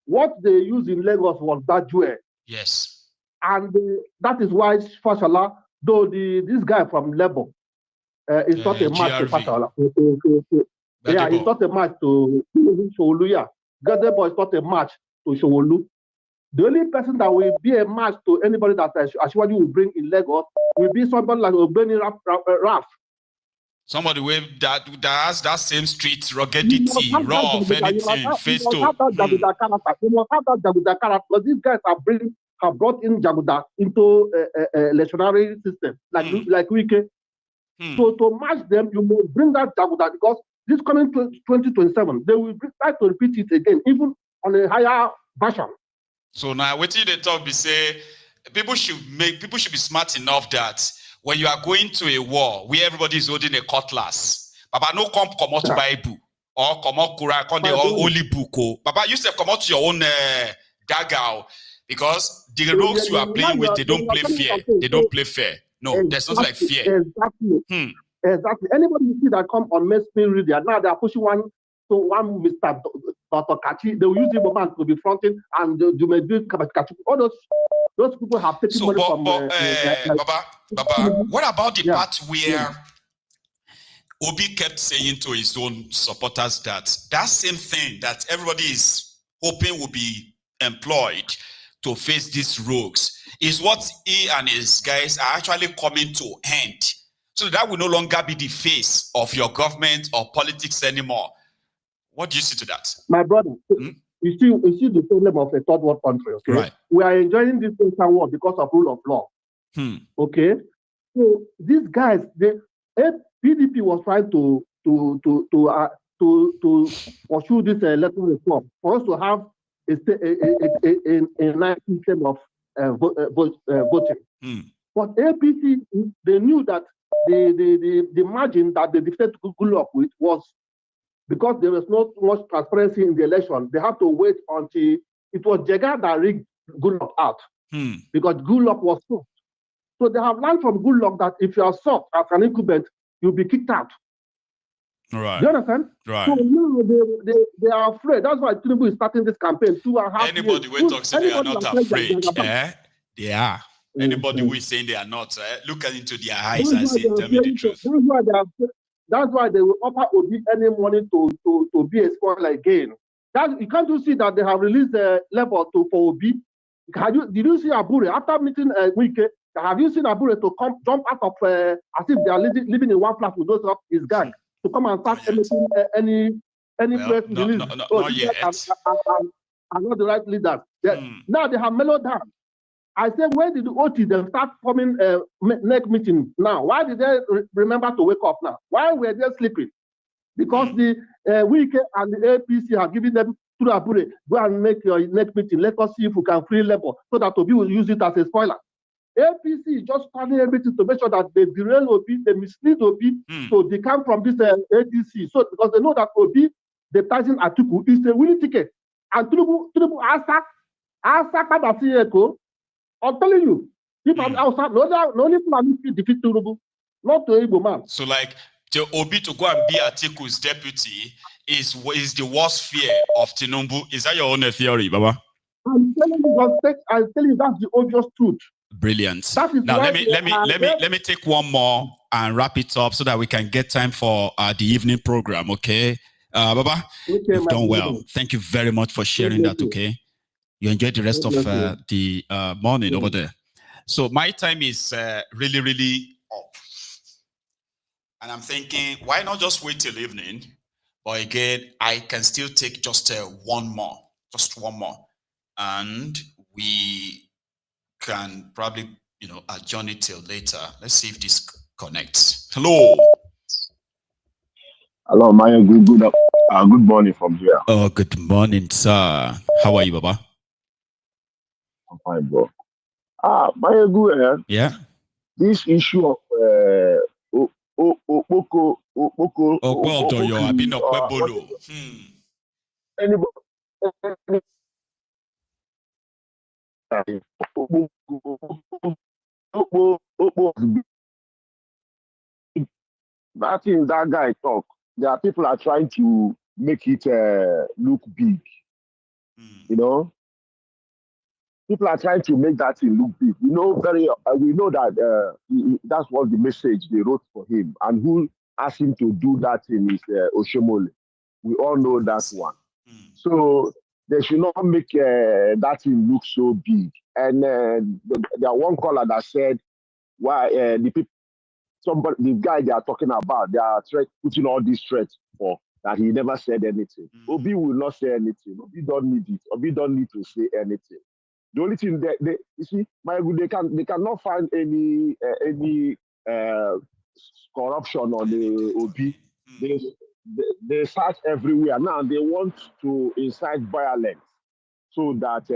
What they use in Lagos was Bajue. Yes. And that is why Fashola, though this guy from Lebo, it's not a match to Fashola. Yeah, it's not a match to Showoluya. Gadebo is not a match to Showolu. The only person that will be a match to anybody that Asiwaju will bring in Lagos will be somebody like Obeni Raf. Somebody that has that same street ruggedity, rough, anything, face to. You must have that Jaguda character because these guys have brought in Jaguda into a electionary system like Wike. So to match them, you must bring that Jaguda because this coming 2027, they will try to repeat it again, even on a higher version. So now, what they talk, we say people should be smart enough that when you are going to a war where everybody is holding a cutlass, Baba no come out Bible or come out Quran, come the holy book. Baba, you say come out your own dagger because the rogues you are playing with, they don't play fair. They don't play fair. No, there's nothing like fear. Exactly. Anybody you see that come on mainstream media, now they are pushing one Mr. Dr. Kachi, they will use him to be fronting, and you may do Kachi. All those people have taken money from. Baba, what about the part where Obi kept saying to his own supporters that same thing that everybody is hoping will be employed to face these rogues is what he and his guys are actually coming to end. So that will no longer be the face of your government or politics anymore. What do you see to that? My brother, you see the problem of a third world country, okay? Right. We are enjoying this Western world because of rule of law. Okay? So these guys, PDP was trying to pursue this electoral reform for us to have a nice system of voting. But APC, they knew that the margin that they defeated Goodluck with was because there was not much transparency in the election. They have to wait until it was Jega that rigged Goodluck out because Goodluck was soft. So they have learned from Goodluck that if you are soft as an incumbent, you'll be kicked out. Right. Do you understand? Right. So now they are afraid. That's why Tenebe is starting this campaign 2.5 years. Anybody who talks they are not afraid, they are. Anybody who is saying they are not, look into their eyes and say, tell me the truth. That's why they will offer Obi any money to be a spoiler again. You can't just see that they have released the level for Obi. Did you see Abure after meeting Wike? Have you seen Abure to come jump out of as if they are living in one flat with those of his gang to come and start any place release? Not yet. I'm not the right leader. Now they have mellowed down. I said, where did the OT them start forming next meeting now? Why did they remember to wake up now? Why were they sleeping? Because the Wike and the APC have given them to Abure, go and make your next meeting. Let us see if we can free labor so that Obi will use it as a spoiler. APC is just planning everything to make sure that they derail Obi, they mislead Obi, so they come from this ADC. So because they know that Obi, the Tyson Atiku, is a winning ticket. And Tinubu Asa Kadasi. I'm telling you, if I'm outside, no only plan to defeat Tinubu, not to Igbo man. So like to Obi to go and be Atiku's deputy is the worst fear of Tinubu. Is that your own theory, Baba? I'm telling you that's the obvious truth. Brilliant. Now let me take one more and wrap it up so that we can get time for the evening program. Okay, Baba, you've done well. Thank you very much for sharing that. Okay, you enjoyed the rest of the morning over there. So my time is really up, and I'm thinking, why not just wait till evening? But again, I can still take just one more, and we can probably, adjourn it till later. Let's see if this connects. Hello. Hello, Maya. Good morning from here. Oh, good morning, sir. How are you, Baba? I'm fine, bro. Maya, good. Yeah. This issue of Okpebholo. That thing that guy talk, there are people are trying to make it look big. People are trying to make that thing look big. We know that that's what the message they wrote for him, and who asked him to do that thing is Oshomole. We all know that one. So they should not make that thing look so big. And there are one caller that said, why the guy they are talking about, they are putting all these threats for that he never said anything. Obi will not say anything. Obi don't need it. Obi don't need to say anything. The only thing you see, they cannot find any corruption on the Obi. They search everywhere. Now they want to incite violence so that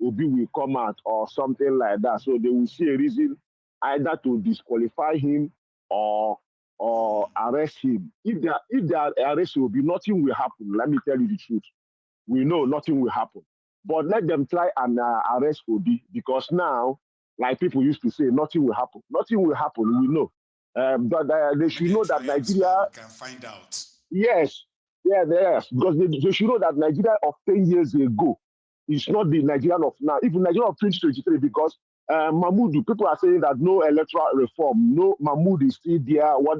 Obi will come out or something like that. So they will see a reason either to disqualify him or arrest him. If they arrest Obi, nothing will happen. Let me tell you the truth. We know nothing will happen. But let them try and arrest Obi, because now, like people used to say, nothing will happen. Nothing will happen, we know. But they should know that Nigeria can find out. Yes, yes, because they should know that Nigeria of 10 years ago is not the Nigerian of now. Even Nigeria of 2023, because Mahmoud, people are saying that no electoral reform, no Mahmoud is still there. What.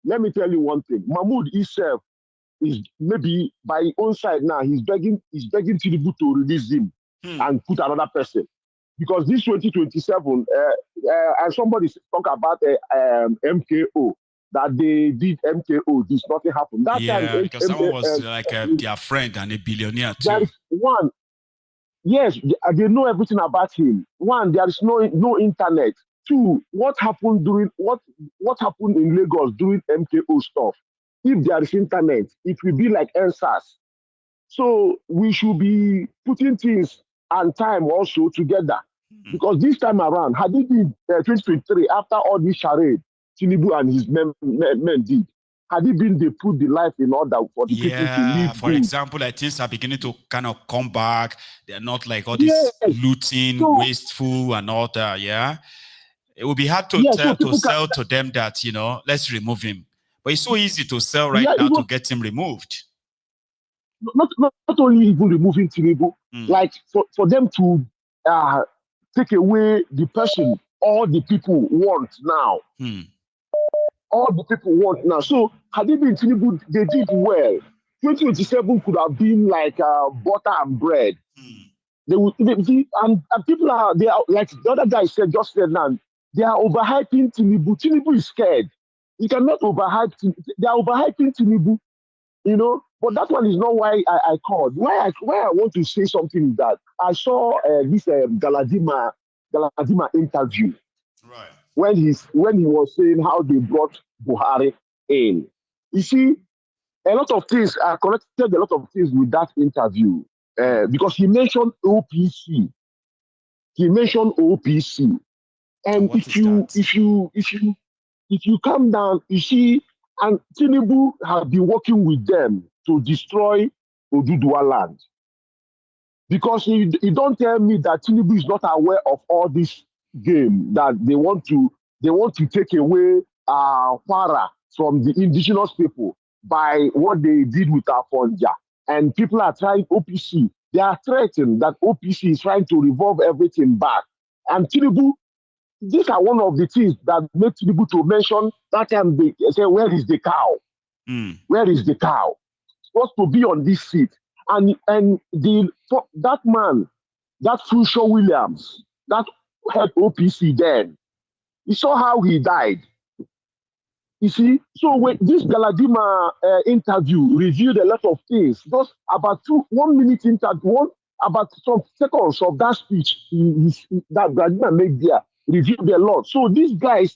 Let me tell you one thing. Mahmoud himself is maybe by his own side now. He's begging Tinubu to release him and put another person. Because this 2027, and somebody talk about MKO, that they did MKO, this nothing happened. That time, because someone was like their friend and a billionaire too. There is one, yes, they know everything about him. One, there is no internet. Two, what happened in Lagos during MKO stuff? If there is internet, it will be like NSAS. So we should be putting things and time also together. Because this time around, had it been 2023, after all this charade Tinubu and his men did, had it been they put the life in order for the people to live for example, like things are beginning to kind of come back. They're not like all this looting, wasteful and all that, It would be hard to sell to them that, let's remove him. But it's so easy to sell now to get him removed. Not only even removing Tinubu, like for them to take away the person all the people want now. All the people want now. So had it been Tinubu, they did well. 2027 could have been like butter and bread. And people they are like the other guy just said now, they are overhyping Tinubu. Tinubu is scared. You cannot overhype. They are overhyping Tinubu, But that one is not why I called. Why I want to say something is that I saw this Galadima interview. Right. When he was saying how they brought Buhari in. You see, a lot of things, I connected a lot of things with that interview because he mentioned OPC. And if you come down, you see, and Tinubu have been working with them to destroy Oduduwa land. Because he don't tell me that Tinubu is not aware of all this game, that they want to take away Kwara from the indigenous people by what they did with Afonja. And people are trying OPC. They are threatened that OPC is trying to revolve everything back. And Tinubu, these are one of the things that make Tinubu to mention that time they say, where is the cow? Where is the cow? Supposed to be on this seat. And that man, that Funshaw Williams, that head OPC then, you saw how he died. You see, so when this Galadima interview revealed a lot of things, just about 1 minute interview, about some seconds of that speech that Galadima made there, revealed a lot. So these guys,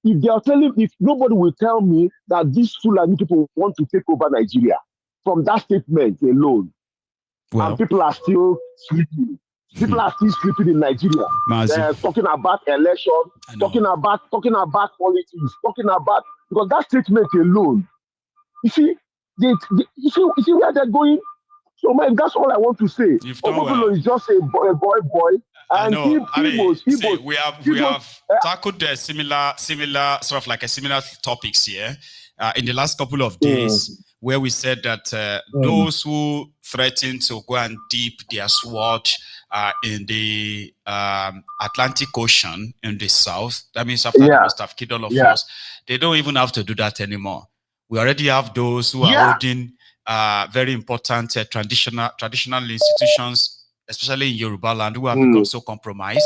if nobody will tell me that these Fulani people want to take over Nigeria from that statement alone, and people are still sleeping. People are still sleeping in Nigeria. Talking about election, talking about politics, because that statement alone. You see, you see where they're going. So man, that's all I want to say. Okpebholo is just a boy. And we have tackled the similar sort of like a similar topics here in the last couple of days, where we said that those who threaten to go and dip their sword in the Atlantic Ocean in the south, that means after they must have killed all of us, they don't even have to do that anymore. We already have those who are holding very important traditional institutions, especially in Yoruba land, who have become so compromised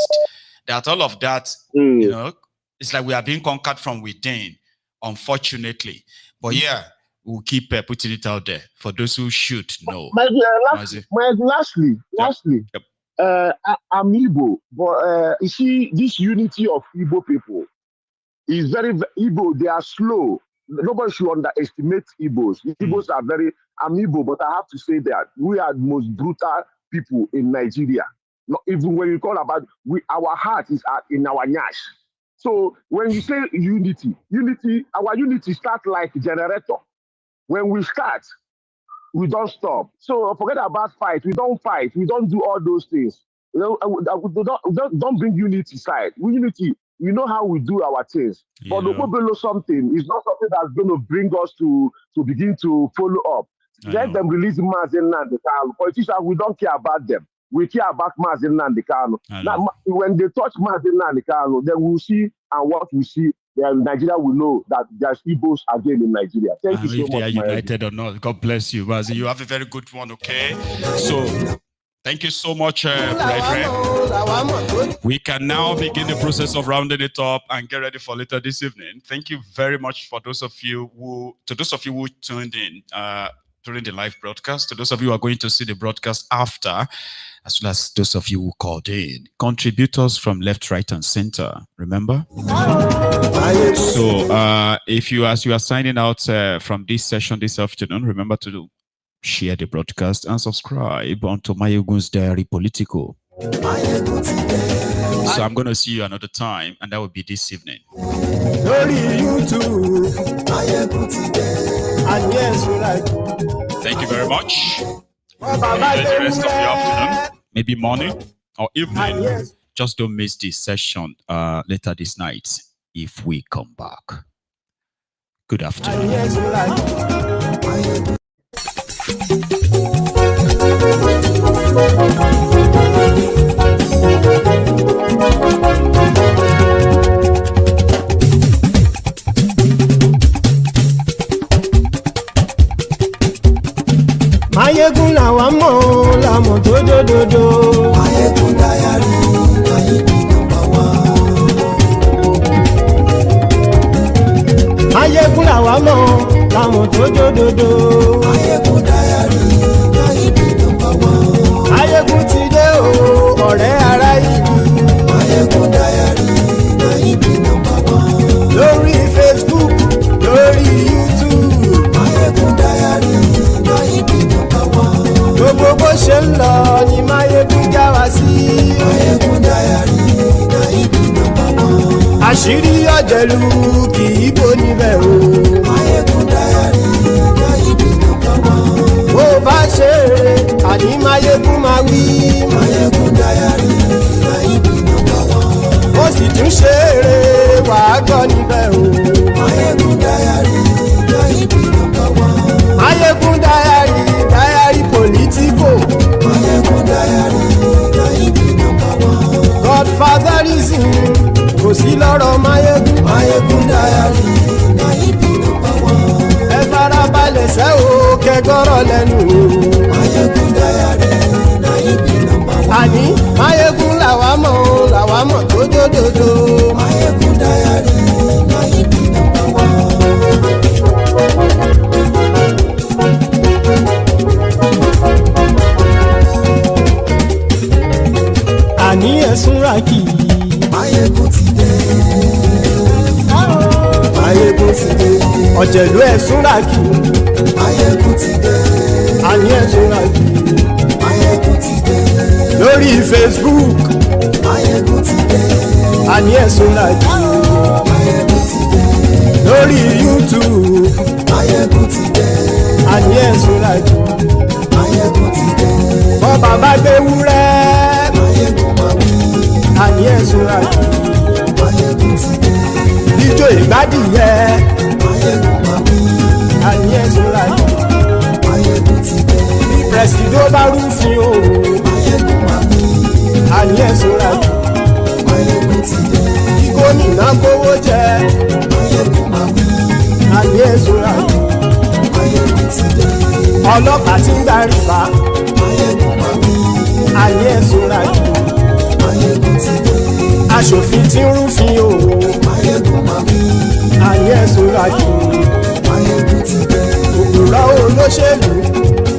that all of that, it's like we are being conquered from within, unfortunately. But we'll keep putting it out there for those who should know. Lastly, I'm Igbo, but you see, this unity of Igbo people is very Igbo. They are slow. Nobody should underestimate Igbos. Igbos are I'm Igbo, but I have to say that we are the most brutal people in Nigeria. Not even when you call about our heart is in our nyash. So when you say unity, our unity starts like a generator. When we start, we don't stop. So forget about fight. We don't fight. We don't do all those things. Don't bring unity side. Unity we know how we do our things. But Okpebholo something is not something that's going to bring us to begin to follow up. Let them release Mazi Nnamdi Kanu. Politicians, we don't care about them. We care about Mazi Nnamdi Kanu. Now, when they touch Mazi Nnamdi Kanu, then we'll see, and what we see, then Nigeria will know that there's Igbos again in Nigeria. Thank you so much. If they are united or not, God bless you, Mazi. You have a very good one, okay? So, thank you so much, brethren. We can now begin the process of rounding it up and get ready for later this evening. Thank you very much for those of you who tuned in during the live broadcast, to those of you who are going to see the broadcast after, as well as those of you who called in. Contributors from left, right, and center, remember? So, as you are signing out from this session this afternoon, remember to share the broadcast and subscribe onto Mayegun's Diary Political. So I'm going to see you another time, and that will be this evening. Thank you very much. Enjoy the rest of the afternoon, maybe morning or evening. Just don't miss this session later this night if we come back. Good afternoon. Mayegun làwa mọ̀ làmọ̀ tó dòdòdò. Mayegun Diary, Mayegun number one. Mayegun làwa mọ̀ làmọ̀ tó dòdòdò. Mayegun Diary, Mayegun number one. Mayegun ti dé o, ọ̀rẹ́ ará ìlú. Mayegun Diary, Mayegun number one. Lórí Facebook, lórí YouTube. Mayegun Diary, Mayegun number one. Gbogbo bó ṣe ń lọ ni Mayegun já wa sí. Mayegun Diary, Mayegun number one. Àṣírí ọ̀jẹ̀lú kì í bò níbẹ̀ o. Mayegun Diary, Mayegun number one. Bó bá ṣe eré, àní Mayegun máa wí. Mayegun Diary, Mayegun number one. Ó sì tún ṣe eré, wàá gbọ́ níbẹ̀ o. Mayegun Diary, Mayegun number one. Mayegun Diary, Diary Political. Mayegun Diary, Mayegun number one. Godfatherism, kò sí lọ́rọ̀ Mayegun. Mayegun Diary, Mayegun number one. Ẹ farabalẹ̀ sẹ́ o, kẹgọ́rọ̀ lẹ́nu o. Mayegun Diary, Mayegun number one. Àní Mayegun làwa mọ̀ tó dòdòdò. Mayegun Diary, Mayegun number one. Àní ẹ̀sùn ràkì. Mayegun ti dé. Mayegun ti dé. Ọ̀jẹ̀lú ẹ̀sùn ràkì. Mayegun ti dé. Àní ẹ̀sùn ràkì. Mayegun ti dé. Lórí Facebook. Mayegun ti dé. Àní ẹ̀sùn ràkì. Mayegun ti dé. Lórí YouTube. Mayegun ti dé. Àní ẹ̀sùn ràkì. Mayegun ti dé. Bọ́ bàbá gbé wúrẹ́. Mayegun máa wí. Àní ẹ̀sùn ràkì. Mayegun ti dé. Ijó ìgbádìyẹ. Mayegun máa wí. Àní ẹ̀sùn ràkì. Mayegun ti dé. Pẹ̀sìdó bá rúfin o. Mayegun máa wí. Àní ẹ̀sùn ràkì. Mayegun ti dé. Kí gómìnà kówó jẹ. Mayegun máa wí. Àní ẹ̀sùn ràkì. Mayegun ti dé. Ọlọ́pàá tí ń gba rìbá. Mayegun máa wí. Àní ẹ̀sùn ràkì. Mayegun ti dé. Aṣòfin tí ń rúfin o. Mayegun máa wí. Àní ẹ̀sùn ràkì. Mayegun ti dé. Òpùrọ́ olóṣèlú.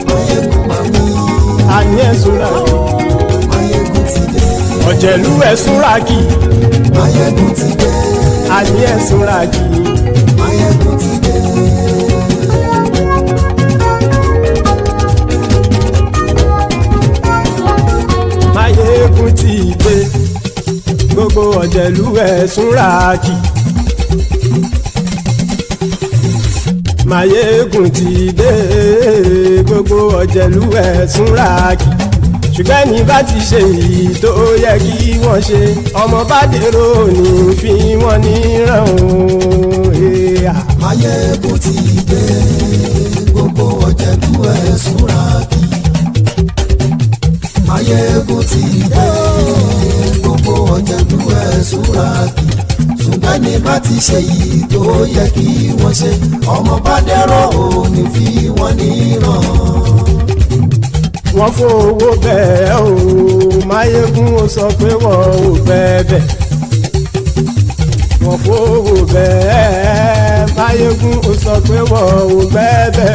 Mayegun máa wí. Àní ẹ̀sùn ràkì. Mayegun ti dé. Ọ̀jẹ̀lú ẹ̀sùn ràkì. Mayegun ti dé. Àní ẹ̀sùn ràkì. Mayegun ti dé. Mayegun ti dé. Gbogbo ọ̀jẹ̀lú ẹ̀sùn ràkì. Mayegun ti dé. Gbogbo ọ̀jẹ̀lú ẹ̀sùn ràkì. ṣùgbọ́n ní bá ti ṣe èyí tó yẹ kí wọ́n ṣe ọmọ bá dèrò ní fi wọ́n níran o. Máyégún ti dé gbogbo ọ̀jẹ̀lú ẹ̀ súnra kí. Máyégún ti dé gbogbo ọ̀jẹ̀lú ẹ̀ súnra kí. Ṣùgbọ́n ní bá ti ṣe èyí tó yẹ kí wọ́n ṣe ọmọ bá dèrò ní fi wọ́n níran. Wọ́n fowó bẹ́ẹ̀ o Máyégún ó sọ pé wọ́n ò bẹ́ẹ̀ wọ́n fowó bẹ́ẹ̀ Máyégún ó sọ pé wọ́n ò bẹ́ẹ̀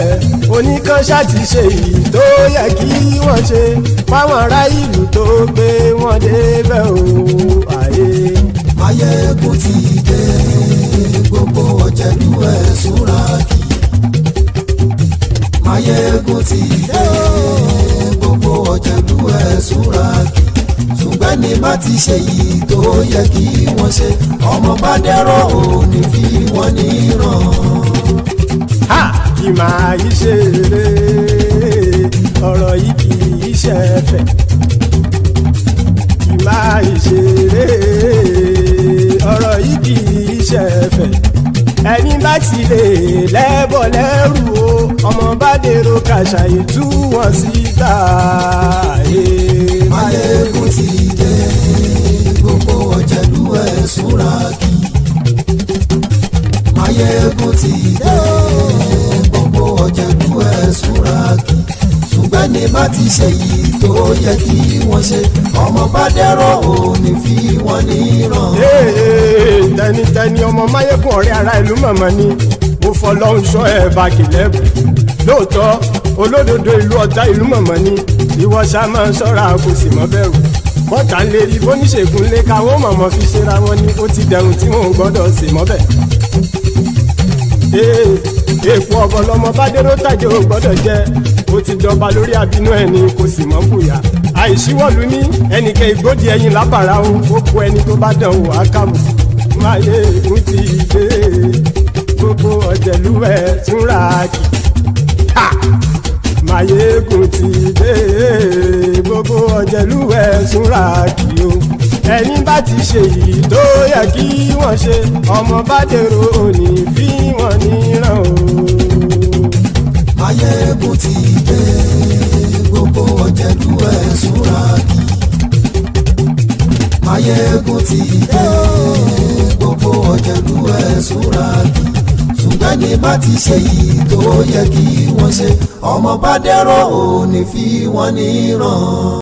oníkan ṣáàtì ṣe èyí tó yẹ kí wọ́n ṣe fáwọn ará ìlú tó gbé wọn débẹ̀ o àyè. Máyégún ti dé gbogbo ọ̀jẹ̀lú ẹ̀ súnra kí. Máyégún ti dé gbogbo ọ̀jẹ̀lú ẹ̀ súnra kí. Ṣùgbọ́n ní bá ti ṣe yìí tó yẹ kí wọ́n ṣe ọmọ bá dẹ́rọ̀ ò ní fi wọ́n níran. Kì máa yí ṣe eré ọ̀rọ̀ yìí kì í ṣe ẹ̀fẹ̀. Kì máa yí ṣe eré ọ̀rọ̀ yìí kì í ṣe ẹ̀fẹ̀. Ẹni bá ti lè lẹ́bọ̀ lẹ́rù o ọmọ bá dèrò kàṣàyè tú wọn síta. Máyégún ti dé gbogbo ọ̀jẹ̀lú ẹ̀ súnra kí. Máyégún ti dé gbogbo ọ̀jẹ̀lú ẹ̀ súnra kí. Ṣùgbọ́n ní bá ti ṣe yìí tó yẹ kí wọ́n ṣe ọmọ bá dẹ́rọ̀ ò ní fi wọ́n níran. Tẹnitẹni ọmọ Máyégún ọ̀rẹ́ ara ìlú mọ̀mọ́ ni mo fọlọ́hún ṣọ́ ẹ̀ bá kìlẹ́bù lóòótọ́ olódodo ìlú ọ̀tá ìlú mọ̀mọ́ ni ìwọ ṣá máa ń ṣọ́ra kò sì mọ́ bẹ̀rù bọ́tà ń lè rí bóníṣègùn lé káwọn mọ̀mọ́ fi ṣera wọn ni ó ti dẹrùn tí wọn ò gbọ́dọ̀ sì mọ́ bẹ̀. èèpo ọ̀bọ lọmọ bá dérò tàjẹ́ ò gbọ́dọ̀ jẹ́ ó ti jọba lórí àbínú ẹni kò sì mọ́ bùyà àìsíwọ̀lú ní ẹnìkẹ́ ìgbódì ẹyin lábàrá o ó kó ẹni tó bá dán o àkàmù. Máyégún ti dé gbogbo ọ̀jẹ̀lú ẹ̀ túnra kì. Máyégún ti dé gbogbo ọ̀jẹ̀lú ẹ̀ túnra kì o. Ẹni bá ti ṣe yìí tó yẹ kí wọ́n ṣe ọmọ bá dèrò òní fi wọ́n níran o. Máyégún ti dé gbogbo ọ̀jẹ̀lú ẹ̀ súnra kí. Máyégún ti dé gbogbo ọ̀jẹ̀lú ẹ̀ súnra kí. Ṣùgbọ́n ní bá ti ṣe yìí tó yẹ kí wọ́n ṣe ọmọ bá dẹ́rọ̀ ò ní fi wọ́n níran.